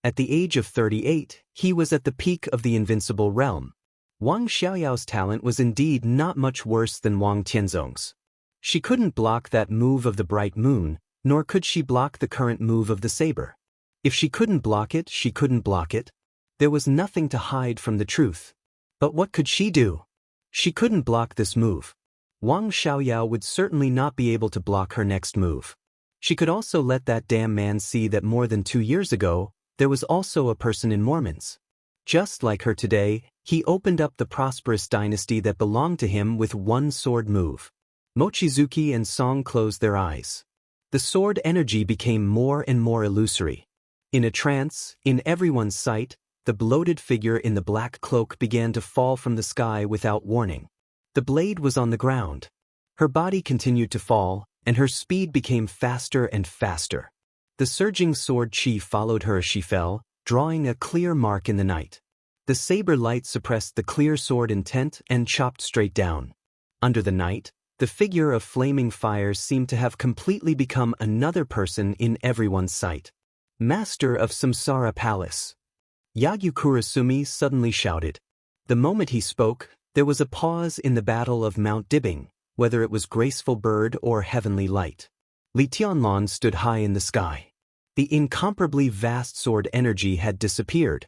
At the age of 38, he was at the peak of the invincible realm. Wang Xiaoyao's talent was indeed not much worse than Wang Tianzong's. She couldn't block that move of the bright moon, nor could she block the current move of the saber. If she couldn't block it, she couldn't block it. There was nothing to hide from the truth. But what could she do? She couldn't block this move. Wang Xiaoyao would certainly not be able to block her next move. She could also let that damn man see that more than 2 years ago, there was also a person in Mormons. Just like her today, he opened up the prosperous dynasty that belonged to him with one sword move. Mochizuki and Song closed their eyes. The sword energy became more and more illusory. In a trance, in everyone's sight, the bloated figure in the black cloak began to fall from the sky without warning. The blade was on the ground. Her body continued to fall, and her speed became faster and faster. The surging sword chi followed her as she fell, drawing a clear mark in the night. The saber light suppressed the clear sword intent and chopped straight down. Under the night, the figure of flaming fire seemed to have completely become another person in everyone's sight. Master of Samsara Palace. Yagyu Kurasumi suddenly shouted. The moment he spoke, there was a pause in the battle of Mount Dibbing, whether it was graceful bird or heavenly light. Li Tianlan stood high in the sky. The incomparably vast sword energy had disappeared.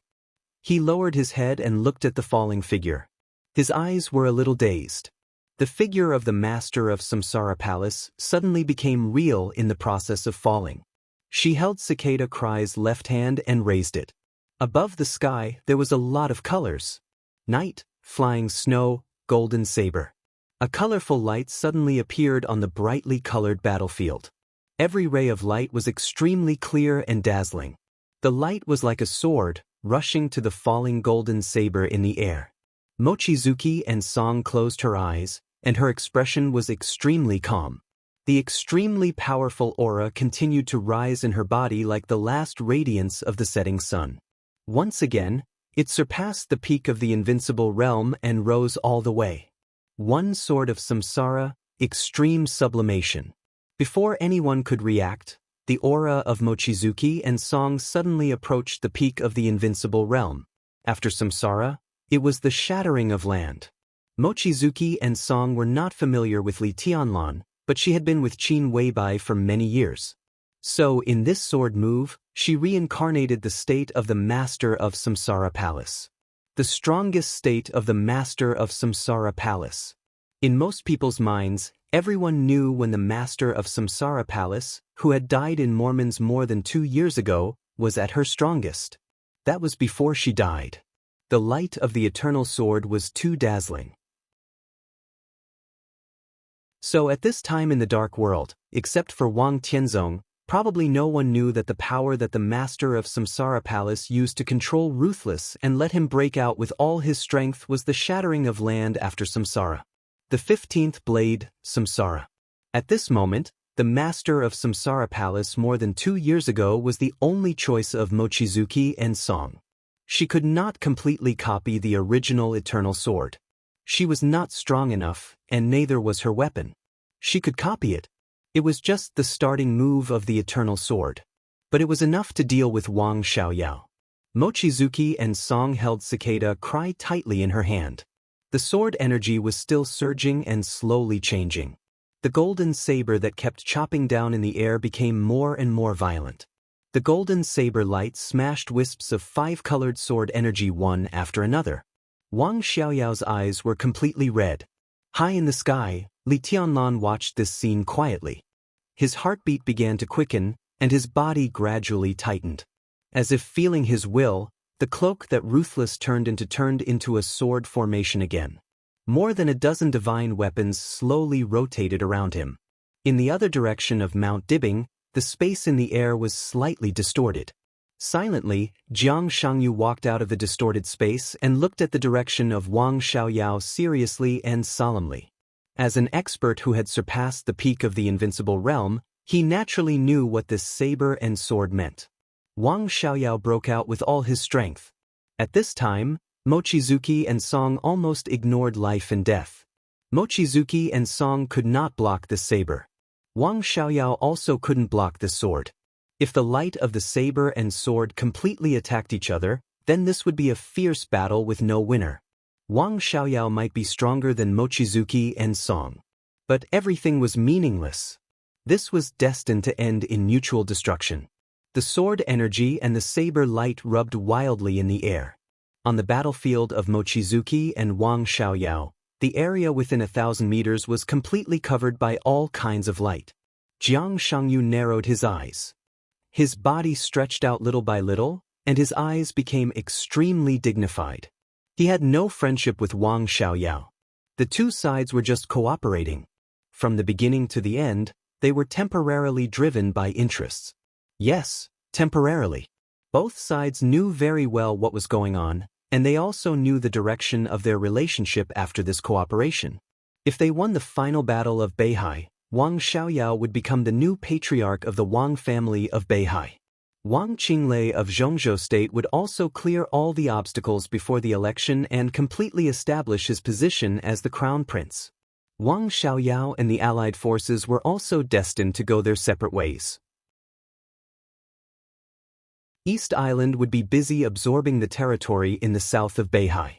He lowered his head and looked at the falling figure. His eyes were a little dazed. The figure of the master of Samsara Palace suddenly became real in the process of falling. She held Cicada Cry's left hand and raised it. Above the sky, there was a lot of colors. Night, flying snow, golden saber. A colorful light suddenly appeared on the brightly colored battlefield. Every ray of light was extremely clear and dazzling. The light was like a sword, rushing to the falling golden saber in the air. Mochizuki and Song closed her eyes, and her expression was extremely calm. The extremely powerful aura continued to rise in her body like the last radiance of the setting sun. Once again, it surpassed the peak of the invincible realm and rose all the way. One sword of samsara, extreme sublimation. Before anyone could react, the aura of Mochizuki and Song suddenly approached the peak of the invincible realm. After samsara, it was the shattering of land. Mochizuki and Song were not familiar with Li Tianlan, but she had been with Qin Weibai for many years. So, in this sword move, she reincarnated the state of the Master of Samsara Palace. The strongest state of the Master of Samsara Palace. In most people's minds, everyone knew when the Master of Samsara Palace, who had died in Mormons more than 2 years ago, was at her strongest. That was before she died. The light of the eternal sword was too dazzling. So at this time in the dark world, except for Wang Tianzong, probably no one knew that the power that the Master of Samsara Palace used to control Ruthless and let him break out with all his strength was the shattering of land after Samsara. The 15th blade, Samsara. At this moment, the Master of Samsara Palace more than 2 years ago was the only choice of Mochizuki and Song. She could not completely copy the original Eternal Sword. She was not strong enough, and neither was her weapon. She could copy it. It was just the starting move of the Eternal Sword. But it was enough to deal with Wang Xiaoyao. Mochizuki and Song held Cicada Cry tightly in her hand. The sword energy was still surging and slowly changing. The golden saber that kept chopping down in the air became more and more violent. The golden saber light smashed wisps of 5-colored sword energy one after another. Wang Xiaoyao's eyes were completely red. High in the sky, Li Tianlan watched this scene quietly. His heartbeat began to quicken, and his body gradually tightened. As if feeling his will, the cloak that Ruthless turned into a sword formation again. More than a dozen divine weapons slowly rotated around him. In the other direction of Mount Dibbing, the space in the air was slightly distorted. Silently, Jiang Shangyu walked out of the distorted space and looked at the direction of Wang Xiaoyao seriously and solemnly. As an expert who had surpassed the peak of the invincible realm, he naturally knew what this saber and sword meant. Wang Xiaoyao broke out with all his strength. At this time, Mochizuki and Song almost ignored life and death. Mochizuki and Song could not block the saber. Wang Xiaoyao also couldn't block the sword. If the light of the saber and sword completely attacked each other, then this would be a fierce battle with no winner. Wang Xiaoyao might be stronger than Mochizuki and Song. But everything was meaningless. This was destined to end in mutual destruction. The sword energy and the saber light rubbed wildly in the air. On the battlefield of Mochizuki and Wang Xiaoyao, the area within 1,000 meters was completely covered by all kinds of light. Jiang Shangyu narrowed his eyes. His body stretched out little by little, and his eyes became extremely dignified. He had no friendship with Wang Xiaoyao. The two sides were just cooperating. From the beginning to the end, they were temporarily driven by interests. Yes, temporarily. Both sides knew very well what was going on, and they also knew the direction of their relationship after this cooperation. If they won the final battle of Beihai, Wang Xiaoyao would become the new patriarch of the Wang family of Beihai. Wang Qinglei of Zhongzhou State would also clear all the obstacles before the election and completely establish his position as the crown prince. Wang Xiaoyao and the allied forces were also destined to go their separate ways. East Island would be busy absorbing the territory in the south of Beihai.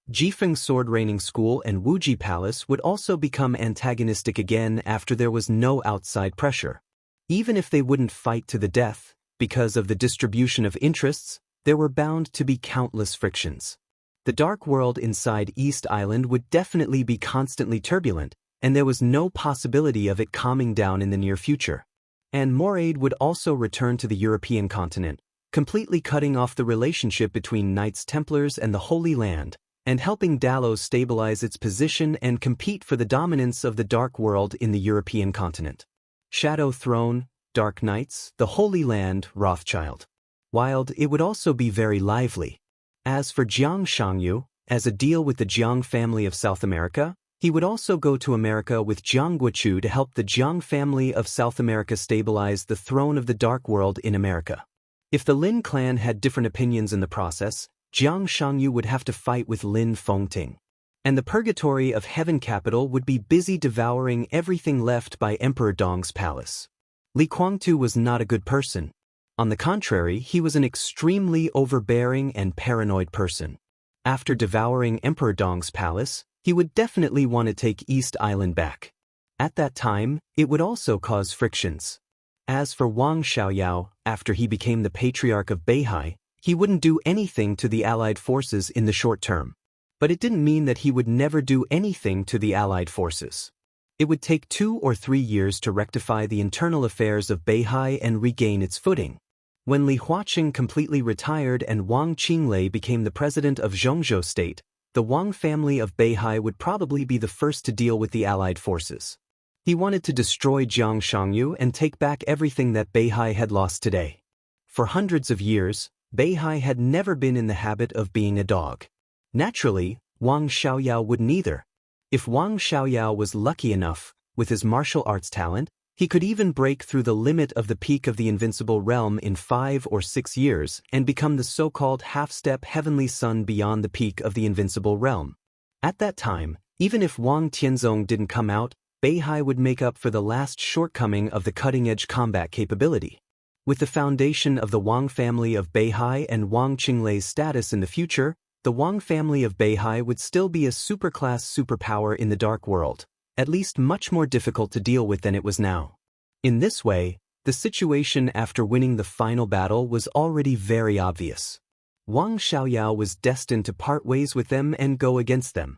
Jifeng Sword Raining School and Wuji Palace would also become antagonistic again after there was no outside pressure. Even if they wouldn't fight to the death, because of the distribution of interests, there were bound to be countless frictions. The dark world inside East Island would definitely be constantly turbulent, and there was no possibility of it calming down in the near future. And more aid would also return to the European continent, completely cutting off the relationship between Knights Templars and the Holy Land, and helping Dalos stabilize its position and compete for the dominance of the Dark World in the European continent. Shadow Throne, Dark Knights, the Holy Land, Rothschild. Wild, it would also be very lively. As for Jiang Shangyu, as a deal with the Jiang family of South America, he would also go to America with Jiang Guochu to help the Jiang family of South America stabilize the throne of the Dark World in America. If the Lin clan had different opinions in the process, Jiang Shangyu would have to fight with Lin Fengting. And the purgatory of Heaven Capital would be busy devouring everything left by Emperor Dong's palace. Li Guangtu was not a good person. On the contrary, he was an extremely overbearing and paranoid person. After devouring Emperor Dong's palace, he would definitely want to take East Island back. At that time, it would also cause frictions. As for Wang Xiaoyao, after he became the patriarch of Beihai, he wouldn't do anything to the allied forces in the short term. But it didn't mean that he would never do anything to the allied forces. It would take 2 or 3 years to rectify the internal affairs of Beihai and regain its footing. When Li Huaqing completely retired and Wang Qinglei became the president of Zhongzhou State, the Wang family of Beihai would probably be the first to deal with the allied forces. He wanted to destroy Jiang Shangyu and take back everything that Beihai had lost today. For hundreds of years, Beihai had never been in the habit of being a dog. Naturally, Wang Xiaoyao wouldn't either. If Wang Xiaoyao was lucky enough, with his martial arts talent, he could even break through the limit of the peak of the invincible realm in 5 or 6 years and become the so-called half-step heavenly son beyond the peak of the invincible realm. At that time, even if Wang Tianzong didn't come out, Beihai would make up for the last shortcoming of the cutting-edge combat capability. With the foundation of the Wang family of Beihai and Wang Qinglei's status in the future, the Wang family of Beihai would still be a superclass superpower in the Dark World, at least much more difficult to deal with than it was now. In this way, the situation after winning the final battle was already very obvious. Wang Xiaoyao was destined to part ways with them and go against them.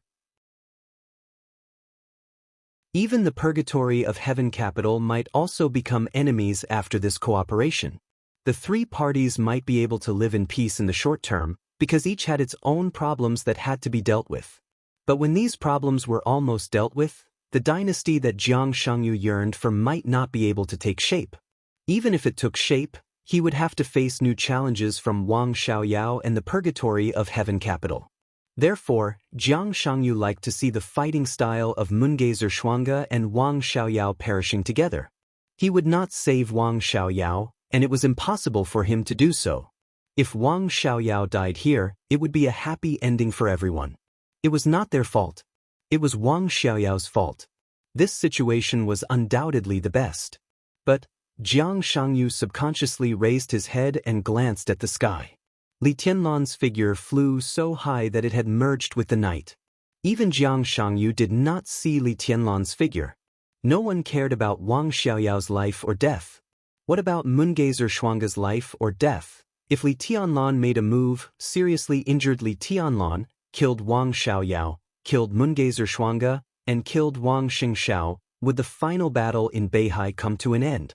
Even the purgatory of Heaven Capital might also become enemies after this cooperation. The 3 parties might be able to live in peace in the short term, because each had its own problems that had to be dealt with. But when these problems were almost dealt with, the dynasty that Xianxia yearned for might not be able to take shape. Even if it took shape, he would have to face new challenges from Wang Xiaoyao and the purgatory of Heaven Capital. Therefore, Jiang Shangyu liked to see the fighting style of Mungazer Shuangge and Wang Xiaoyao perishing together. He would not save Wang Xiaoyao, and it was impossible for him to do so. If Wang Xiaoyao died here, it would be a happy ending for everyone. It was not their fault. It was Wang Xiaoyao's fault. This situation was undoubtedly the best. But Jiang Shangyu subconsciously raised his head and glanced at the sky. Li Tianlan's figure flew so high that it had merged with the night. Even Jiang Shangyu did not see Li Tianlan's figure. No one cared about Wang Xiaoyao's life or death. What about Mungazer Shuangge's life or death? If Li Tianlan made a move, seriously injured Li Tianlan, killed Wang Xiaoyao, killed Mungazer Shuangge, and killed Wang Xingxiao, would the final battle in Beihai come to an end?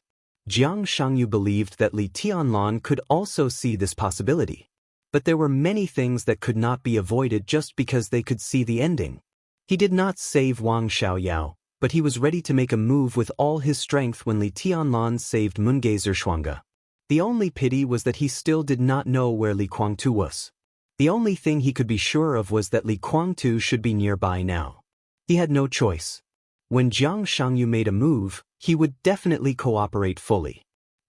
Jiang Shangyu believed that Li Tianlan could also see this possibility. But there were many things that could not be avoided just because they could see the ending. He did not save Wang Xiaoyao, but he was ready to make a move with all his strength when Li Tianlan saved Mungazer Shuangge. The only pity was that he still did not know where Li Guangtu was. The only thing he could be sure of was that Li Guangtu should be nearby now. He had no choice. When Jiang Shangyu made a move, he would definitely cooperate fully.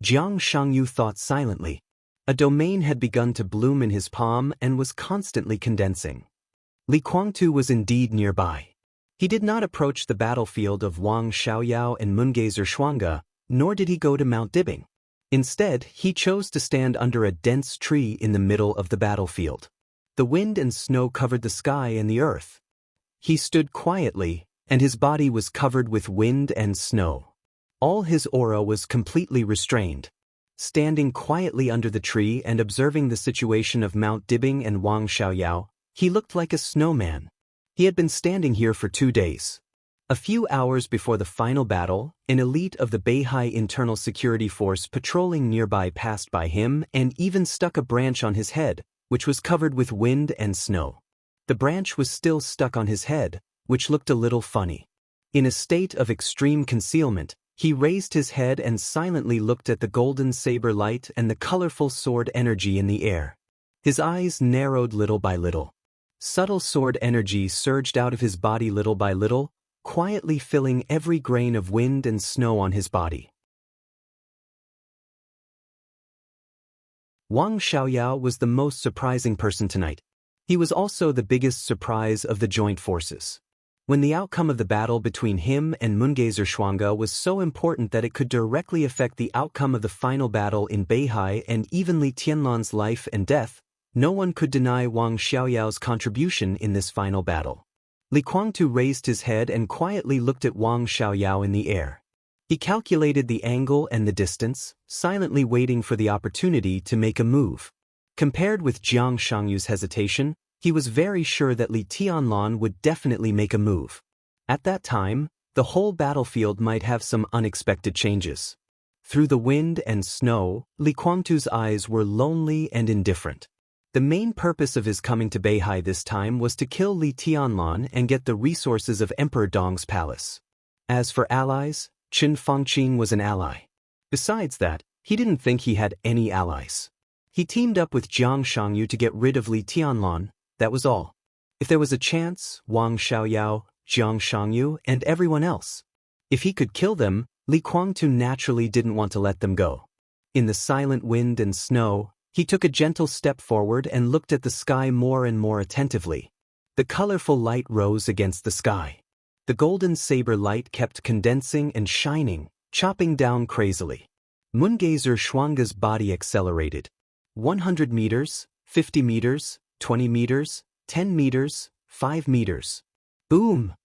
Jiang Shangyu thought silently. A domain had begun to bloom in his palm and was constantly condensing. Li Guangtu was indeed nearby. He did not approach the battlefield of Wang Xiaoyao and Mungazer Shuangge, nor did he go to Mount Dibing. Instead, he chose to stand under a dense tree in the middle of the battlefield. The wind and snow covered the sky and the earth. He stood quietly, and his body was covered with wind and snow. All his aura was completely restrained. Standing quietly under the tree and observing the situation of Mount Dibing and Wang Xiaoyao, he looked like a snowman. He had been standing here for 2 days. A few hours before the final battle, an elite of the Beihai Internal Security Force patrolling nearby passed by him and even stuck a branch on his head, which was covered with wind and snow. The branch was still stuck on his head, which looked a little funny. In a state of extreme concealment, he raised his head and silently looked at the golden saber light and the colorful sword energy in the air. His eyes narrowed little by little. Subtle sword energy surged out of his body little by little, quietly filling every grain of wind and snow on his body. Wang Xiaoyao was the most surprising person tonight. He was also the biggest surprise of the joint forces. When the outcome of the battle between him and Mungazer Shuangge was so important that it could directly affect the outcome of the final battle in Beihai and even Li Tianlan's life and death, no one could deny Wang Xiaoyao's contribution in this final battle. Li Guangtu raised his head and quietly looked at Wang Xiaoyao in the air. He calculated the angle and the distance, silently waiting for the opportunity to make a move. Compared with Jiang Shangyu's hesitation, he was very sure that Li Tianlan would definitely make a move. At that time, the whole battlefield might have some unexpected changes. Through the wind and snow, Li Guangtu's eyes were lonely and indifferent. The main purpose of his coming to Beihai this time was to kill Li Tianlan and get the resources of Emperor Dong's palace. As for allies, Qin Fangqin was an ally. Besides that, he didn't think he had any allies. He teamed up with Jiang Shangyu to get rid of Li Tianlan, that was all. If there was a chance, Wang Xiaoyao, Jiang Shangyu, and everyone else. If he could kill them, Li Guangtu naturally didn't want to let them go. In the silent wind and snow, he took a gentle step forward and looked at the sky more and more attentively. The colorful light rose against the sky. The golden saber light kept condensing and shining, chopping down crazily. Mungazer Shuangge's body accelerated. 100 meters, 50 meters, 20 meters, 10 meters, 5 meters. Boom!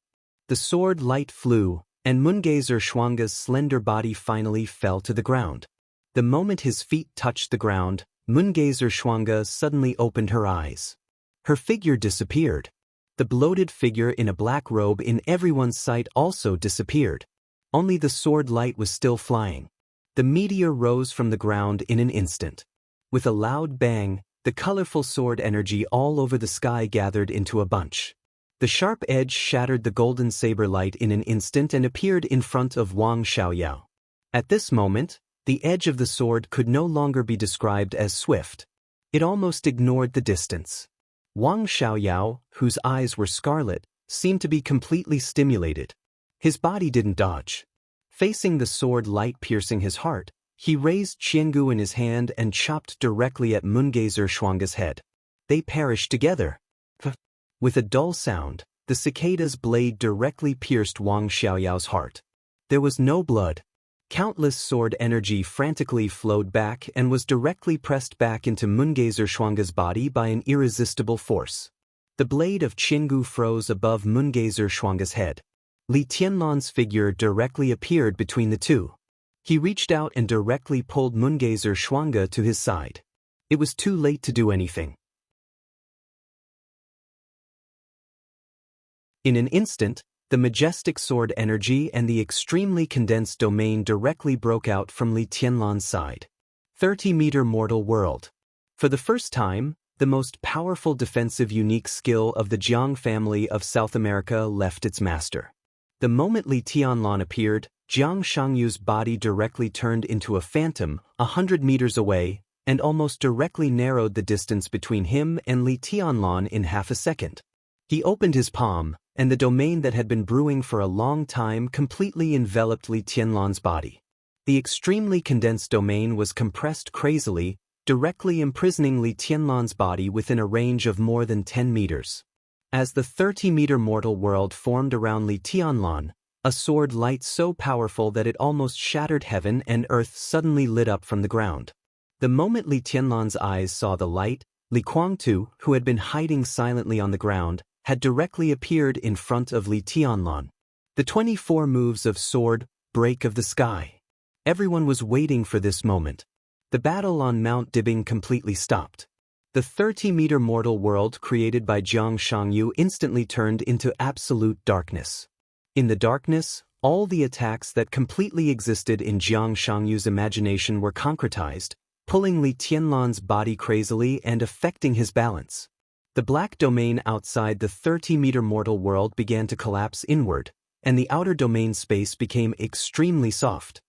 The sword light flew, and Mungazer Shuangge's slender body finally fell to the ground. The moment his feet touched the ground, Mungazer Shuangge suddenly opened her eyes. Her figure disappeared. The bloated figure in a black robe in everyone's sight also disappeared. Only the sword light was still flying. The meteor rose from the ground in an instant. With a loud bang, the colorful sword energy all over the sky gathered into a bunch. The sharp edge shattered the golden saber light in an instant and appeared in front of Wang Xiaoyao. At this moment, the edge of the sword could no longer be described as swift. It almost ignored the distance. Wang Xiaoyao, whose eyes were scarlet, seemed to be completely stimulated. His body didn't dodge. Facing the sword light piercing his heart, he raised Qiangu in his hand and chopped directly at Mungazer Shuang's head. They perished together. With a dull sound, the cicada's blade directly pierced Wang Xiaoyao's heart. There was no blood. Countless sword energy frantically flowed back and was directly pressed back into Mungazer Shuang's body by an irresistible force. The blade of Qiangu froze above Mungazer Shuang's head. Li Tianlan's figure directly appeared between the two. He reached out and directly pulled Mungazer Shuang to his side. It was too late to do anything. In an instant, the majestic sword energy and the extremely condensed domain directly broke out from Li Tianlan's side. 30-meter mortal world. For the first time, the most powerful defensive unique skill of the Jiang family of South America left its master. The moment Li Tianlan appeared, Jiang Shangyu's body directly turned into a phantom 100 meters away and almost directly narrowed the distance between him and Li Tianlan in half a second. He opened his palm, and the domain that had been brewing for a long time completely enveloped Li Tianlan's body. The extremely condensed domain was compressed crazily, directly imprisoning Li Tianlan's body within a range of more than 10 meters. As the 30-meter mortal world formed around Li Tianlan, a sword light so powerful that it almost shattered heaven and earth suddenly lit up from the ground. The moment Li Tianlan's eyes saw the light, Li Guangtu, who had been hiding silently on the ground, had directly appeared in front of Li Tianlan. The 24 moves of sword, break of the sky. Everyone was waiting for this moment. The battle on Mount Dibing completely stopped. The 30-meter mortal world created by Jiang Shangyu instantly turned into absolute darkness. In the darkness, all the attacks that completely existed in Jiang Shangyu's imagination were concretized, pulling Li Tianlan's body crazily and affecting his balance. The black domain outside the 30-meter mortal world began to collapse inward, and the outer domain space became extremely soft.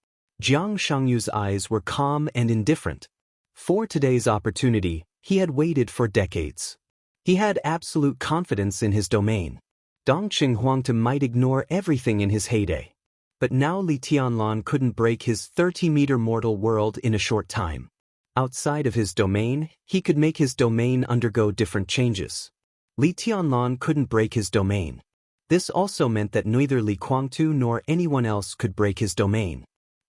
Jiang Shangyu's eyes were calm and indifferent. For today's opportunity, he had waited for decades. He had absolute confidence in his domain. Dongqing Huangtu might ignore everything in his heyday. But now Li Tianlan couldn't break his 30-meter mortal world in a short time. Outside of his domain, he could make his domain undergo different changes. Li Tianlan couldn't break his domain. This also meant that neither Li Guangtu nor anyone else could break his domain.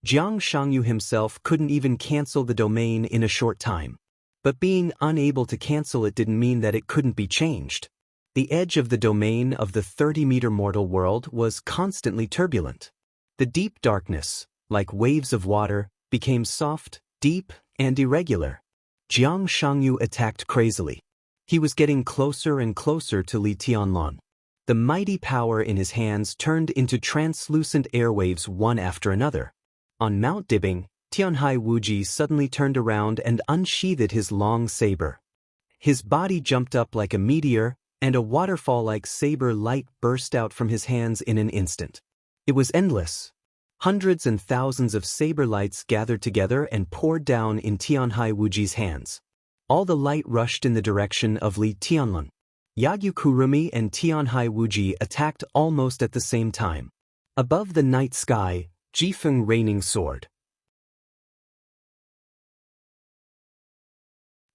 Jiang Shangyu himself couldn't even cancel the domain in a short time. But being unable to cancel it didn't mean that it couldn't be changed. The edge of the domain of the 30-meter mortal world was constantly turbulent. The deep darkness, like waves of water, became soft, deep, and irregular. Jiang Shangyu attacked crazily. He was getting closer and closer to Li Tianlan. The mighty power in his hands turned into translucent airwaves one after another. On Mount Dibing, Tianhai Wuji suddenly turned around and unsheathed his long saber. His body jumped up like a meteor, and a waterfall-like saber light burst out from his hands in an instant. It was endless. Hundreds and thousands of saber lights gathered together and poured down in Tianhai Wuji's hands. All the light rushed in the direction of Li Tianlan. Yagyu Kurumi and Tianhai Wuji attacked almost at the same time. Above the night sky, Jifeng raining sword.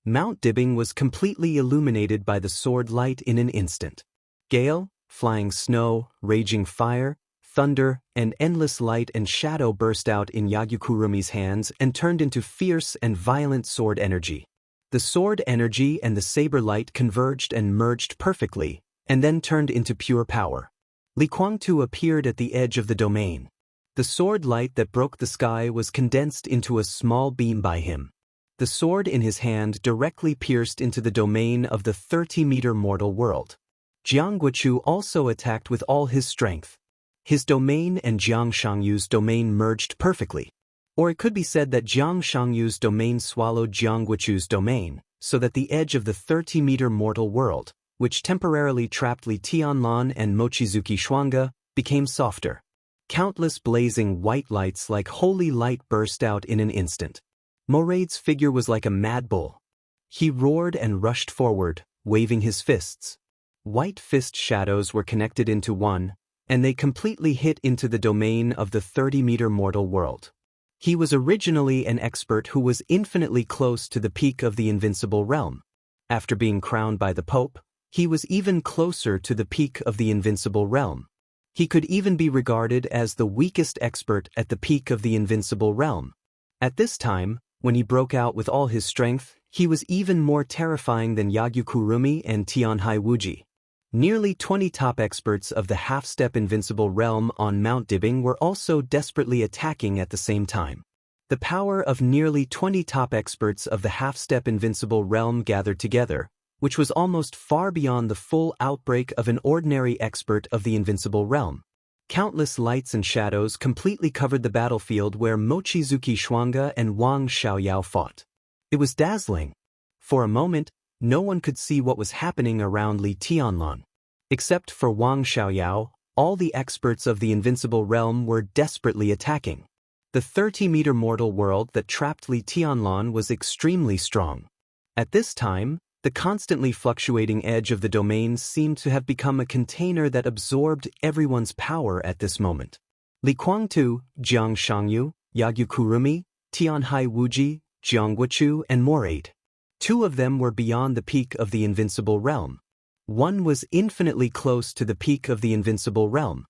Mount Dibing was completely illuminated by the sword light in an instant. Gale, flying snow, raging fire, thunder, and endless light and shadow burst out in Yagyu-Kurumi's hands and turned into fierce and violent sword energy. The sword energy and the saber light converged and merged perfectly, and then turned into pure power. Li Guangtu appeared at the edge of the domain. The sword light that broke the sky was condensed into a small beam by him. The sword in his hand directly pierced into the domain of the 30-meter mortal world. Jiang Guochu also attacked with all his strength. His domain and Jiang Shangyu's domain merged perfectly. Or it could be said that Jiang Shangyu's domain swallowed Jiang Guochu's domain, so that the edge of the 30-meter mortal world, which temporarily trapped Li Tianlan and Mochizuki Shuangge, became softer. Countless blazing white lights like holy light burst out in an instant. Morade's figure was like a mad bull. He roared and rushed forward, waving his fists. White fist shadows were connected into one, and they completely hit into the domain of the 30-meter mortal world. He was originally an expert who was infinitely close to the peak of the invincible realm. After being crowned by the Pope, he was even closer to the peak of the invincible realm. He could even be regarded as the weakest expert at the peak of the invincible realm. At this time, when he broke out with all his strength, he was even more terrifying than Yagyu Kurumi and Tianhai Wuji. Nearly 20 top experts of the half-step invincible realm on Mount Dibing were also desperately attacking at the same time. The power of nearly 20 top experts of the half-step invincible realm gathered together, which was almost far beyond the full outbreak of an ordinary expert of the invincible realm. Countless lights and shadows completely covered the battlefield where Mochizuki Shuangge and Wang Xiaoyao fought. It was dazzling. For a moment, no one could see what was happening around Li Tianlan. Except for Wang Xiaoyao, all the experts of the invincible realm were desperately attacking. The 30-meter mortal world that trapped Li Tianlan was extremely strong. At this time, the constantly fluctuating edge of the domain seemed to have become a container that absorbed everyone's power at this moment. Li Kuangtu, Jiang Shangyu, Yagyu Kurumi, Tianhai Wuji, Jiang Guochu, and Morade. 2 of them were beyond the peak of the invincible realm. 1 was infinitely close to the peak of the invincible realm.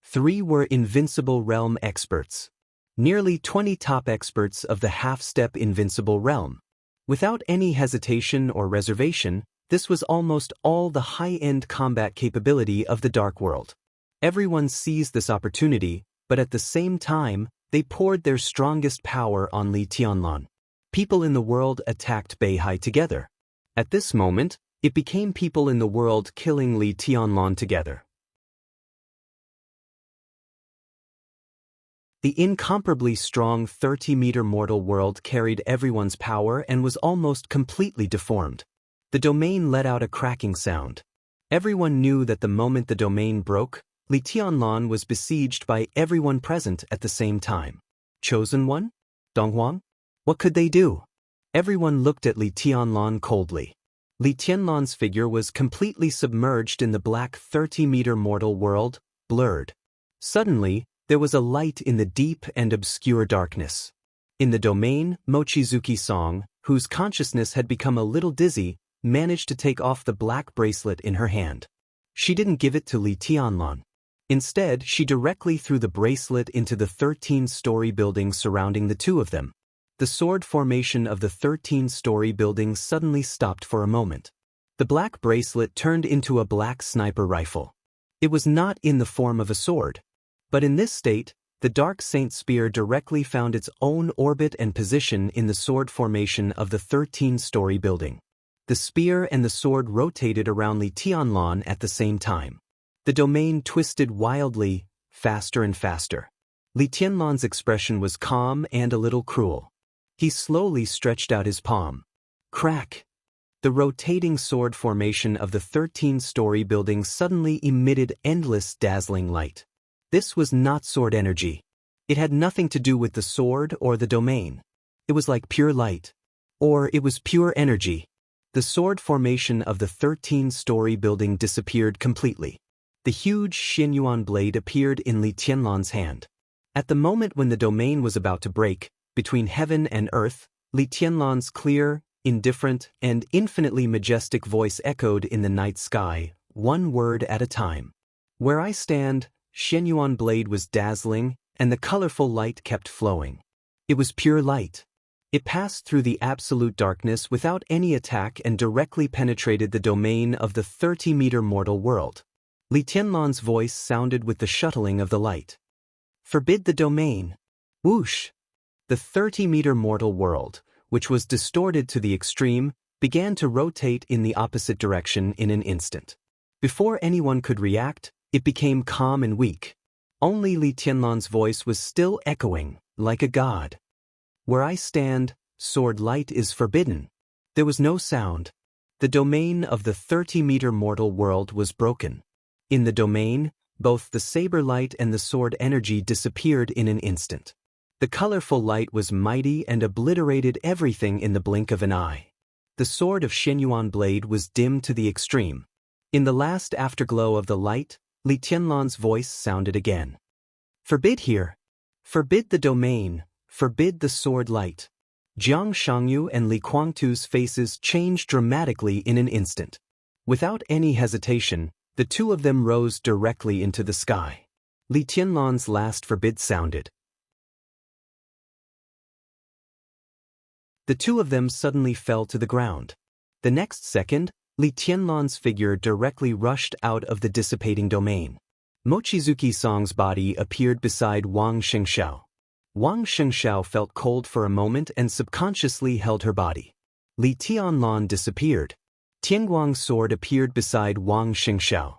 3 were invincible realm experts. Nearly 20 top experts of the half-step invincible realm. Without any hesitation or reservation, this was almost all the high-end combat capability of the Dark World. Everyone seized this opportunity, but at the same time, they poured their strongest power on Li Tianlan. People in the world attacked Beihai together. At this moment, it became people in the world killing Li Tianlan together. The incomparably strong 30-meter mortal world carried everyone's power and was almost completely deformed. The domain let out a cracking sound. Everyone knew that the moment the domain broke, Li Tianlan was besieged by everyone present at the same time. Chosen One? Donghuang? What could they do? Everyone looked at Li Tianlan coldly. Li Tianlan's figure was completely submerged in the black 30-meter mortal world, blurred. Suddenly, there was a light in the deep and obscure darkness. In the domain, Mochizuki Song, whose consciousness had become a little dizzy, managed to take off the black bracelet in her hand. She didn't give it to Li Tianlan. Instead, she directly threw the bracelet into the 13-story building surrounding the 2 of them. The sword formation of the 13-story building suddenly stopped for a moment. The black bracelet turned into a black sniper rifle. It was not in the form of a sword. But in this state, the Dark Saint Spear directly found its own orbit and position in the sword formation of the 13-story building. The spear and the sword rotated around Li Tianlan at the same time. The domain twisted wildly, faster and faster. Li Tianlan's expression was calm and a little cruel. He slowly stretched out his palm. Crack! The rotating sword formation of the 13-story building suddenly emitted endless dazzling light. This was not sword energy. It had nothing to do with the sword or the domain. It was like pure light. Or it was pure energy. The sword formation of the 13-story building disappeared completely. The huge Xianyuan blade appeared in Li Tianlan's hand. At the moment when the domain was about to break, between heaven and earth, Li Tianlan's clear, indifferent, and infinitely majestic voice echoed in the night sky, one word at a time. Where I stand, Xianyuan blade was dazzling, and the colorful light kept flowing. It was pure light. It passed through the absolute darkness without any attack and directly penetrated the domain of the 30-meter mortal world. Li Tianlan's voice sounded with the shuttling of the light. Forbid the domain. Whoosh! The 30-meter mortal world, which was distorted to the extreme, began to rotate in the opposite direction in an instant. Before anyone could react, it became calm and weak. Only Li Tianlan's voice was still echoing, like a god. Where I stand, sword light is forbidden. There was no sound. The domain of the 30-meter mortal world was broken. In the domain, both the saber light and the sword energy disappeared in an instant. The colorful light was mighty and obliterated everything in the blink of an eye. The sword of Xianyuan blade was dim to the extreme. In the last afterglow of the light, Li Tianlan's voice sounded again. Forbid here. Forbid the domain. Forbid the sword light. Jiang Shangyu and Li Guangtu's faces changed dramatically in an instant. Without any hesitation, the two of them rose directly into the sky. Li Tianlan's last forbid sounded. The two of them suddenly fell to the ground. The next second, Li Tianlan's figure directly rushed out of the dissipating domain. Mochizuki Song's body appeared beside Wang Xingxiao. Wang Xingxiao felt cold for a moment and subconsciously held her body. Li Tianlan disappeared. Tianguang's sword appeared beside Wang Xingxiao.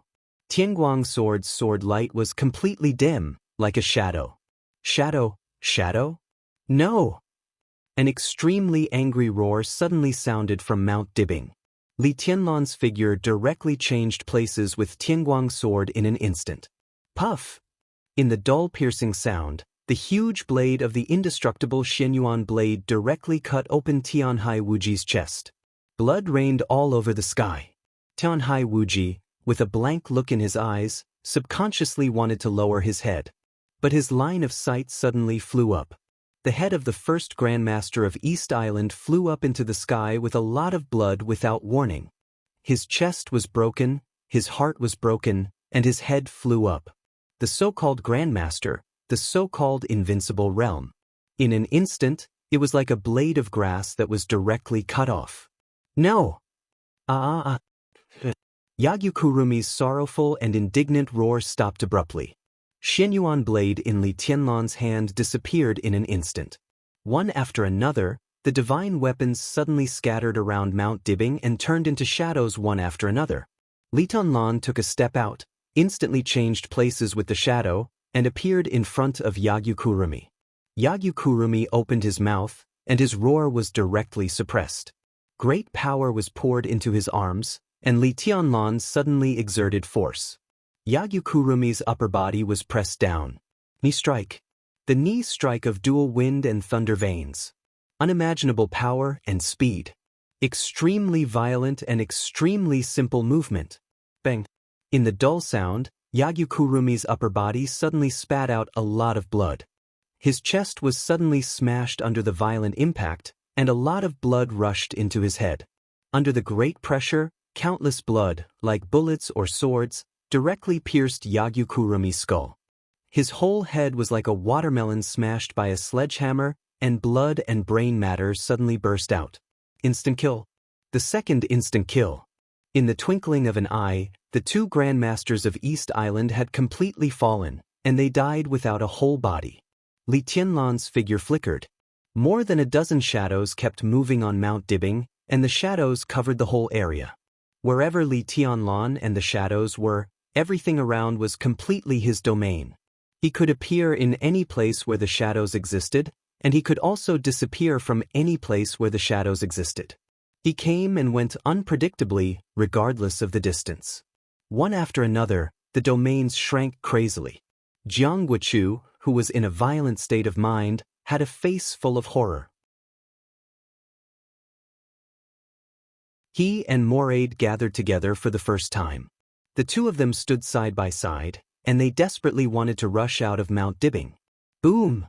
Tianguang's sword light was completely dim, like a shadow. Shadow? Shadow? No! An extremely angry roar suddenly sounded from Mount Dibing. Li Tianlan's figure directly changed places with Tianguang's sword in an instant. Puff! In the dull piercing sound, the huge blade of the indestructible Xianyuan blade directly cut open Tianhai Wuji's chest. Blood rained all over the sky. Tianhai Wuji, with a blank look in his eyes, subconsciously wanted to lower his head. But his line of sight suddenly flew up. The head of the first Grandmaster of East Island flew up into the sky with a lot of blood without warning. His chest was broken, his heart was broken, and his head flew up. The so-called Grandmaster, the so-called invincible realm. In an instant, it was like a blade of grass that was directly cut off. No! Yagyukurumi's sorrowful and indignant roar stopped abruptly. Xianyuan blade in Li Tianlan's hand disappeared in an instant. One after another, the divine weapons suddenly scattered around Mount Dibing and turned into shadows one after another. Li Tianlan took a step out, instantly changed places with the shadow, and appeared in front of Yagyukurumi. Yagyukurumi opened his mouth, and his roar was directly suppressed. Great power was poured into his arms, and Li Tianlan suddenly exerted force. Yagyukurumi's upper body was pressed down. Knee strike. The knee strike of dual wind and thunder veins. Unimaginable power and speed. Extremely violent and extremely simple movement. Bang. In the dull sound, Yagyukurumi's upper body suddenly spat out a lot of blood. His chest was suddenly smashed under the violent impact, and a lot of blood rushed into his head. Under the great pressure, countless blood, like bullets or swords, directly pierced Yagyukurumi's skull. His whole head was like a watermelon smashed by a sledgehammer, and blood and brain matter suddenly burst out. Instant kill. The second instant kill. In the twinkling of an eye, the two Grandmasters of East Island had completely fallen, and they died without a whole body. Li Tianlan's figure flickered. More than a dozen shadows kept moving on Mount Dibing, and the shadows covered the whole area. Wherever Li Tianlan and the shadows were, everything around was completely his domain. He could appear in any place where the shadows existed, and he could also disappear from any place where the shadows existed. He came and went unpredictably, regardless of the distance. One after another, the domains shrank crazily. Jiang Guochu, who was in a violent state of mind, had a face full of horror. He and Moraid gathered together for the first time. The two of them stood side by side, and they desperately wanted to rush out of Mount Dibing. Boom!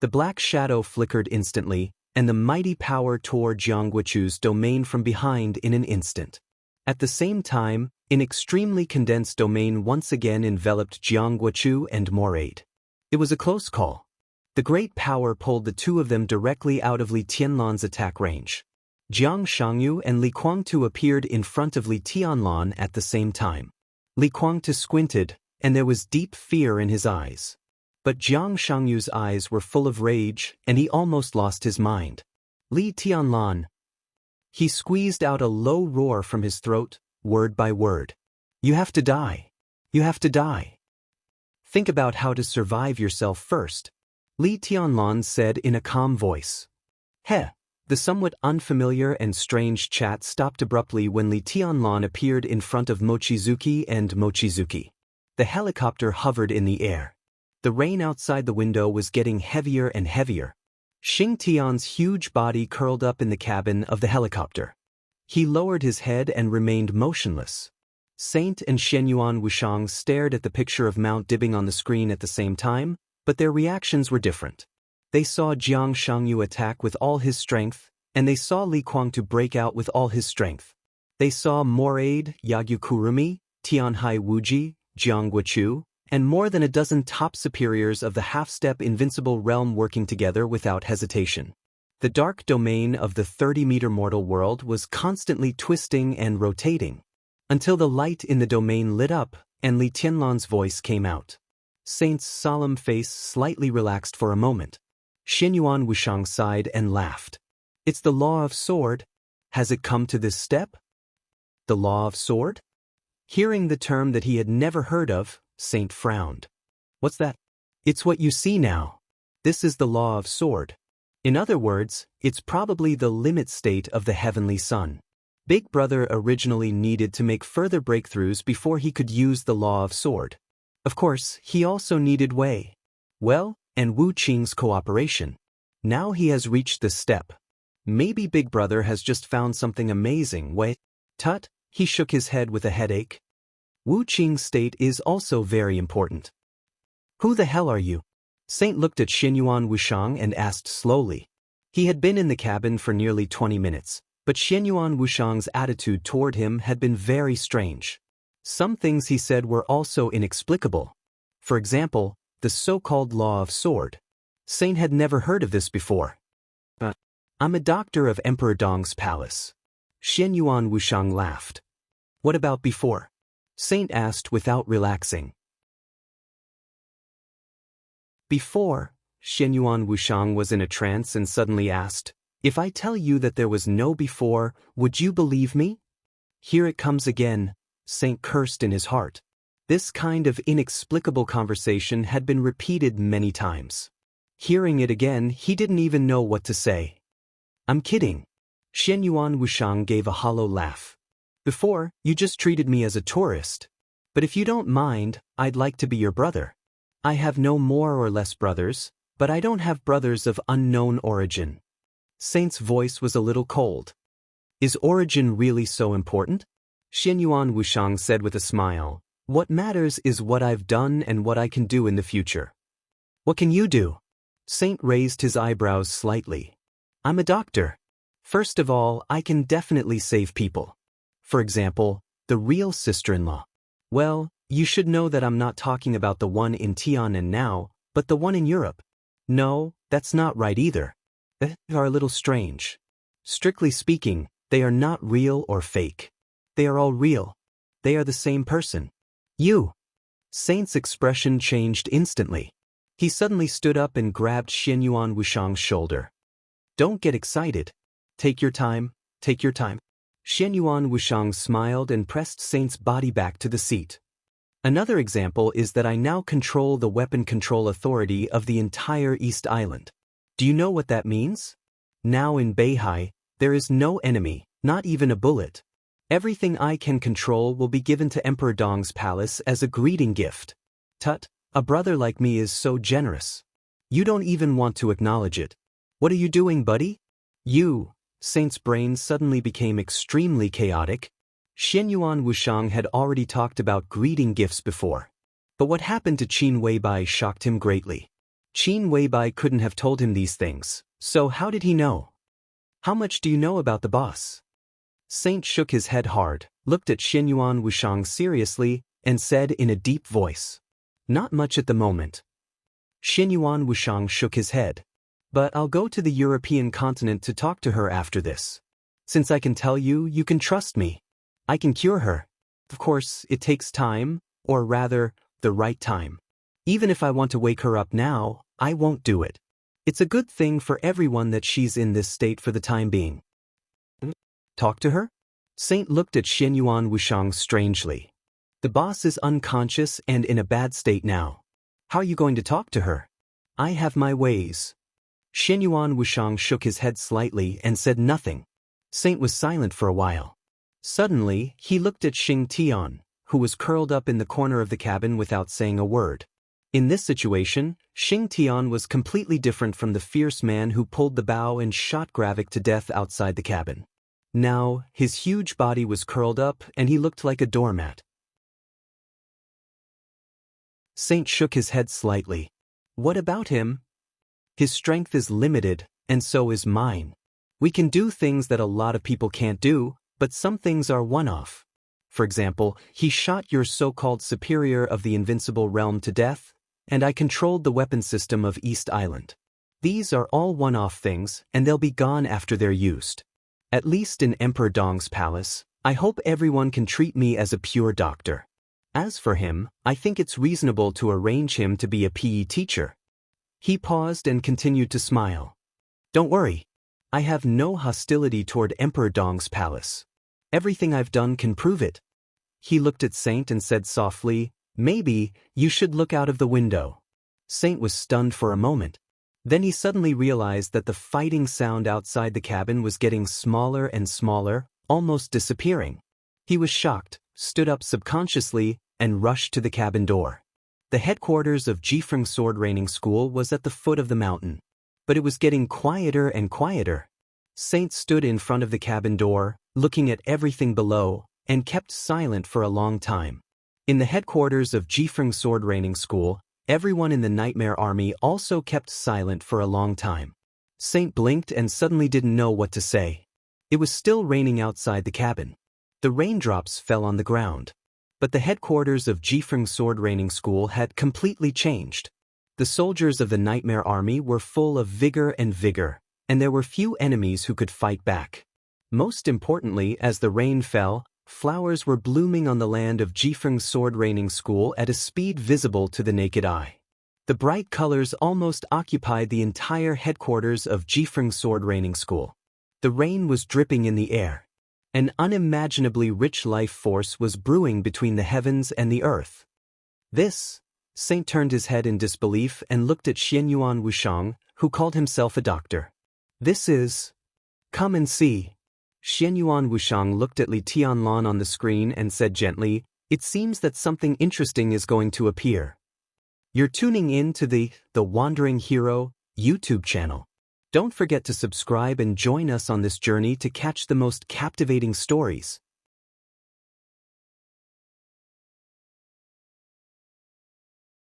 The black shadow flickered instantly, and the mighty power tore Jiang Guochu's domain from behind in an instant. At the same time, an extremely condensed domain once again enveloped Jiang Guochu and Moraid. It was a close call. The great power pulled the two of them directly out of Li Tianlan's attack range. Jiang Shangyu and Li Guangtu appeared in front of Li Tianlan at the same time. Li Guangtu squinted, and there was deep fear in his eyes. But Jiang Shangyu's eyes were full of rage, and he almost lost his mind. Li Tianlan. He squeezed out a low roar from his throat, word by word. You have to die. You have to die. Think about how to survive yourself first. Li Tianlan said in a calm voice. Heh, The somewhat unfamiliar and strange chat stopped abruptly when Li Tianlan appeared in front of Mochizuki and Mochizuki. The helicopter hovered in the air. The rain outside the window was getting heavier and heavier. Xing Tian's huge body curled up in the cabin of the helicopter. He lowered his head and remained motionless. Saint and Shenyuan Wushang stared at the picture of Mount Dibbing on the screen at the same time, but their reactions were different. They saw Jiang Shangyu attack with all his strength, and they saw Li Kuang to break out with all his strength. They saw Morade, Yagyu Kurumi, Tianhai Wuji, Jiang Guochu, and more than a dozen top superiors of the half-step invincible realm working together without hesitation. The dark domain of the 30-meter mortal world was constantly twisting and rotating, until the light in the domain lit up and Li Tianlan's voice came out. Saint's solemn face slightly relaxed for a moment. Shenyuan Wushang sighed and laughed. It's the law of sword. Has it come to this step? The law of sword? Hearing the term that he had never heard of, Saint frowned. What's that? It's what you see now. This is the law of sword. In other words, it's probably the limit state of the heavenly sun. Big Brother originally needed to make further breakthroughs before he could use the law of sword. Of course, he also needed Wei. Well, and Wu Qing's cooperation. Now he has reached this step. Maybe Big Brother has just found something amazing. Wei. Tut, he shook his head with a headache. Wu Qing's state is also very important. Who the hell are you? Saint looked at Shenyuan Wushang and asked slowly. He had been in the cabin for nearly 20 minutes, but Shenyuan Wushang's attitude toward him had been very strange. Some things he said were also inexplicable. For example, the so-called law of sword. Saint had never heard of this before. I'm a doctor of Emperor Dong's palace. Shenyuan Wushang laughed. What about before? Saint asked without relaxing. Before, Shenyuan Wushang was in a trance and suddenly asked, if I tell you that there was no before, would you believe me? Here it comes again, Saint cursed in his heart. This kind of inexplicable conversation had been repeated many times. Hearing it again, he didn't even know what to say. I'm kidding. Shenyuan Wushang gave a hollow laugh. Before, you just treated me as a tourist. But if you don't mind, I'd like to be your brother. I have no more or less brothers, but I don't have brothers of unknown origin. Saint's voice was a little cold. Is origin really so important? Shenyuan Wushang said with a smile. What matters is what I've done and what I can do in the future. What can you do? Saint raised his eyebrows slightly. I'm a doctor. First of all, I can definitely save people. For example, the real sister-in-law. Well, you should know that I'm not talking about the one in Tiannan now, but the one in Europe. No, that's not right either. They are a little strange. Strictly speaking, they are not real or fake. They are all real. They are the same person. You. Saint's expression changed instantly. He suddenly stood up and grabbed Shenyuan Wushang's shoulder. Don't get excited. Take your time, take your time. Shenyuan Wushang smiled and pressed Saint's body back to the seat. Another example is that I now control the weapon control authority of the entire East Island. Do you know what that means? Now in Beihai, there is no enemy, not even a bullet. Everything I can control will be given to Emperor Dong's palace as a greeting gift. Tut, a brother like me is so generous. You don't even want to acknowledge it. What are you doing, buddy? You. Saint's brain suddenly became extremely chaotic. Shenyuan Wushang had already talked about greeting gifts before. But what happened to Qin Weibai shocked him greatly. Qin Weibai couldn't have told him these things, so how did he know? How much do you know about the boss? Saint shook his head hard, looked at Shenyuan Wushang seriously, and said in a deep voice, not much at the moment. Shenyuan Wushang shook his head. But I'll go to the European continent to talk to her after this. Since I can tell you, you can trust me. I can cure her. Of course, it takes time, or rather, the right time. Even if I want to wake her up now, I won't do it. It's a good thing for everyone that she's in this state for the time being. Talk to her? Saint looked at Shenyuan Wushang strangely. The boss is unconscious and in a bad state now. How are you going to talk to her? I have my ways. Xianyuan Wushang shook his head slightly and said nothing. Saint was silent for a while. Suddenly, he looked at Xing Tian, who was curled up in the corner of the cabin without saying a word. In this situation, Xing Tian was completely different from the fierce man who pulled the bow and shot Gravik to death outside the cabin. Now, his huge body was curled up and he looked like a doormat. Saint shook his head slightly. What about him? His strength is limited, and so is mine. We can do things that a lot of people can't do, but some things are one-off. For example, he shot your so-called superior of the invincible realm to death, and I controlled the weapon system of East Island. These are all one-off things, and they'll be gone after they're used. At least in Emperor Dong's palace, I hope everyone can treat me as a pure doctor. As for him, I think it's reasonable to arrange him to be a PE teacher. He paused and continued to smile. Don't worry. I have no hostility toward Emperor Dong's palace. Everything I've done can prove it. He looked at Saint and said softly, maybe you should look out of the window. Saint was stunned for a moment. Then he suddenly realized that the fighting sound outside the cabin was getting smaller and smaller, almost disappearing. He was shocked, stood up subconsciously, and rushed to the cabin door. The headquarters of Jifeng Sword Training School was at the foot of the mountain. But it was getting quieter and quieter. Saint stood in front of the cabin door, looking at everything below, and kept silent for a long time. In the headquarters of Jifeng Sword Training School, everyone in the Nightmare Army also kept silent for a long time. Saint blinked and suddenly didn't know what to say. It was still raining outside the cabin. The raindrops fell on the ground. But the headquarters of Jifeng Sword Training School had completely changed. The soldiers of the Nightmare Army were full of vigor, and there were few enemies who could fight back. Most importantly, as the rain fell, flowers were blooming on the land of Jifeng Sword Training School at a speed visible to the naked eye. The bright colors almost occupied the entire headquarters of Jifeng Sword Training School. The rain was dripping in the air. An unimaginably rich life force was brewing between the heavens and the earth. This, Saint turned his head in disbelief and looked at Xianyuan Wushang, who called himself a doctor. This is... Come and see. Xianyuan Wushang looked at Li Tianlan on the screen and said gently, it seems that something interesting is going to appear. You're tuning in to the Wandering Hero YouTube channel. Don't forget to subscribe and join us on this journey to catch the most captivating stories.